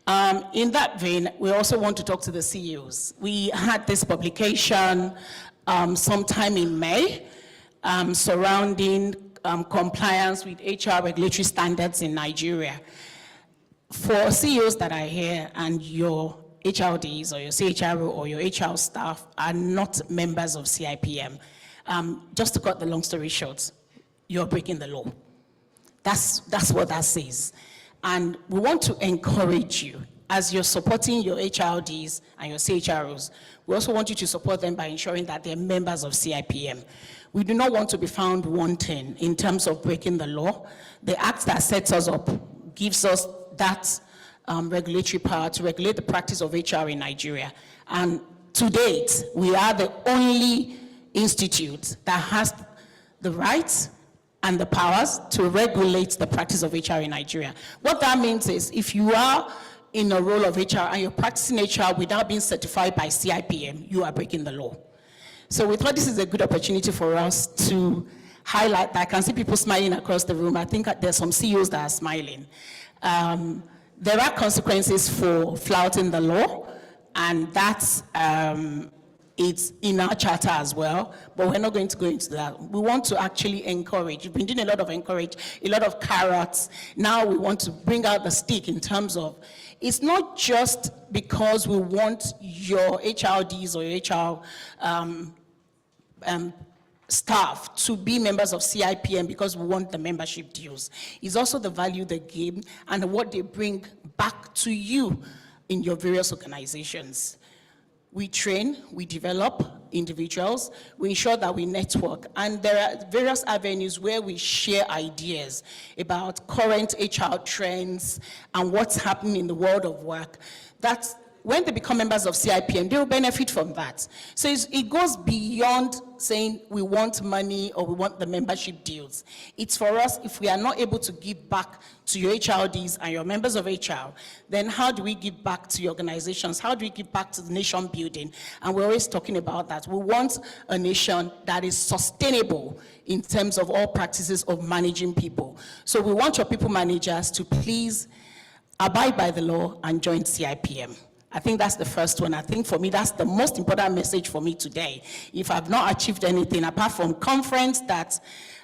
In that vein, we also want to talk to the CEOs. We had this publication sometime in May surrounding compliance with HR regulatory standards in Nigeria. For CEOs that are here and your HRDs or your CHRO or your HR staff are not members of CIPM, just to cut the long story short, you're breaking the law. That's what that says. And we want to encourage you, as you're supporting your HRDs and your CHROs, we also want you to support them by ensuring that they're members of CIPM. We do not want to be found wanting in terms of breaking the law. The act that sets us up gives us that regulatory power to regulate the practice of HR in Nigeria. And to date, we are the only institute that has the rights and the powers to regulate the practice of HR in Nigeria. What that means is if you are in a role of HR and you're practicing HR without being certified by CIPM, you are breaking the law. So we thought this is a good opportunity for us to highlight that. I can see people smiling across the room. I think there's some CEOs that are smiling. There are consequences for flouting the law, and that's it's in our charter as well, but we're not going to go into that. We want to actually encourage. We've been doing a lot of carrots. Now we want to bring out the stick in terms of, it's not just because we want your HRDs or your HR staff to be members of CIPM because we want the membership dues. It's also the value they give and what they bring back to you in your various organizations. We train, we develop individuals, we ensure that we network, and there are various avenues where we share ideas about current HR trends and what's happening in the world of work. That's when they become members of CIPM, they will benefit from that. So it goes beyond saying we want money or we want the membership deals. It's for us, if we are not able to give back to your HRDs and your members of HR, then how do we give back to your organizations? How do we give back to the nation building? And we're always talking about that. We want a nation that is sustainable in terms of all practices of managing people. So we want your people managers to please abide by the law and join CIPM. I think that's the first one. I think for me, that's the most important message for me today. If I've not achieved anything, apart from conference that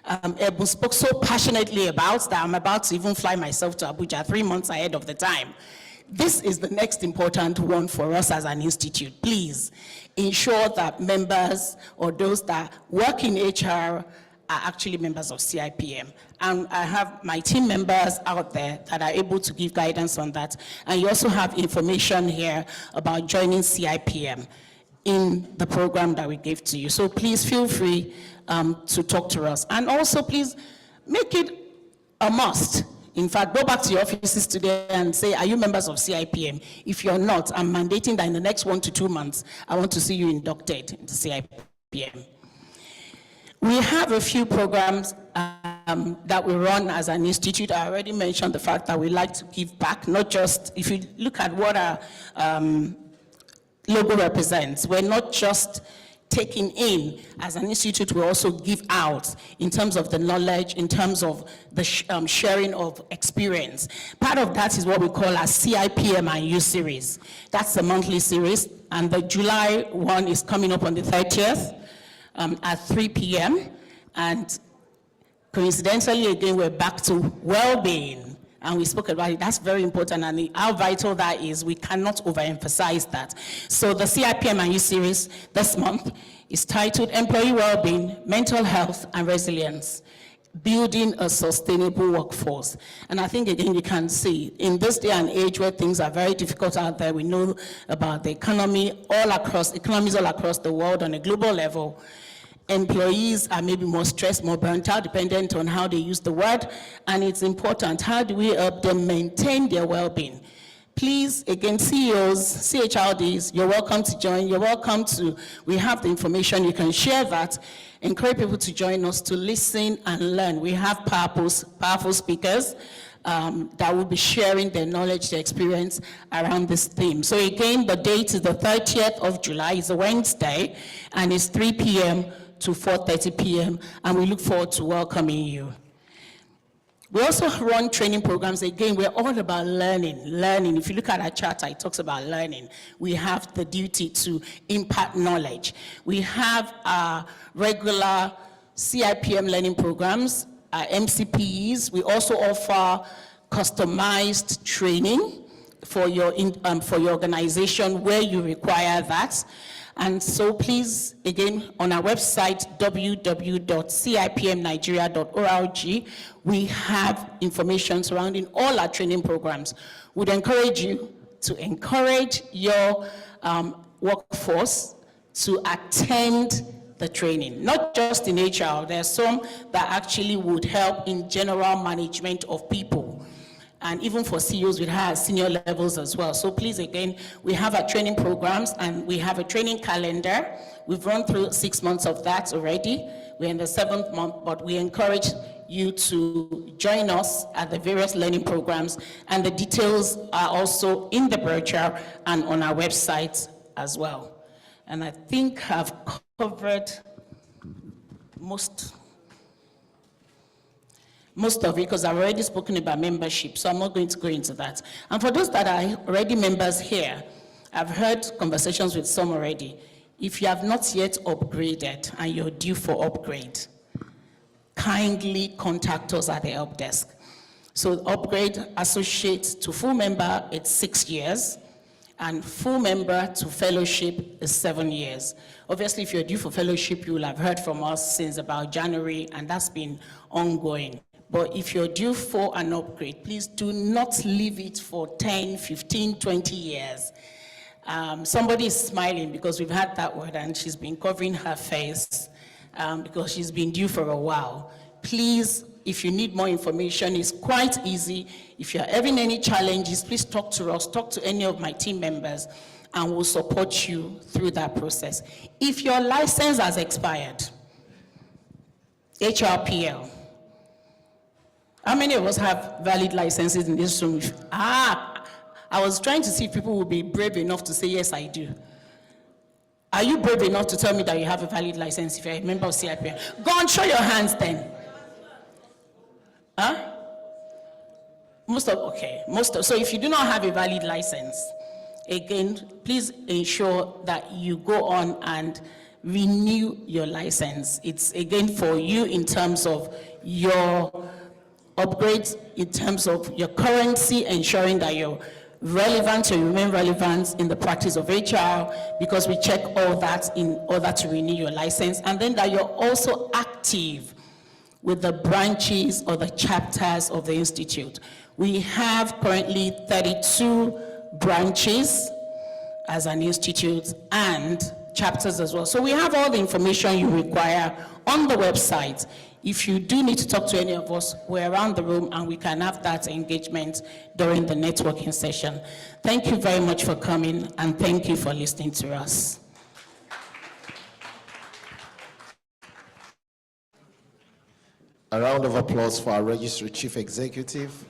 Ebun spoke so passionately about, that I'm about to even fly myself to Abuja 3 months ahead of the time. This is the next important one for us as an institute. Please ensure that members or those that work in HR are actually members of CIPM. And I have my team members out there that are able to give guidance on that. And you also have information here about joining CIPM in the program that we gave to you. So please feel free to talk to us. And also please make it a must. In fact, go back to your offices today and say, are you members of CIPM? If you're not, I'm mandating that in the next 1 to 2 months, I want to see you inducted into CIPM. We have a few programs that we run as an institute. I already mentioned the fact that we like to give back, not just, if you look at what our logo represents, we're not just taking in. As an institute, we also give out in terms of the knowledge, in terms of the sharing of experience. Part of that is what we call our CIPM and U series. That's a monthly series, and the July one is coming up on the 30th. At 3 p.m. And coincidentally, again, we're back to well-being. And we spoke about it. That's very important. And how vital that is, we cannot overemphasize that. So the CIPM and U series this month is titled Employee Wellbeing, Mental Health and Resilience, Building a Sustainable Workforce. And I think, again, you can see, in this day and age where things are very difficult out there, we know about the economies all across the world on a global level. Employees are maybe more stressed, more burnt out, dependent on how they use the word, and it's important. How do we help them maintain their well-being? Please, again, CEOs, CHRDs, you're welcome to join. You're welcome to, we have the information, you can share that. Encourage people to join us to listen and learn. We have powerful speakers that will be sharing their knowledge, their experience around this theme. So again, the date is the 30th of July, it's a Wednesday, and it's 3 p.m. to 4:30 p.m., and we look forward to welcoming you. We also run training programs. Again, we're all about learning. If you look at our charter, it talks about learning. We have the duty to impart knowledge. We have our regular CIPM learning programs, our MCPEs. We also offer customized training for your organization where you require that. And so please, again, on our website, www.cipmnigeria.org, we have information surrounding all our training programs. We'd encourage you to encourage your workforce to attend the training, not just in HR. There are some that actually would help in general management of people. And even for CEOs, we have senior levels as well. So please, again, we have our training programs and we have a training calendar. We've run through 6 months of that already. We're in the 7th month, but we encourage you to join us at the various learning programs, and the details are also in the brochure and on our website as well. And I think I've covered most of it, because I've already spoken about membership, so I'm not going to go into that. And for those that are already members here, I've heard conversations with some already. If you have not yet upgraded and you're due for upgrade, kindly contact us at the help desk. So upgrade associate to full member, it's 6 years, and full member to fellowship is 7 years. Obviously, if you're due for fellowship, you will have heard from us since about January, and that's been ongoing. But if you're due for an upgrade, please do not leave it for 10, 15, 20 years. Somebody is smiling because we've had that word and she's been covering her face because she's been due for a while. Please, if you need more information, it's quite easy. If you're having any challenges, please talk to us, talk to any of my team members, and we'll support you through that process. If your license has expired, HRPL, how many of us have valid licenses in this room? I was trying to see if people would be brave enough to say, yes, I do. Are you brave enough to tell me that you have a valid license if you're a member of CIPM? Go on, show your hands then. Huh? So if you do not have a valid license, Again, please ensure that you go on and renew your license. It's again for you in terms of your upgrades, in terms of your currency, ensuring that you're relevant, you remain relevant in the practice of HR, because we check all that in order to renew your license, and then that you're also active with the branches or the chapters of the institute. We have currently 32 branches as an institute and chapters as well. So we have all the information you require on the website. If you do need to talk to any of us, we're around the room and we can have that engagement during the networking session. Thank you very much for coming and thank you for listening to us. A round of applause for our Registry Chief Executive.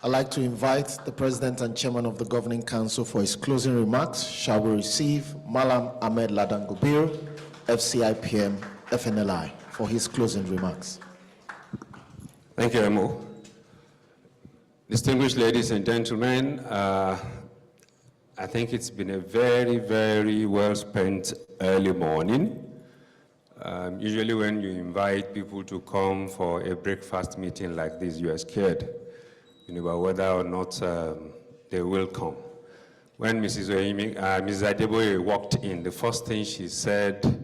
I'd like to invite the President and Chairman of the Governing Council for his closing remarks. Shall we receive Malam Ahmed Ladan Gobir, FCIPM, FNLI, for his closing remarks. Thank you, Emo. Distinguished ladies and gentlemen, I think it's been a very, very well-spent early morning. Usually when you invite people to come for a breakfast meeting like this, you are scared, about whether or not they will come. When Mrs. Adeboye walked in, the first thing she said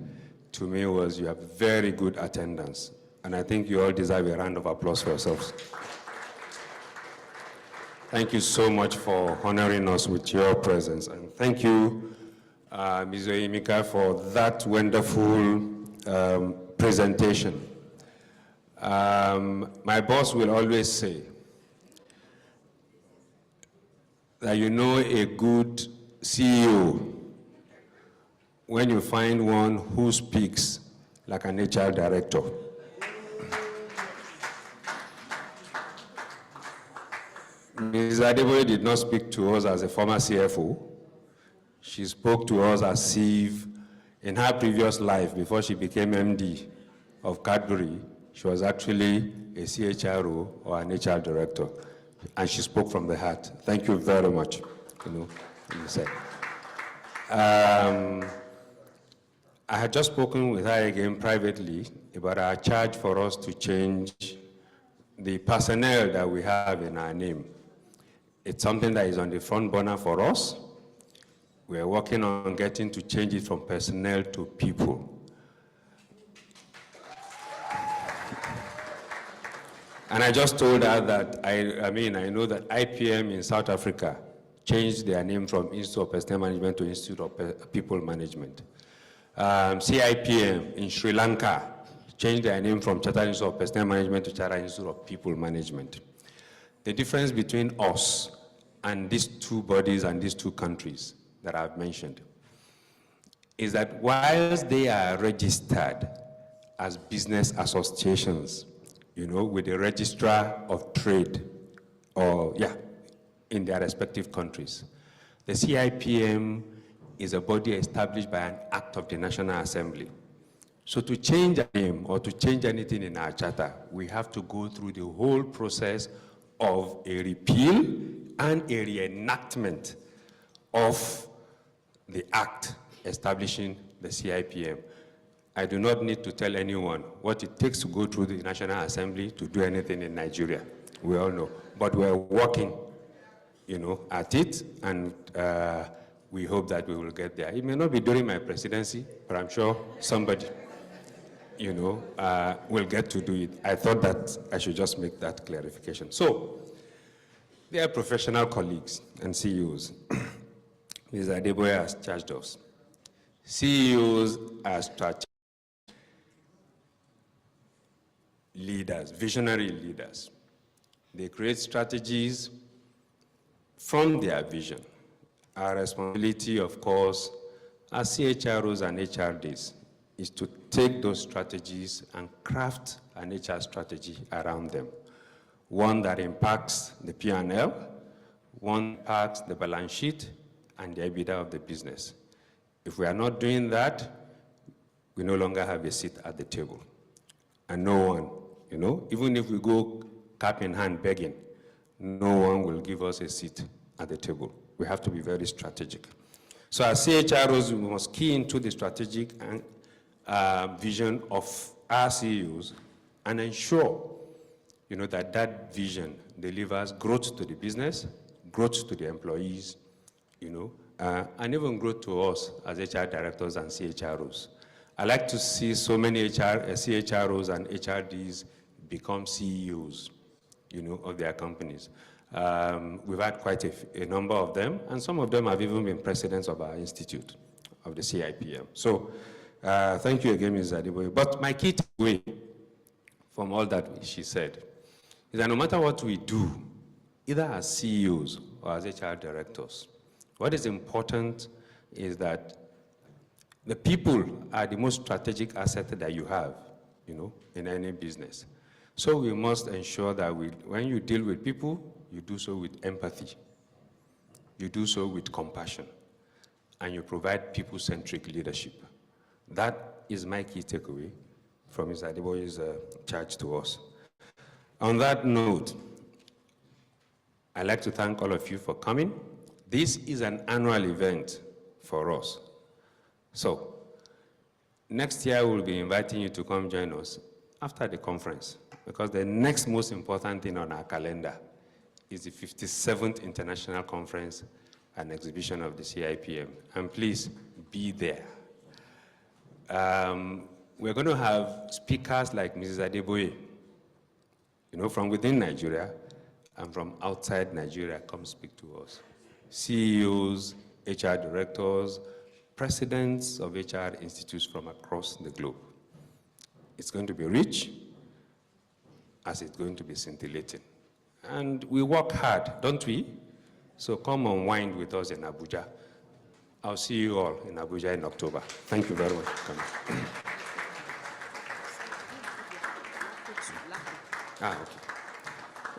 to me was, "You have very good attendance." And I think you all deserve a round of applause for yourselves. Thank you so much for honoring us with your presence. And thank you, Ms. Oyemika, for that wonderful presentation. My boss will always say that you know a good CEO when you find one who speaks like an HR director. Ms. Adeboye did not speak to us as a former CFO. She spoke to us as if in her previous life, before she became MD of Cadbury, she was actually a CHRO or an HR director. And she spoke from the heart. Thank you very much. I had just spoken with her again privately about our charge for us to change the personnel that we have in our name. It's something that is on the front burner for us. We are working on getting to change it from personnel to people. And I just told her that, I know that IPM in South Africa changed their name from Institute of Personnel Management to Institute of People Management. CIPM in Sri Lanka changed their name from Chartered Institute of Personnel Management to Chartered Institute of People Management. The difference between us and these two bodies and these two countries that I've mentioned is that whilst they are registered as business associations, with the registrar of trade, in their respective countries, the CIPM is a body established by an act of the National Assembly. So to change a name or to change anything in our charter, we have to go through the whole process of a repeal and a reenactment of the act establishing the CIPM. I do not need to tell anyone what it takes to go through the National Assembly to do anything in Nigeria. We all know. But we're working, at it, and we hope that we will get there. It may not be during my presidency, but I'm sure somebody, will get to do it. I thought that I should just make that clarification. So, dear professional colleagues and CEOs, Ms. Adeboye has charged us. CEOs are strategic leaders, visionary leaders. They create strategies from their vision. Our responsibility, of course, as CHROs and HRDs, is to take those strategies and craft an HR strategy around them. One that impacts the P&L, one impacts the balance sheet and the EBITDA of the business. If we are not doing that, we no longer have a seat at the table. And no one, even if we go cap in hand begging, no one will give us a seat at the table. We have to be very strategic. So as CHROs, we must key into the strategic vision of our CEOs and ensure, that that vision delivers growth to the business, growth to the employees, and even growth to us as HR directors and CHROs. I like to see so many CHROs and HRDs become CEOs, of their companies. We've had quite a number of them, and some of them have even been presidents of our institute, of the CIPM. So thank you again, Ms. Adeboye. But my key takeaway from all that she said is that no matter what we do, either as CEOs or as HR directors, what is important is that the people are the most strategic asset that you have, in any business. So we must ensure that when you deal with people, you do so with empathy. You do so with compassion. And you provide people-centric leadership. That is my key takeaway from Ms. Adeboye's charge to us. On that note, I'd like to thank all of you for coming. This is an annual event for us. So, next year we'll be inviting you to come join us after the conference, because the next most important thing on our calendar is the 57th International Conference and Exhibition of the CIPM. And please be there. We're going to have speakers like Mrs. Adeboye, from within Nigeria and from outside Nigeria come speak to us. CEOs, HR directors, presidents of HR institutes from across the globe. It's going to be rich, as it's going to be scintillating. And we work hard, don't we? So come unwind with us in Abuja. I'll see you all in Abuja in October. Thank you very much for coming.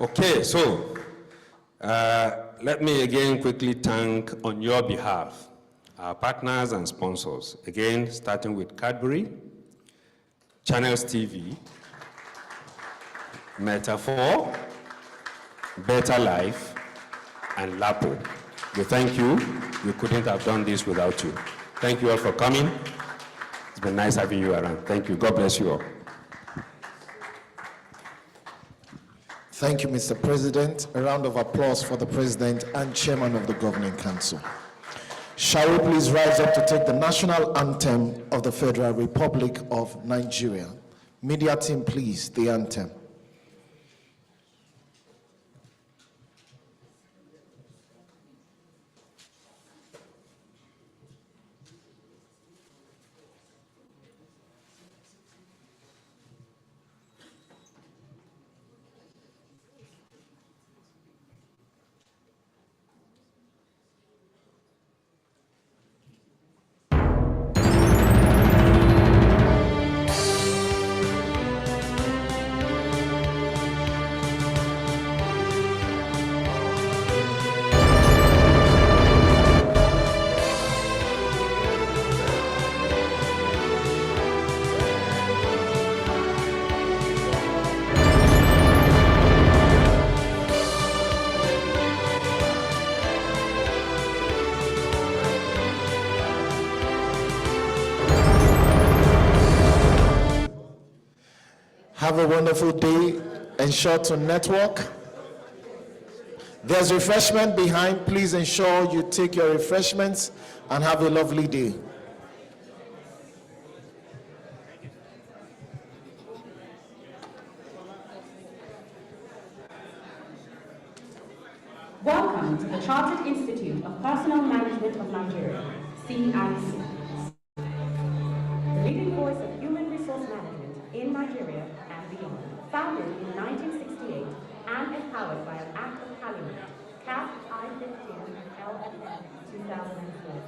Okay, so let me again quickly thank on your behalf our partners and sponsors. Again, starting with Cadbury, Channels TV, Metaphor, Better Life, and Lapo. We thank you. We couldn't have done this without you. Thank you all for coming. It's been nice having you around. Thank you. God bless you all. Thank you, Mr. President. A round of applause for the President and Chairman of the Governing Council. Shall we please rise up to take the national anthem of the Federal Republic of Nigeria? Media team, please, the anthem. Have a wonderful day. Ensure to network. There's refreshment behind. Please ensure you take your refreshments and have a lovely day. Welcome to the Chartered Institute of Personnel Management of Nigeria, CIPM. The leading voice of human resource management in Nigeria and beyond. Founded in 1968 and empowered by an Act of Parliament, CAP I-15 LFM 2004.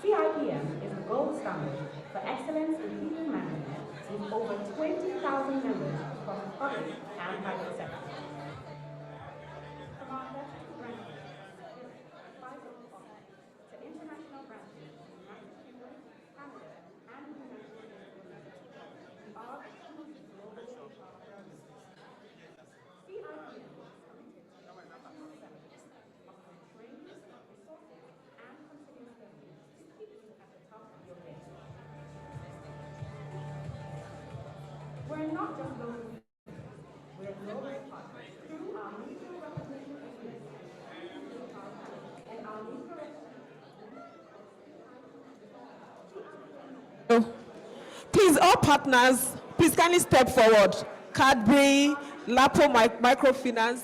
CIPM is the gold standard for excellence in people management with over 20,000 members across the public and private sector. From our 32 branches, five local offices, to international branches in the United Kingdom, Canada, and the United States, we are a truly global HR organization. CIPM is committed to Please, all partners, please kindly step forward. Cadbury, Lapo Microfinance.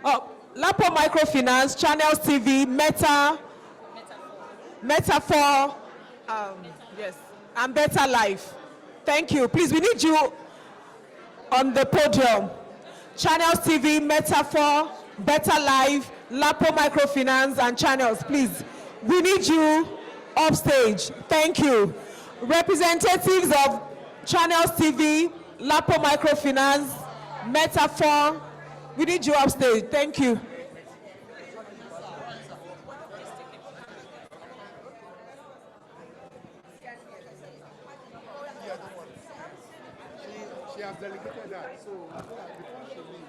Oh, Lapo Microfinance, Channels TV, Metaphor, yes, and Better Life. Thank you. Please, we need you on the podium. Channels TV, Metaphor, Better Life, Lapo Microfinance, and Channels. Please, we need you upstage. Thank you. Representatives of Channels TV, Lapo Microfinance, Metaphor, we need you upstage. Thank you. She has delegated that, so before she leaves.